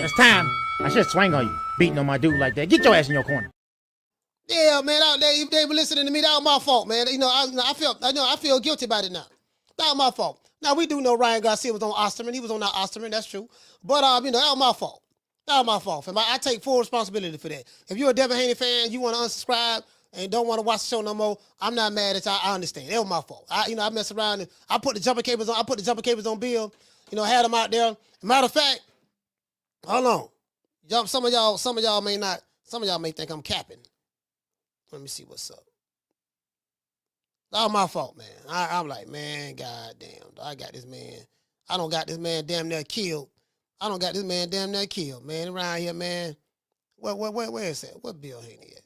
It's time. I should swing on you. Beating on my dude like that. Get your ass in your corner. Yeah, man, out there, if they were listening to me, that was my fault, man. I feel guilty about it now. That was my fault. Now, we do know Ryan Garcia was on Osterman. He was on that Osterman, that's true. But, that was my fault. That was my fault, fam. I take full responsibility for that. If you're a Devin Haney fan, you want to unsubscribe and don't want to watch the show no more, I'm not mad at you. I understand. That was my fault. I messed around and I put the jumper cables on Bill, had them out there. Matter of fact, hold on. Some of y'all may think I'm capping. Let me see what's up. That was my fault, man. I'm like, man, goddamn. I got this man. I don't got this man damn near killed. Man. Around here, man. Where is that? Where Bill Haney at?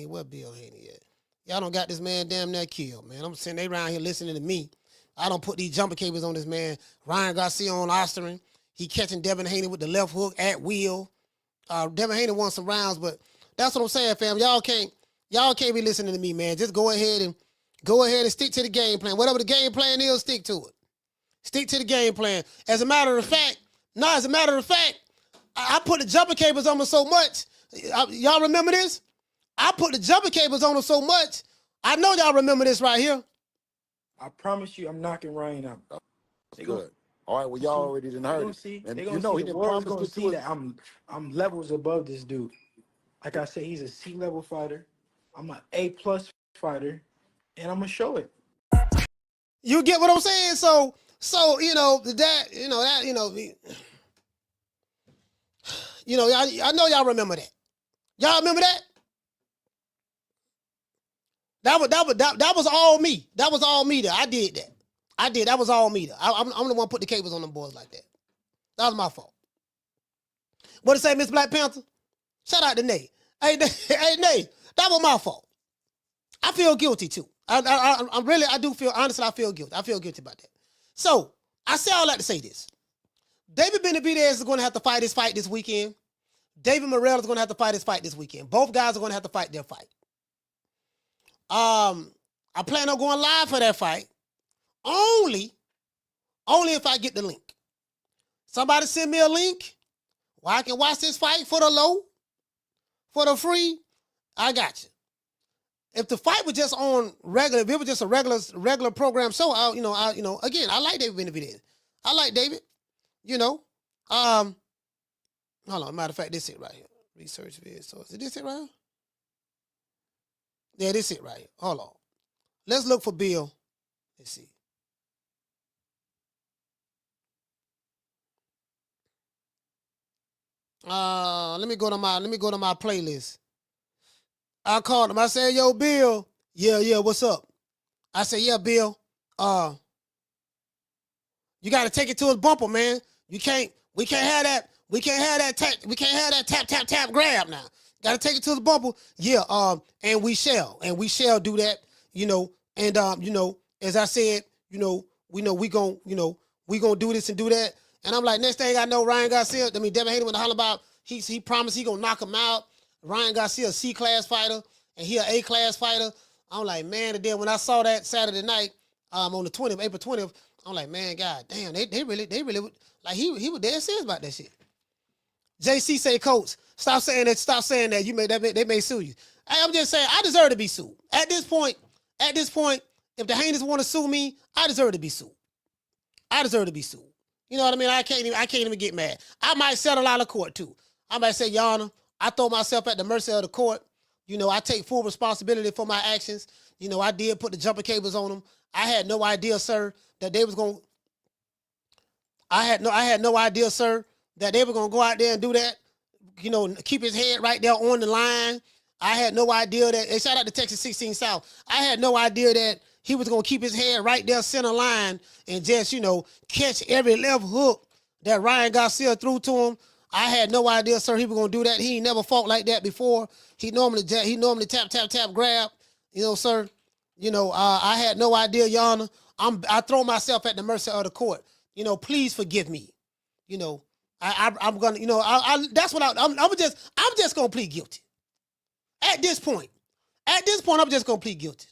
Where Bill Haney at? Y'all don't got this man damn near killed, man. I'm saying they around here listening to me. I don't put these jumper cables on this man. Ryan Garcia on Osterman. He catching Devin Haney with the left hook at will. Devin Haney won some rounds, but that's what I'm saying, fam. Y'all can't be listening to me, man. Just go ahead and stick to the game plan. Whatever the game plan is, stick to it. Stick to the game plan. As a matter of fact, I put the jumper cables on him so much. Y'all remember this? I put the jumper cables on him so much. I know y'all remember this right here. I promise you, I'm knocking Ryan out. Good. All right, well, y'all already done heard it. And And he didn't promise gonna to see do it. that I'm levels above this dude. Like I said, he's a C-level fighter. I'm an A+ fighter, and I'm gonna show it. You get what I'm saying? So I know y'all remember that. Y'all remember that? That was all me. That was all me there. I did that. That was all me there. I'm the one put the cables on them boys like that. That was my fault. What to say, Miss Black Panther? Shout out to Nate. Hey, Nate, that was my fault. I feel guilty too. I do feel, honestly, I feel guilty. I feel guilty about that. So, I say all that to say this. David Benavidez is going to have to fight his fight this weekend. David Morrell is going to have to fight his fight this weekend. Both guys are going to have to fight their fight. I plan on going live for that fight. Only if I get the link. Somebody send me a link where I can watch this fight for the low, for the free. I got you. If the fight was just on regular, if it was just a regular program show, again, I like David Benavidez. I like David. Hold on. Matter of fact, this it right here. Research vid. So is this it right here? Yeah, this it right here. Hold on. Let's look for Bill. Let's see. Let me go to my playlist. I called him. I said, yo, Bill. Yeah, what's up? I said, yeah, Bill. You gotta take it to his bumper, man. We can't have that tap grab now. Gotta take it to the bumper. Yeah, and we shall do that, as I said, we gonna do this and do that. And I'm like, next thing I know, Ryan Garcia, Devin Haney went to holler about, he promised he gonna knock him out. Ryan Garcia, a C-class fighter, and he an A-class fighter. I'm like, man, and then when I saw that Saturday night, on the 20th, April 20th, I'm like, man, God damn, they really, like, he was dead serious about that shit. JC say, Coach, stop saying that, they may sue you. I'm just saying, I deserve to be sued. At this point, if the Haneys want to sue me, I deserve to be sued. You know what I mean? I can't even get mad. I might settle out of court too. I might say, Your Honor, I throw myself at the mercy of the court. You know, I take full responsibility for my actions. You know, I did put the jumper cables on them. I had no idea, sir, that they was going. I had no idea, sir, that they were going to go out there and do that. You know, keep his head right there on the line. I had no idea that. And shout out to Texas 16 South. I had no idea that he was going to keep his head right there center line and just, you know, catch every left hook that Ryan Garcia threw to him. I had no idea, sir, he was going to do that. He ain't never fought like that before. He normally tap, grab. You know, sir. You know, I had no idea, Your Honor. I throw myself at the mercy of the court. You know, please forgive me. You know, I'm gonna, you know, that's what I'm just gonna plead guilty. At this point, I'm just gonna plead guilty.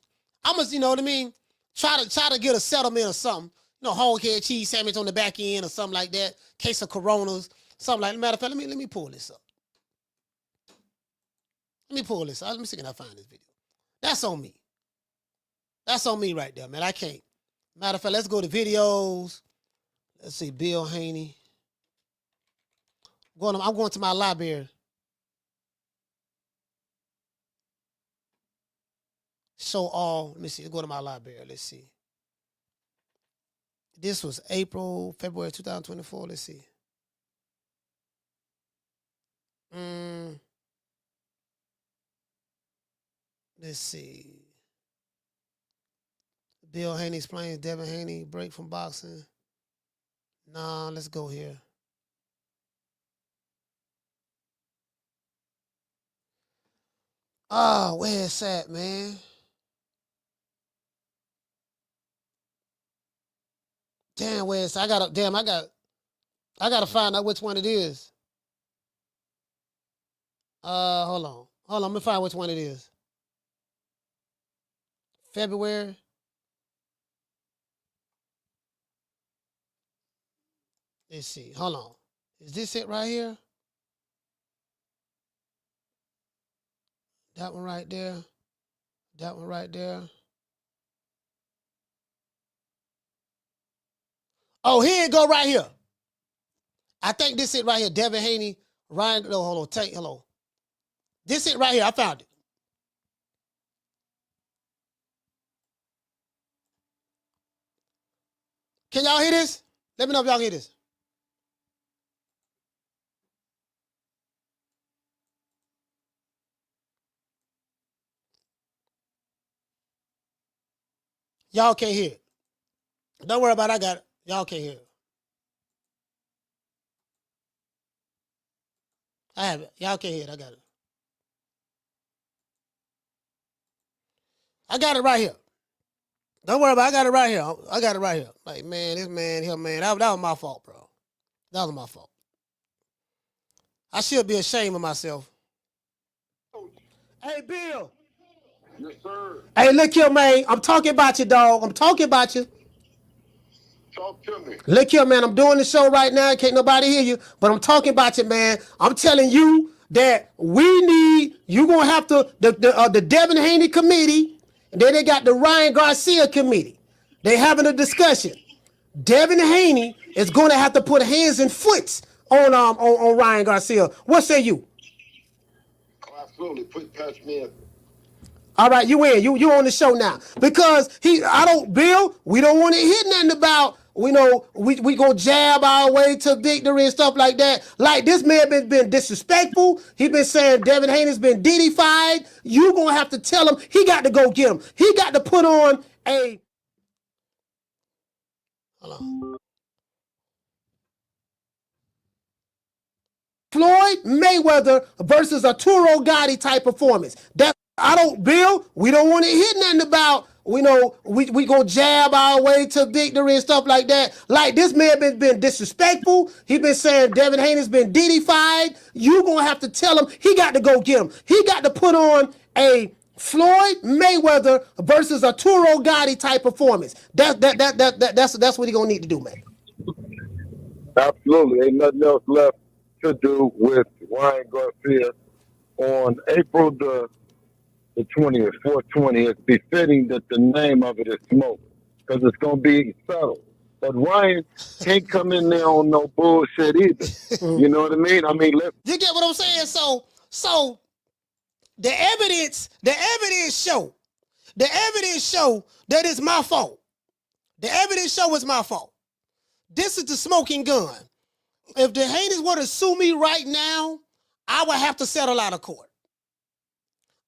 I'm just, you know what I mean? Try to get a settlement or something. You know, hog head cheese sandwich on the back end or something like that. Case of Coronas, something like that. Matter of fact, let me pull this up. Let me pull this up. Let me see if I can find this video. That's on me. That's on me right there, man. I can't. Matter of fact, let's go to videos. Let's see, Bill Haney. I'm going to my library. Show all. Let me see. Go to my library. Let's see. This was February 2024. Let's see. Let's see. Bill Haney explains Devin Haney break from boxing. Nah, let's go here. Oh, where it's at, man? Damn, where it's at? I gotta find out which one it is. Hold on. Let me find which one it is. February. Let's see. Hold on. Is this it right here? That one right there. That one right there. Oh, here it go right here. I think this it right here. Devin Haney, Ryan. No, hold on. Hello. This it right here. I found it. Can y'all hear this? Let me know if y'all hear this. Y'all can't hear it. Don't worry about it. I got it. Y'all can't hear it. I have it. Y'all can't hear it. I got it. I got it right here. Don't worry about it. I got it right here. I got it right here. Like, man, this man here, man, that was my fault, bro. That was my fault. I should be ashamed of myself. Hey, Bill. Yes, sir. Hey, look here, man. I'm talking about you, dog. I'm talking about you. Talk to me. Look here, man. I'm doing the show right now. Can't nobody hear you, but I'm talking about you, man. I'm telling you that you going to have to, the Devin Haney committee, and then they got the Ryan Garcia committee. They having a discussion. Devin Haney is going to have to put hands and foots on Ryan Garcia. What say you? Oh, absolutely. Patch me in. All right, you in. You on the show now. Because Bill, we don't want to hear nothing about, we gonna jab our way to victory and stuff like that. Like, this man been disrespectful. He been saying Devin Haney's been DD-fied. You gonna have to tell him he got to go get him. He got to put on a... Hold on. Floyd Mayweather versus Arturo Gotti type performance. Bill, we don't want to hear nothing about we gonna jab our way to victory and stuff like that. Like this man been disrespectful. He been saying Devin Haney's been DD-fied. You gonna have to tell him he got to go get him. He got to put on a Floyd Mayweather versus Arturo Gotti type performance. That's what he gonna need to do, man. Absolutely. Ain't nothing else left to do with Ryan Garcia on April the 20th, 420. It's befitting that the name of it is Smoke because it's going to be subtle. But Ryan can't come in there on no bullshit either. You know what I mean? You get what I'm saying? So the evidence show that it's my fault. The evidence show it's my fault. This is the smoking gun. If the Haney's were to sue me right now, I would have to settle out of court.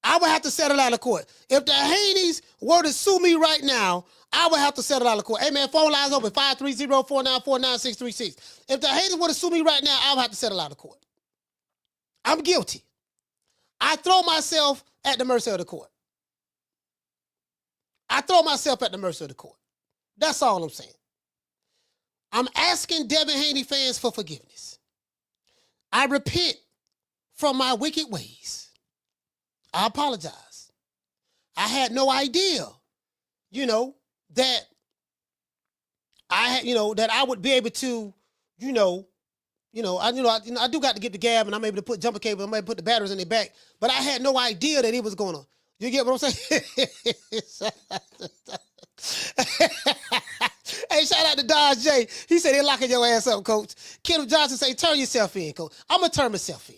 If the Haney's were to sue me right now, I would have to settle out of court. Hey, man, phone lines open, 530-494-9636. If the Haney's were to sue me right now, I would have to settle out of court. I'm guilty. I throw myself at the mercy of the court. That's all I'm saying. I'm asking Devin Haney fans for forgiveness. I repent from my wicked ways. I apologize. I had no idea, that I would be able to, I do got to get the gab and I'm able to put jumper cables, I'm able to put the batteries in their back, but I had no idea that it was gonna, you get what I'm saying? Hey, shout out to Dodge J. He said they're locking your ass up, coach. Kendall Johnson say, turn yourself in, coach. I'm going to turn myself in.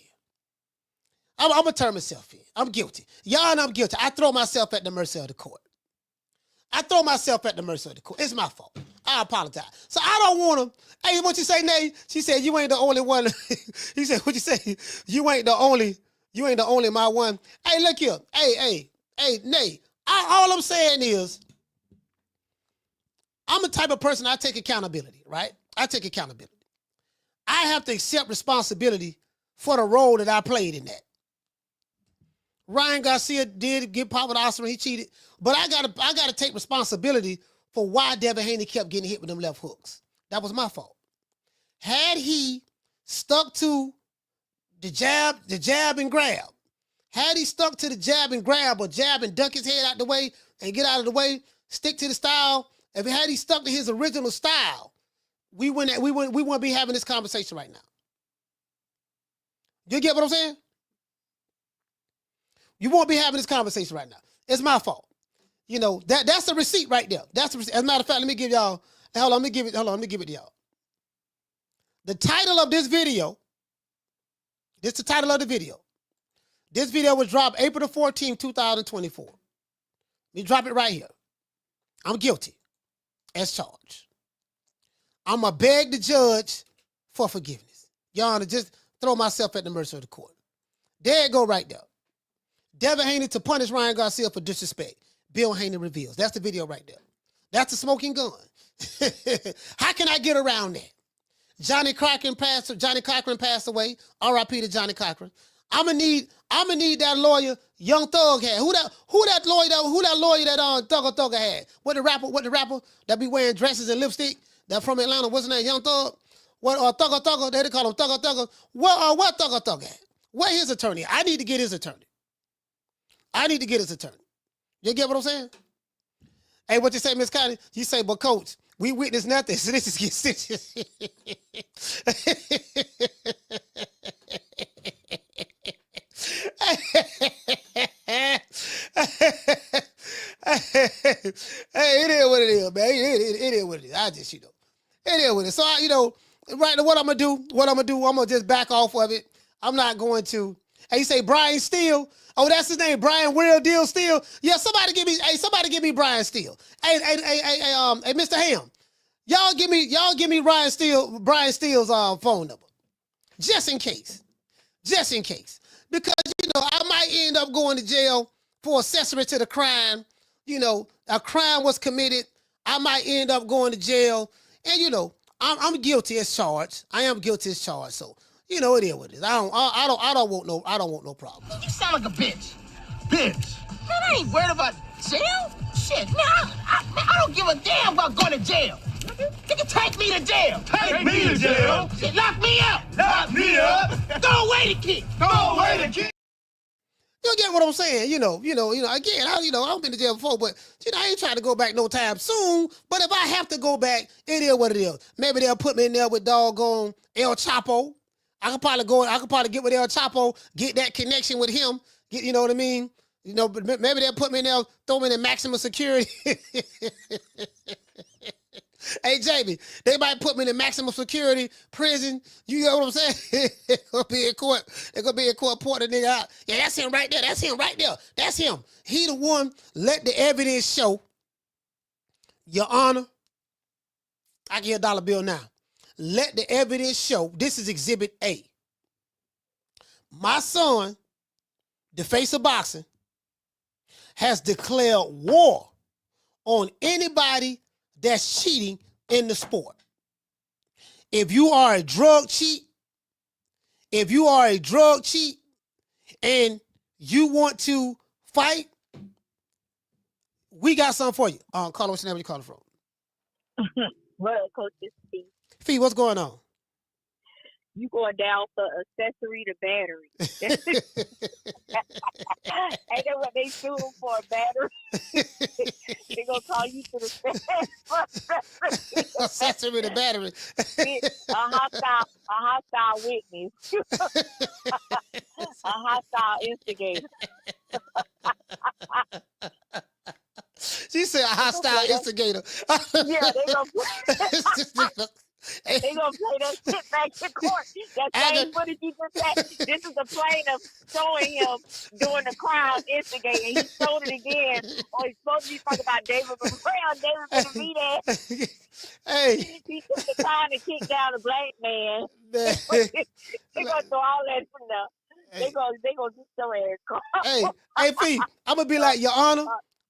I'm going to turn myself in. I'm guilty. Y'all know I'm guilty. I throw myself at the mercy of the court. It's my fault. I apologize. So I don't want to. Hey, what you say, Nay? She said, you ain't the only one. He said, what you say? You ain't the only my one. Hey, look here. Hey, Nay. All I'm saying is, I'm the type of person, I take accountability, right? I have to accept responsibility for the role that I played in that. Ryan Garcia did get popped with Oscar, he cheated, but I gotta take responsibility for why Devin Haney kept getting hit with them left hooks. That was my fault. Had he stuck to the jab and grab, or jab and duck his head out the way and get out of the way, stick to the style. If he stuck to his original style, we wouldn't be having this conversation right now. You get what I'm saying? You won't be having this conversation right now. It's my fault. That's the receipt right there. That's the receipt. As a matter of fact, let me give y'all. Let me give it to y'all. The title of this video. This is the title of the video. This video was dropped April the 14th, 2024. Let me drop it right here. I'm guilty as charged. I'm going to beg the judge for forgiveness. Your Honor, just throw myself at the mercy of the court. There it go right there. Devin Haney to punish Ryan Garcia for disrespect. Bill Haney reveals. That's the video right there. That's the smoking gun. How can I get around that? Johnny Cochran passed away. R.I.P. to Johnny Cochran. I'm gonna need that lawyer Young Thug had. Who that lawyer that Thugger had? What the rapper that be wearing dresses and lipstick that from Atlanta? What's his name? Young Thug? What Thugger? They call him Thugger. What Thugger had? Where his attorney? I need to get his attorney. You get what I'm saying? Hey, what you say, Miss Connie? You say, but coach, we witnessed nothing, so this is getting stitches. Hey, it is what it is, man. It is what it is. I just, it is what it is. So, right, what I'm going to do, I'm going to just back off of it. I'm not going to. Hey, you say Brian Steele. Oh, that's his name, Brian Will Deal Steele. Yeah, somebody give me Brian Steele. Hey, Mr. Ham. Y'all give me Brian Steele's phone number. Just in case. Because, I might end up going to jail for accessory to the crime. A crime was committed. I might end up going to jail. And, I'm guilty as charged. I am guilty as charged. So, it is what it is. I don't want no problem. You sound like a bitch. Man, I ain't worried about jail. Shit, man, I don't give a damn about going to jail. Nigga, take me to jail. Take me to jail? Shit, lock me up. Lock me up. Throw away the key. Throw away the key. You get what I'm saying? Again, I've been to jail before, but I ain't trying to go back no time soon. But if I have to go back, it is what it is. Maybe they'll put me in there with doggone El Chapo. I could probably get with El Chapo, get that connection with him. You know what I mean? But maybe they'll put me in there, throw me in maximum security. Hey, Jamie, they might put me in the maximum security prison. You know what I'm saying? It's gonna be in court. They're gonna be in court, port the nigga out. Yeah, that's him right there. That's him right there. That's him. He the one. Let the evidence show. Your Honor, I give you a dollar bill now. Let the evidence show. This is Exhibit A. My son, the face of boxing, has declared war on anybody that's cheating in the sport. If you are a drug cheat, and you want to fight, we got something for you. Call what's the name? Where you calling from? Well, Coach, this is Fee. Fee, what's going on? You going down for accessory to battery. Ain't that what they sue them for, a battery? They gonna call you to the accessory to battery. A hostile witness. A hostile instigator. She said a hostile instigator. Yeah, they gonna they gonna play that shit back to court. That same footage you just had. This is the plaintiff showing him doing the crime instigating. He showed it again. Or he's supposed to be talking about David Benavidez. Hey. He took the time to kick down a black man. They gonna throw all that from the. They gonna just throw it. Hey, Fee, I'm gonna be like, Your Honor,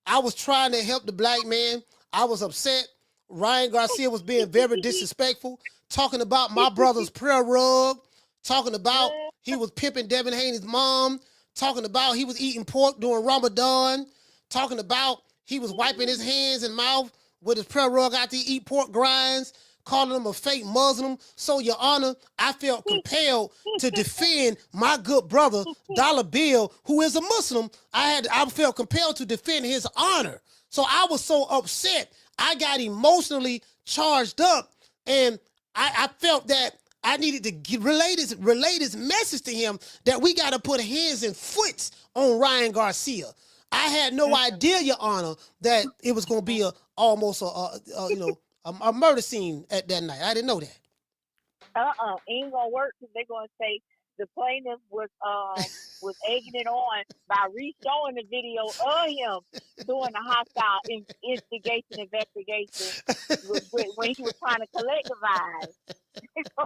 I was trying to help the black man. I was upset. Ryan Garcia was being very disrespectful, talking about my brother's prayer rug, talking about he was pimping Devin Haney's mom, talking about he was eating pork during Ramadan, talking about he was wiping his hands and mouth with his prayer rug after he eat pork grinds, calling him a fake Muslim. So, Your Honor, I felt compelled to defend my good brother, Dollar Bill, who is a Muslim. I felt compelled to defend his honor. So I was so upset. I got emotionally charged up, and I felt that I needed to relay this message to him that we got to put hands and foots on Ryan Garcia. I had no idea, Your Honor, that it was going to be almost a murder scene at that night. I didn't know that. Ain't gonna work because they're gonna say the plaintiff was egging it on by re-showing the video of him doing a hostile investigation when he was trying to collectivize. How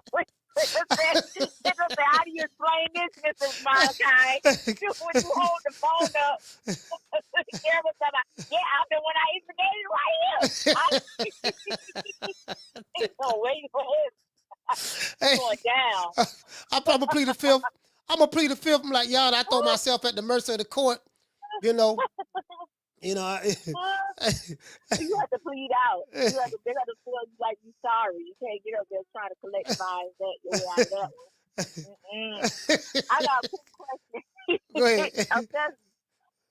do you explain this, Mr. Malachi? When you hold the phone up, the camera come out, yeah, I'm the one I instigated right here. So wait for him. Hey, going down. I'm gonna plead the fifth. I'm like, y'all, I throw myself at the mercy of the court. You know. You have to plead out. They have to feel like you're sorry. You can't get up there trying to collect fines that one. I got a quick question. Go ahead.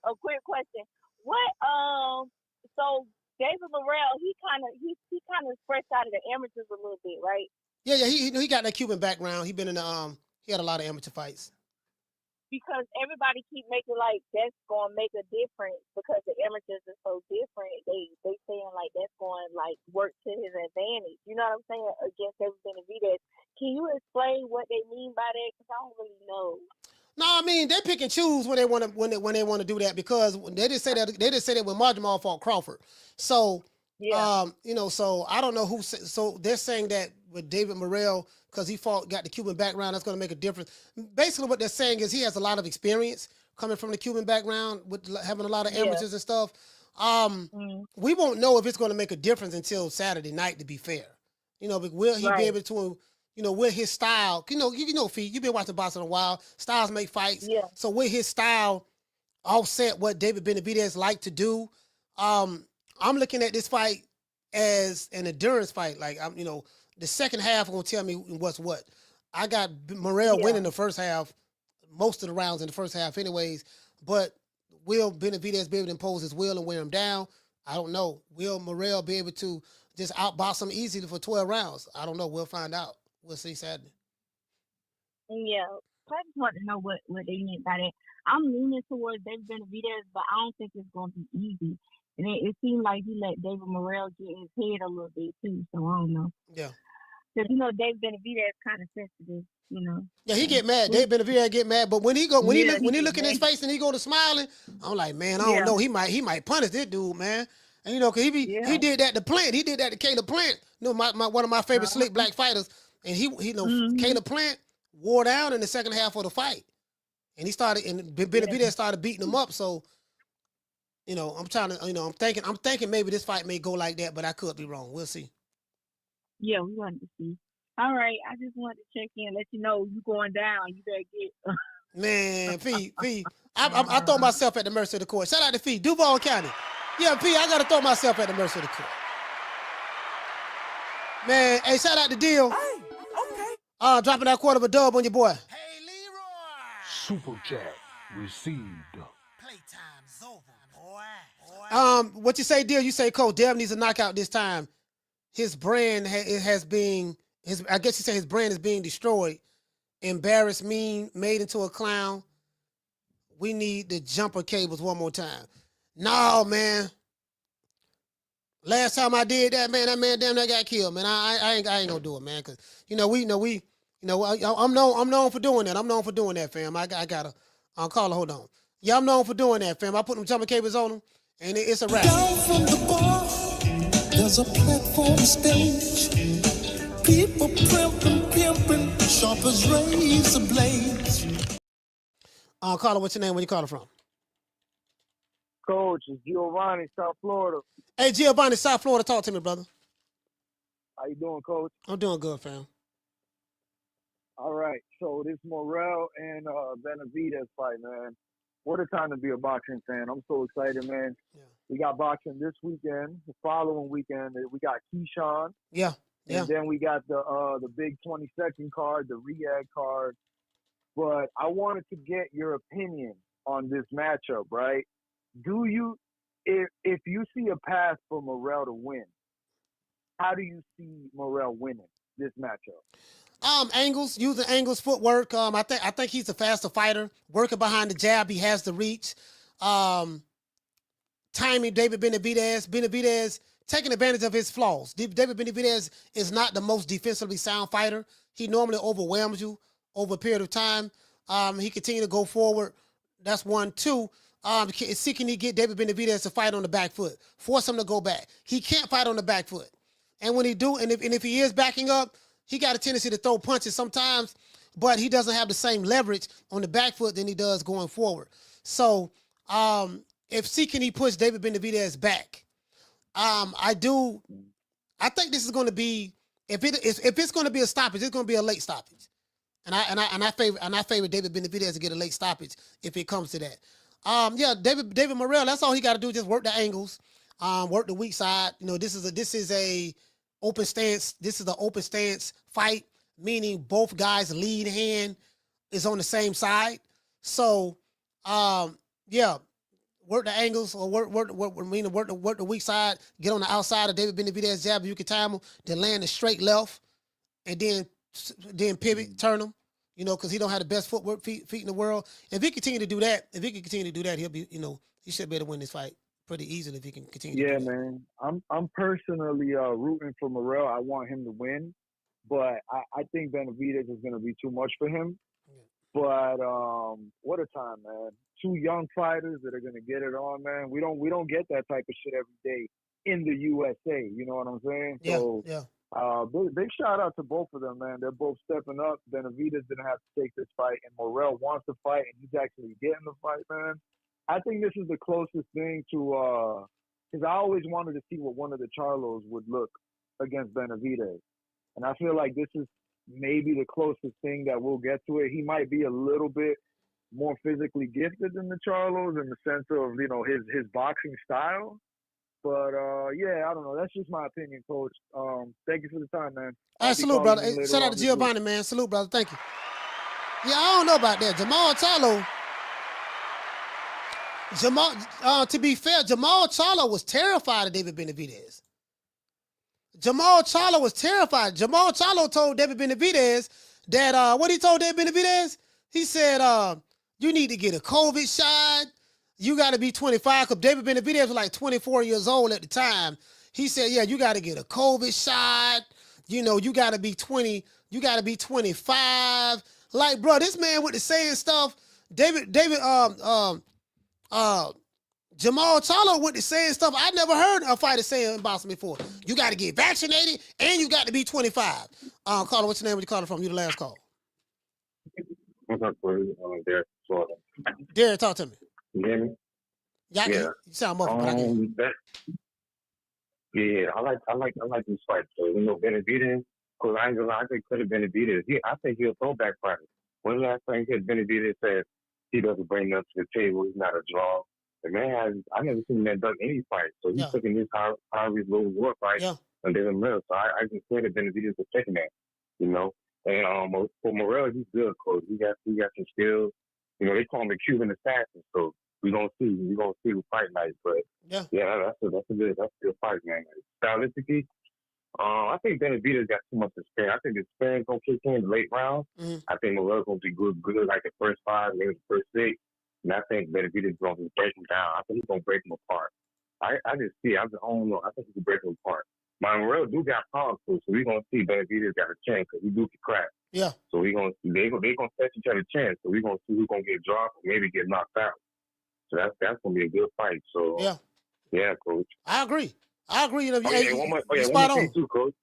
A quick question. What so David Morrell, he kind of fresh out of the amateurs a little bit, right? Yeah, he got that Cuban background. He been in he had a lot of amateur fights. Because everybody keep making like that's gonna make a difference because the amateurs are so different. They saying like that's going like work to his advantage. You know what I'm saying? Against David Benavidez. Can you explain what they mean by that? Because I don't really know. No, I mean they pick and choose when they want to do that because they didn't say that when Marjamal fought Crawford. So so I don't know who. So they're saying that with David Morrell because he got the Cuban background, that's going to make a difference. Basically, what they're saying is he has a lot of experience coming from the Cuban background with having a lot of amateurs and stuff. We won't know if it's going to make a difference until Saturday night. To be fair, but will he be able to? With his style, Fee, you've been watching boxing a while. Styles make fights. Yeah. So with his style offset what David Benavidez like to do, I'm looking at this fight as an endurance fight. Like the second half gonna tell me what's what. I got Morrell winning the first half, most of the rounds in the first half, anyways. But will Benavidez be able to impose his will and wear him down? I don't know. Will Morrell be able to just outbox him easily for 12 rounds? I don't know. We'll find out. We'll see Saturday. Yeah, I just want to know what they meant by that. I'm leaning towards David Benavidez, but I don't think it's going to be easy. And it seemed like he let David Morrell get in his head a little bit too, so I don't know. Yeah. Because David Benavidez kind of sensitive, Yeah, he get mad. David Benavidez get mad, but when he look in his mad. face and he go to smiling, I'm like, man, I don't know. He might punish this dude, man. And cause he did that to Plant. He did that to Caleb Plant. One of my favorite slick black fighters. And Caleb Plant wore down in the second half of the fight. And Benavidez started beating him up. So, I'm thinking maybe this fight may go like that, but I could be wrong. We'll see. Yeah, we want to see. All right, I just wanted to check in, let you know you going down. You better get. Man, P, I throw myself at the mercy of the court. Shout out to P, Duval County. Yeah, P, I gotta throw myself at the mercy of the court. Man, hey, shout out to Deal. Hey, okay. Dropping that quarter of a dub on your boy. Hey, Leroy. Super chat received. Playtime's over, boy. What you say, Deal? You say, Cole, Dev needs a knockout this time. His brand has been I guess you say his brand is being destroyed, embarrassed, mean, made into a clown. We need the jumper cables one more time. No, man. Last time I did that, man, damn near got killed, man. I ain't gonna do it, man, cause I'm known for doing that. I'm known for doing that, fam. I gotta call it. Hold on. Yeah, I'm known for doing that, fam. I put them jumper cables on them, and it's a wrap. Down from the bar, there's a platform stage. People pimping, sharp as razor blades. Carla, what's your name? Where you calling from? Coach, it's Giovanni, South Florida. Hey, Giovanni, South Florida. Talk to me, brother. How you doing, Coach? I'm doing good, fam. All right, so this Morrell and Benavidez fight, man. What a time to be a boxing fan. I'm so excited, man. Yeah. We got boxing this weekend. The following weekend, we got Keyshawn. Yeah. And then we got the big 22nd card, the Riyadh card. But I wanted to get your opinion on this matchup, right? Do you, if you see a path for Morrell to win, how do you see Morrell winning this matchup? Using Angles footwork. I think he's a faster fighter. Working behind the jab, he has the reach. Timing David Benavidez taking advantage of his flaws. David Benavidez is not the most defensively sound fighter. He normally overwhelms you over a period of time. He continue to go forward. That's 1, 2. Can he get David Benavidez to fight on the back foot? Force him to go back. He can't fight on the back foot. And when he do, and if he is backing up, he got a tendency to throw punches sometimes, but he doesn't have the same leverage on the back foot than he does going forward. So if can he push David Benavidez back? I think this is going to be, if it's going to be a stoppage, it's going to be a late stoppage. And I favor David Benavidez to get a late stoppage if it comes to that. David Morrell, that's all he got to do, just work the angles, work the weak side. This is a open stance. This is the open stance fight, meaning both guys' lead hand is on the same side. So, work the angles or work the weak side. Get on the outside of David Benavidez jab. You can time him. Then land a straight left, and then pivot, turn him. Because he don't have the best footwork feet in the world. If he continue to do that, he'll be. He should be able to win this fight pretty easily if he can continue. Yeah, man. I'm personally rooting for Morrell. I want him to win, but I think Benavidez is going to be too much for him. Yeah. But what a time, man! 2 young fighters that are going to get it on, man. We don't get that type of shit every day in the USA. You know what I'm saying? Yeah. So, yeah. Big shout out to both of them, man. They're both stepping up. Benavidez didn't have to take this fight, and Morrell wants to fight, and he's actually getting the fight, man. I think this is the closest thing to because I always wanted to see what one of the Charlos would look against Benavidez, and I feel like this is maybe the closest thing that we'll get to it. He might be a little bit more physically gifted than the Charlos in the sense of his boxing style. But yeah, I don't know. That's just my opinion, Coach. Thank you for the time, man. Hey, salute, brother. Hey, shout out to Giovanni, man. Salute, brother. Thank you. Yeah, I don't know about that. To be fair, Jamal Charlo was terrified of David Benavidez. Jamal Charlo was terrified. Jamal Charlo told David Benavidez that, what he told David Benavidez? He said, you need to get a COVID shot. You got to be 25, because David Benavidez was like 24 years old at the time. He said, yeah, you got to get a COVID shot. You know, you got to be 20. You got to be 25. Like, bro, this man went to saying stuff. Jamal Charlo went to saying stuff I never heard a fighter say in boxing before. You got to get vaccinated and you got to be 25. Carter, what's your name? Where you calling from? You the last call. What's up, Derek? Derek, talk to me. You hear me? Yeah. You sound muffled, but I can. Yeah, I like these fights. So, you know, Benavidez, because I ain't gonna lie, I think could have Benavidez. I think he'll throwback fighter. When the last time Benavidez said he doesn't bring up to the table, he's not a draw. The man has, I never seen him done any fight. So he's taking this Harvey's little war fight and David Morrell. So I can say that Benavidez was taking that, you know. And for Morrell, he's good, coach. He got some skills. You know, they call him the Cuban assassin. So we're gonna see who fight night. But that's a good fight, man. Stylistically, I think Benavidez got too much experience. I think the experience gonna kick in the late round. I think Morrell's gonna be good like the first 5, maybe the first 6. And I think Benavidez is going to break him down. I think he's going to break him apart. I just see it. I don't know. I think he can break him apart. Morrell do got power too, so we're going to see Benavidez got a chance because he do get cracked. Yeah. So they're going to test each other's chance. So we're going to see who's going to get dropped or maybe get knocked out. So that's going to be a good fight. So yeah, coach. I agree. You know, one more thing too, coach.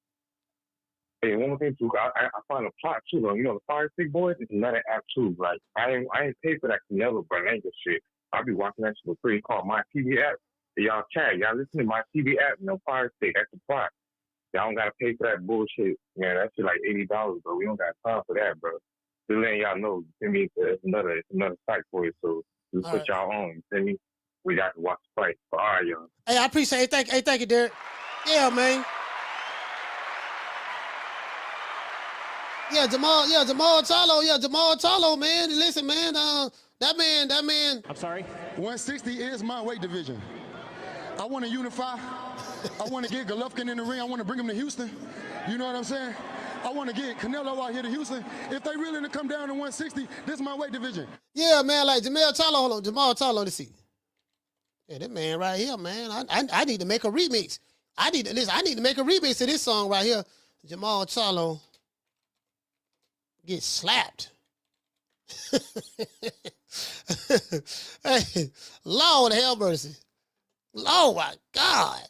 Hey, one more thing too. I find a plot too. You know, the Fire Stick Boys is another app too. Like I ain't paid for that Canelo Berlanga shit. I'll be watching that shit for free. Called My TV app. Y'all chat. Y'all listen to My TV app. No Fire Stick. That's the plot. Y'all don't gotta pay for that bullshit. Man, that shit like $80, bro. We don't got time for that, bro. Just letting y'all know. You feel me? It's another site for you. So we put y'all on. You feel me? We got to watch the fight. All right, y'all. Hey, I appreciate it. Thank you, Derek. Yeah, man. Jamal Charlo, man. Listen, man, that man. I'm sorry? 160 is my weight division. I want to unify. I want to get Golovkin in the ring. I want to bring him to Houston. You know what I'm saying? I want to get Canelo out here to Houston. If they really to come down to 160, this is my weight division. Yeah, man, like Jamal Charlo, let's see. Yeah, that man right here, man. I need to make a remix. I need to make a remix of this song right here. Jamal Charlo. Get slapped. Hey, Lord have mercy. Oh my God.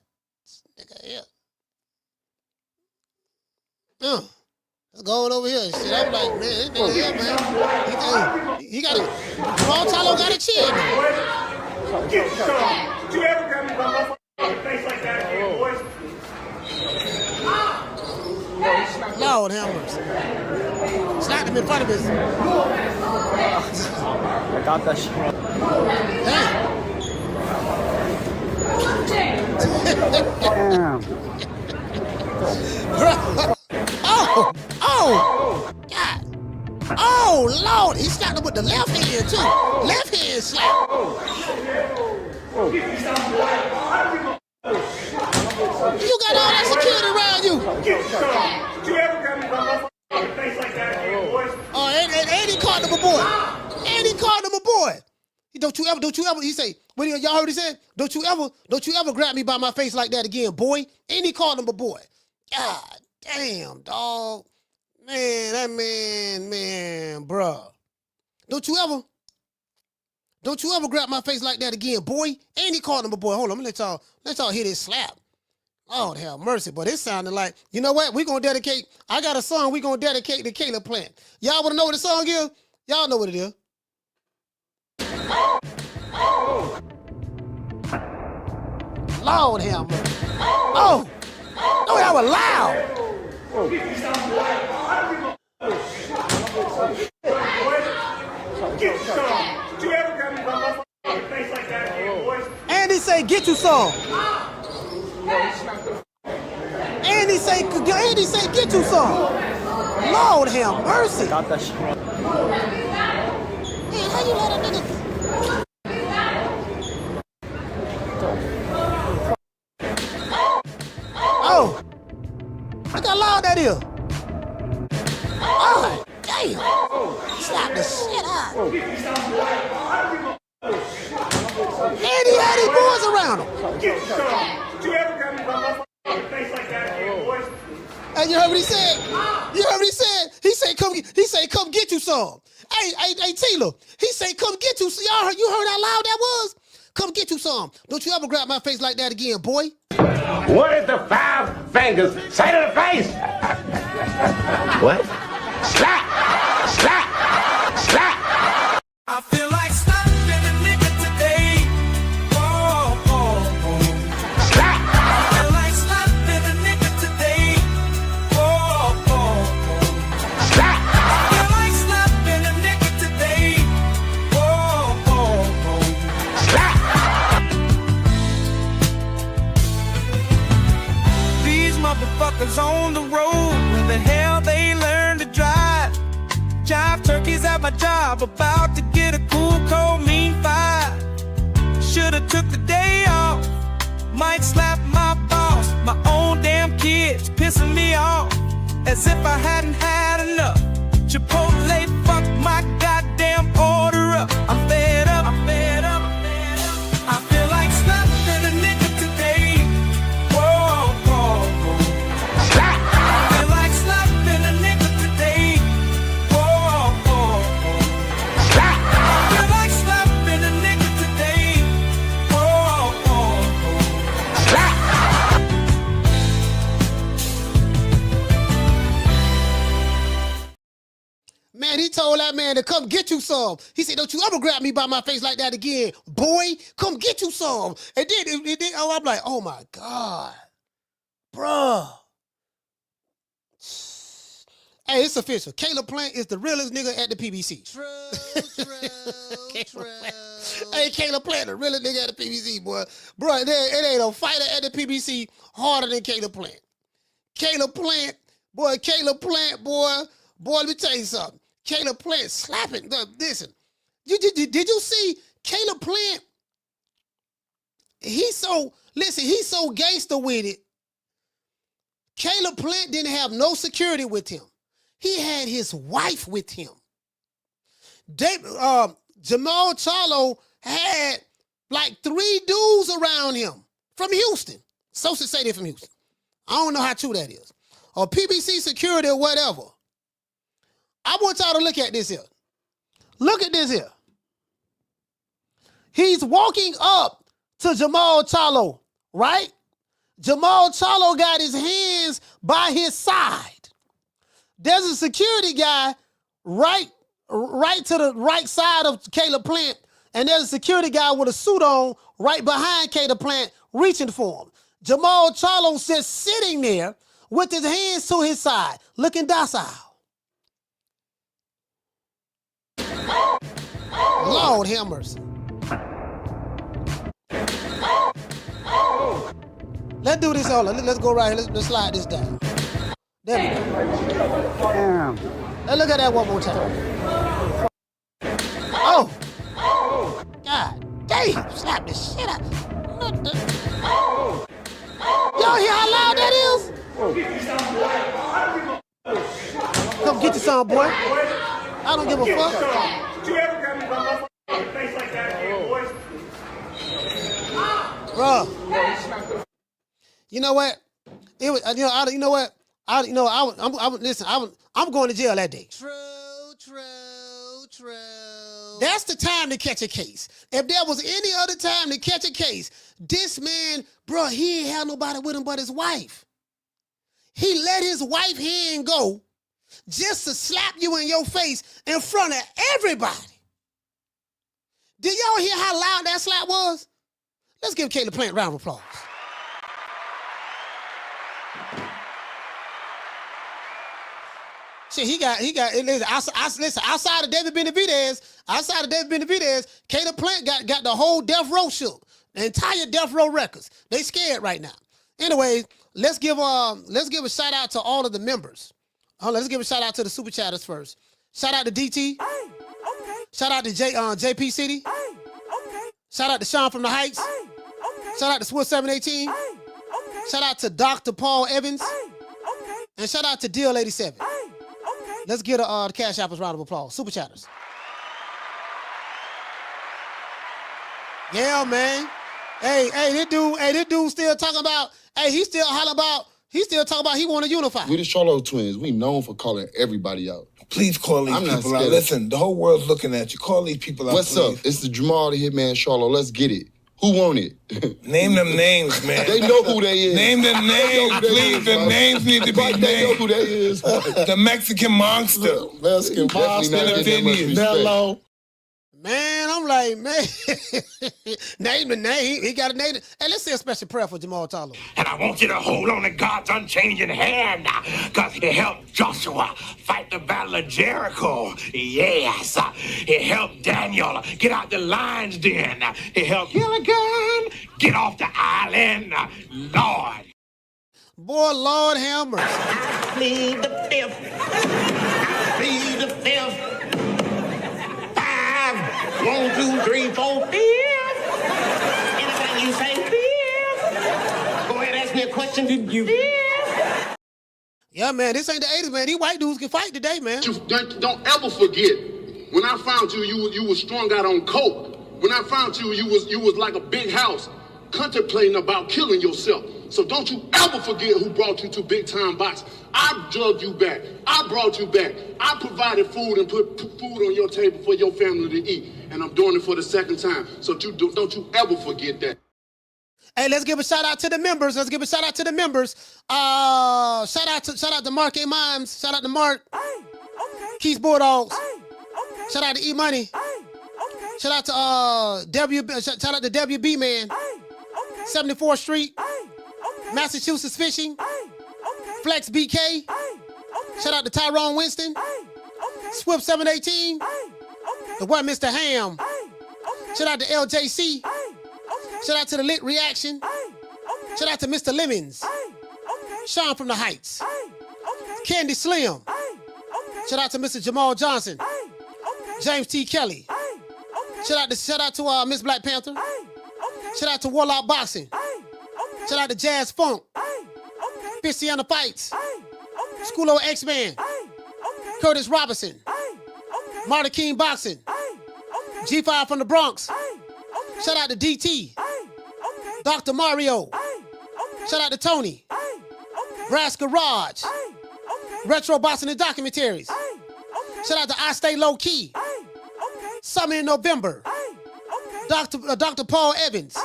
Nigga, let's go over here. Shit, I'm like, man, this nigga here, man. He got it. Jamal Charlo got a chin, man. Did you ever grab me by my face like that again, boys? Lord have mercy. Slapped him in front of his. I got that shit. Damn. Oh! God. Oh, Lord. He slapped him with the left hand, too. Left hand slap. You got all that security around you. Did you ever grab me by my face like that again, boys? Oh, and he called him a boy. And he called him a boy. Don't you ever, he say, when y'all heard he said, don't you ever grab me by my face like that again, boy. And he called him a boy. God damn, dog. Man, that man, bruh. Don't you ever grab my face like that again, boy. And he called him a boy. Hold on, let y'all hear this slap. Lord have mercy, but it sounded like, you know what? I got a song we gonna dedicate to Caleb Plant. Y'all wanna know what the song is? Y'all know what it is. Lord have mercy. Oh, that was loud. Did you ever grab me by my face like that again, boys? And he say, get you some. And he say, get you some. Lord have mercy. Got that shit. Man, how you let a nigga? Oh, look how loud that is. Oh, damn. Slap the shit out. And he had his boys around him. And you heard what he said? You heard what he said? He said, come get you some. Hey, Tila. He said, come get you some. You heard how loud that was? Come get you some. Don't you ever grab my face like that again, boy. What is the 5 fingers say to the face? What? Slap! Slap! Slap! I feel like slapping a nigga today. Oh, oh, oh. Slap! I feel like slapping a nigga today. Oh, oh, oh. Slap! I feel like slapping a nigga today. Oh, oh, oh. Slap! These motherfuckers on the road, where the hell they learn to drive. Jive turkeys at my job, about to get a cool, cold, mean 5. Should've took the day off. Might slap my boss, my own damn kids pissing me off. As if I hadn't had enough. Chipotle fucked my goddamn order up. I'm fed up, I'm fed up, I'm fed up. I feel like slapping a nigga today. Whoa, whoa, whoa. Slap! I feel like slapping a nigga today. Whoa, whoa, whoa. Slap! I feel like slapping a nigga today. Whoa, whoa, whoa. Slap! Man, he told that man to come get you some. He said, don't you ever grab me by my face like that again. Boy, come get you some. And then, I'm like, oh my God. Bruh. Hey, it's official. Caleb Plant is the realest nigga at the PBC. True. Hey, Caleb Plant, the realest nigga at the PBC, boy. Bro, it ain't a fighter at the PBC harder than Caleb Plant. Caleb Plant, boy, let me tell you something. Caleb Plant slapping. Listen, did you see Caleb Plant? He's so gangster with it. Caleb Plant didn't have no security with him. He had his wife with him. Jamal Charlo had like 3 dudes around him from Houston. Sources say they're from Houston. I don't know how true that is. Or PBC security or whatever. I want y'all to look at this here. Look at this here. He's walking up to Jamal Charlo, right? Jamal Charlo got his hands by his side. There's a security guy right to the right side of Caleb Plant, and there's a security guy with a suit on right behind Caleb Plant reaching for him. Jamal Charlo's just sitting there with his hands to his side, looking docile. Lord have mercy. Let's do this all. Let's go right here. Let's slide this down. There we go. Damn. Let's look at that one more time. Oh. God damn. Slap the shit out. Y'all hear how loud that is? Come get you some, boy. I don't give a fuck. Did you ever grab me by my face like that again, boys? Bro. You know what? It was. You know what? I'm going to jail that day. True. That's the time to catch a case. If there was any other time to catch a case, this man, bro, he ain't had nobody with him but his wife. He let his wife hand go just to slap you in your face in front of everybody. Did y'all hear how loud that slap was? Let's give Caleb Plant a round of applause. Shit, he got. Listen, outside of David Benavidez, Caleb Plant got the whole Death Row shook. The entire Death Row records. They scared right now. Anyway, let's give a shout out to all of the members. Let's give a shout out to the super chatters first. Shout out to DT. Shout out to JP City. Shout out to Sean from the Heights. Shout out to Swift 718. Shout out to Dr. Paul Evans. And shout out to Deal 87. Let's get the Cash Appers round of applause. Super chatters. Yeah, man. Hey, this dude still talking about, he still talking about he want to unify. We the Charlo twins. We known for calling everybody out. Please call these people out. Listen, the whole world's looking at you. Call these people out, What's please. up? It's the Jamal the Hitman Charlo. Let's get it. Who want it? Name them names, man. They know who they is. Name them names, please. Them names need to be named. They know who they is. The Mexican monster. Mexican monster. Mellow. Man, I'm like, man. Name the name. He got a name. Hey, let's say a special prayer for Jamal Talo. And I want you to hold on to God's unchanging hand, because he helped Joshua fight the battle of Jericho. Yes. He helped Daniel get out the lion's den. He helped Gilligan get off the island. Lord. Boy, Lord have mercy. I plead the fifth. I plead the fifth. 1, 2, 3, 4, 5. Anything you say, 5. Go ahead, ask me a question. Did you? 5. Yeah, man, this ain't the 80s, man. These white dudes can fight today, man. Don't ever forget, when I found you, you was strung out on coke. When I found you, you was like a big house, contemplating about killing yourself. So don't you ever forget who brought you to Big Time Box. I drugged you back. I brought you back. I provided food and put food on your table for your family to eat. And I'm doing it for the second time. So don't you ever forget that. Hey, let's give a shout out to the members. Shout out to Mark A. Mimes. Shout out to Mark. Keith Bulldogs. Shout out to E Money. Shout out to WB Man. 74th Street. Massachusetts Fishing. Flex BK. Shout out to Tyrone Winston. Swift 718. The one Mr. Ham. Shout out to LJC. Shout out to the Lit Reaction. Shout out to Mr. Lemons. Sean from the Heights. Candy Slim. Shout out to Mr. Jamal Johnson. James T. Kelly. Shout out to Miss Black Panther. Shout out to Warlock Boxing. Shout out to Jazz Funk. Fistiana Fights. Schoolo X-Man. Curtis Robinson. Marta King Boxing. G5 from the Bronx. Shout out to DT. Dr. Mario. Shout out to Tony. Brass Garage. Retro Boxing and Documentaries. Shout out to I Stay Low Key. Summer in November. Dr. Paul Evans.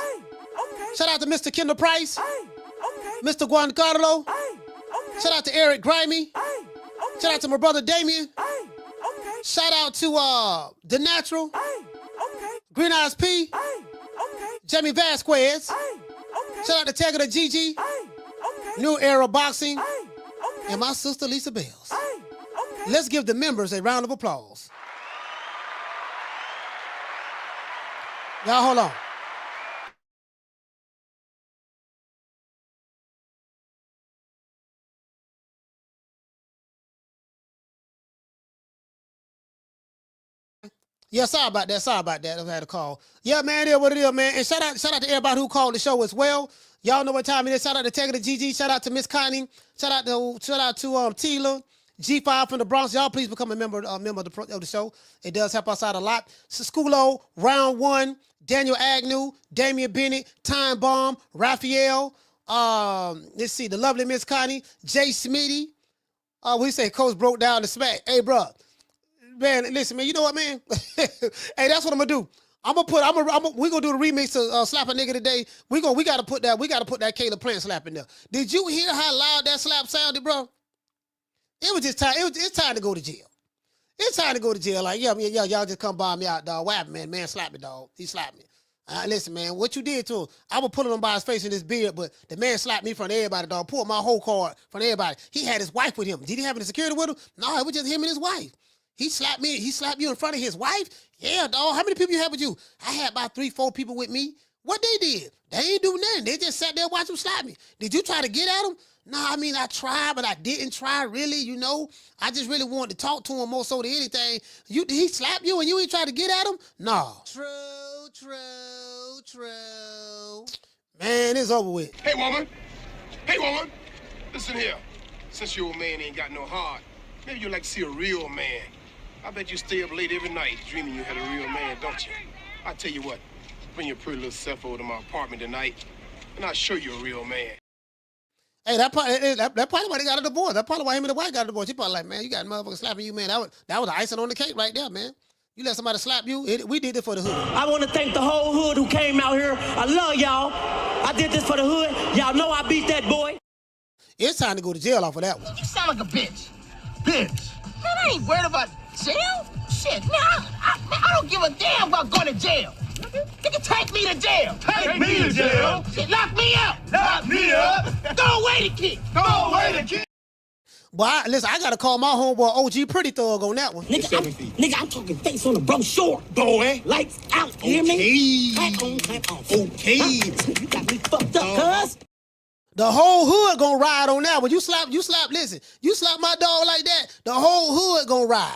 Shout out to Mr. Kendall Price. Mr. Giancarlo. Shout out to Eric Grimey. Shout out to my brother Damien. Shout out to The Natural. Green Eyes P. Jamie Vasquez. Shout out to Tagger the Gigi. New Era Boxing. And my sister Lisa Bells. Let's give the members a round of applause. Y'all hold on. Yeah, sorry about that. I had a call. Yeah, man, it is what it is, man. And shout out to everybody who called the show as well. Y'all know what time it is. Shout out to Tagger the GG. Shout out to Miss Connie. Shout out to Tila. G5 from the Bronx. Y'all please become a member of the show. It does help us out a lot. Schoolo, Round 1, Daniel Agnew, Damian Bennett, Time Bomb, Raphael. Let's see, the lovely Miss Connie, Jay Smitty. We say Coach broke down the smack. Hey, bro. Man, listen, man, you know what, man? Hey, that's what I'm gonna do. We're gonna do the remix of Slap a Nigga today. We gotta put that Caleb Plant slap in there. Did you hear how loud that slap sounded, bro? It was just time. It's time to go to jail. It's time to go to jail. Like, yeah, y'all just come by me out, dog. What happened, man? Man slapped me, dog. He slapped me. Listen, man, what you did to him, I was pulling him by his face and his beard, but the man slapped me in front of everybody, dog. Pulled my whole card in front of everybody. He had his wife with him. Did he have any security with him? No, it was just him and his wife. He slapped me. He slapped you in front of his wife? Yeah, dog. How many people you had with you? I had about 3-4 people with me. What they did? They ain't do nothing. They just sat there and watched him slap me. Did you try to get at him? Nah, I mean, I tried, but I didn't try really, you know. I just really wanted to talk to him more so than anything. He slapped you and you ain't try to get at him? Nah. True. Man, it's over with. Hey, woman. Listen here. Since your old man ain't got no heart, maybe you'd like to see a real man. I bet you stay up late every night dreaming you had a real man, don't you? I tell you what, bring your pretty little self over to my apartment tonight, and I'll show you a real man. Hey, that probably why they got a divorce. That's probably why him and the wife got a divorce. He probably like, man, you got motherfuckers slapping you, man. That was the icing on the cake right there, man. You let somebody slap you. We did it for the hood. I want to thank the whole hood who came out here. I love y'all. I did this for the hood. Y'all know I beat that boy. It's time to go to jail off of that one. You sound like a bitch. Bitch. Man, I ain't worried about jail. Shit, man, I don't give a damn about going to jail. Nigga, take me to jail. Take me to jail? Shit, lock me up. Lock me up. Throw away the kid. Throw away the kid. But listen, I gotta call my homeboy OG Pretty Thug on that one. Nigga, I'm talking face on the brochure. Boy. Lights out, you hear me? Clap on, clap off. Okay. Huh? You got me fucked up, cuz. The whole hood gonna ride on that one. You slap, listen, you slap my dog like that, the whole hood gonna ride.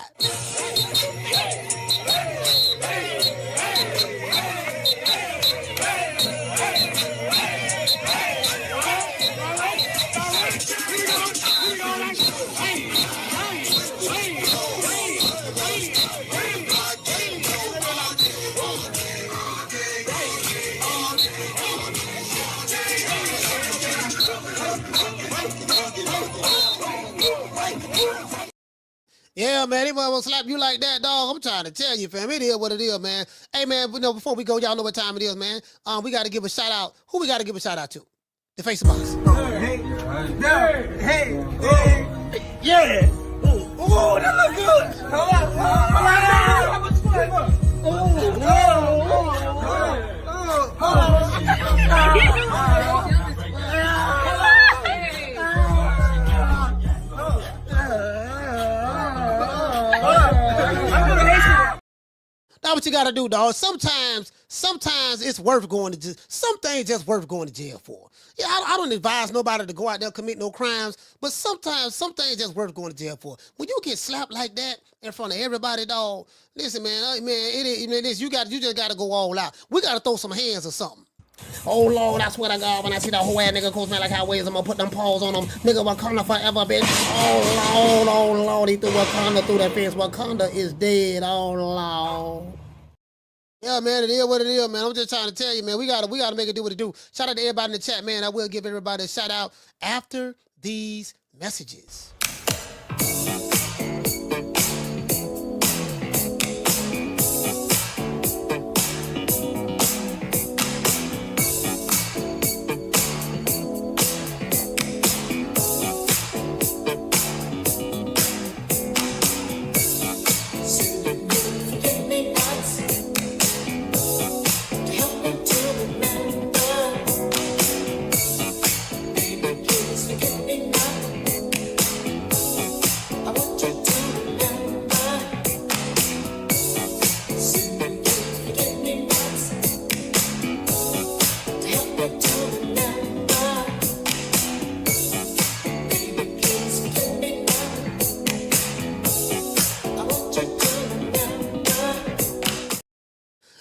Yeah, man, they gonna slap you like that, dog. I'm trying to tell you, fam. It is what it is, man. Hey, man, before we go, y'all know what time it is, man. We got to give a shout out. Who we got to give a shout out to? The Face of Box. Hey. Yeah. Oh, that look good. That's what you gotta do, dog. Sometimes it's worth going to jail. Some things just worth going to jail for. Yeah, I don't advise nobody to go out there and commit no crimes, but sometimes some things just worth going to jail for. When you get slapped like that in front of everybody, dog, listen, man, you just gotta go all out. We gotta throw some hands or something. Oh Lord, I swear to God, when I see that whole ass nigga Coach Malachi Ways, I'm gonna put them paws on him. Nigga, Wakanda forever, bitch. Oh Lord, he threw Wakanda through that fence. Wakanda is dead. Oh Lord. Yeah, man, it is what it is, man. I'm just trying to tell you, man. We gotta make it do what it do. Shout out to everybody in the chat, man. I will give everybody a shout out after these messages.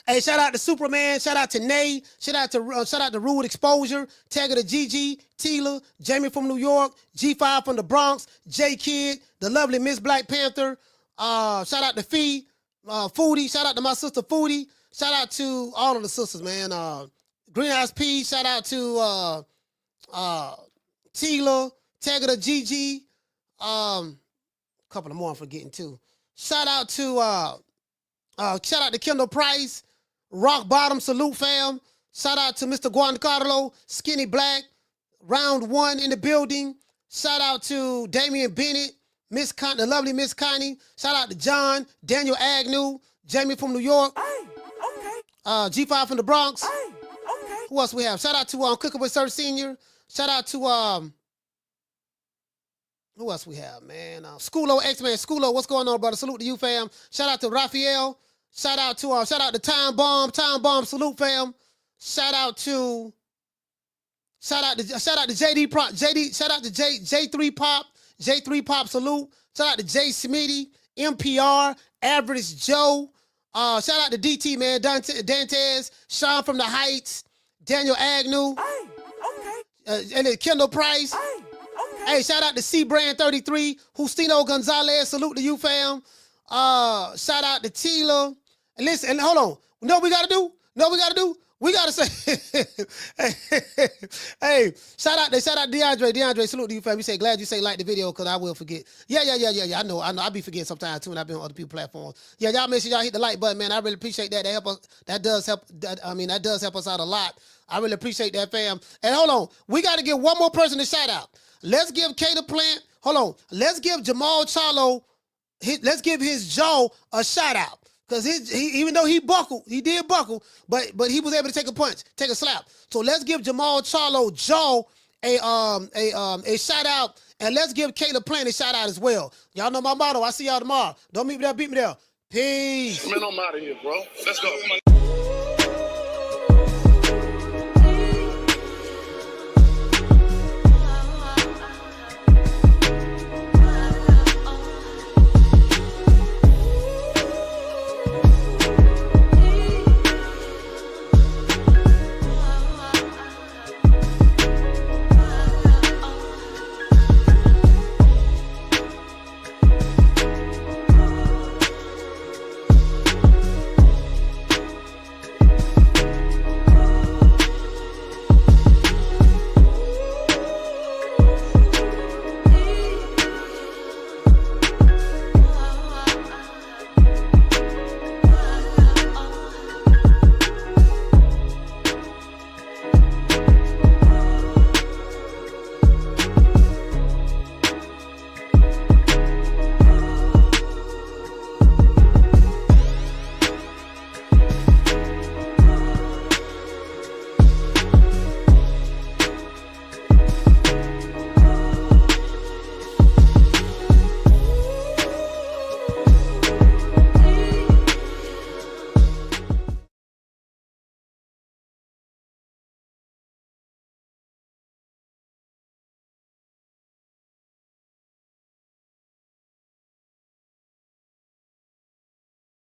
Hey, shout out to Superman, shout out to Nay, shout out to Rude Exposure, Tagger to Gigi, Tila, Jamie from New York, G5 from the Bronx, J Kid, the lovely Miss Black Panther, shout out to Fee, Foodie, shout out to my sister Foodie, shout out to all of the sisters, man. Green Eyes P, shout out to Tila, Tagger to Gigi, a couple of more I'm forgetting too. Shout out to Kendall Price, Rock Bottom, salute fam. Shout out to Mr. Giancarlo, Skinny Black, Round One in the building. Shout out to Damian Bennett, the lovely Miss Connie. Shout out to John, Daniel Agnew, Jamie from New York. G5 from the Bronx. Who else we have? Shout out to Cooking with Sir Senior. Shout out to who else we have, man? Schoolo X-Man. Schoolo, what's going on, brother? Salute to you, fam. Shout out to Raphael. Shout out to Time Bomb, salute, fam. Shout out to JD Prop, shout out to J3 Pop, J3 Pop salute. Shout out to Jay Smitty, NPR, Average Joe. Shout out to DT, man, Dantes, Sean from the Heights, Daniel Agnew, and then Kendall Price. Hey, shout out to C-Brand 33, Justino Gonzalez, salute to you, fam. Shout out to Tila. And listen, and hold on. You know what we gotta do? We gotta say, hey, shout out to DeAndre, salute to you, fam. You say, glad you say like the video, because I will forget. Yeah, I know. I be forgetting sometimes, too, when I've been on other people's platforms. Yeah, y'all make sure y'all hit the like button, man. I really appreciate that. That does help us out a lot. I really appreciate that, fam. And hold on, we gotta give one more person a shout out. Let's give Cater Plant, let's give Jamal Charlo, let's give his jaw a shout out. Because even though he did buckle, but he was able to take a punch, take a slap. So let's give Jamal Charlo jaw a shout out, and let's give Caleb Plant a shout out as well. Y'all know my motto. I see y'all tomorrow. Don't meet me there, beat me there. Peace. Man, I'm out of here, bro. Let's go.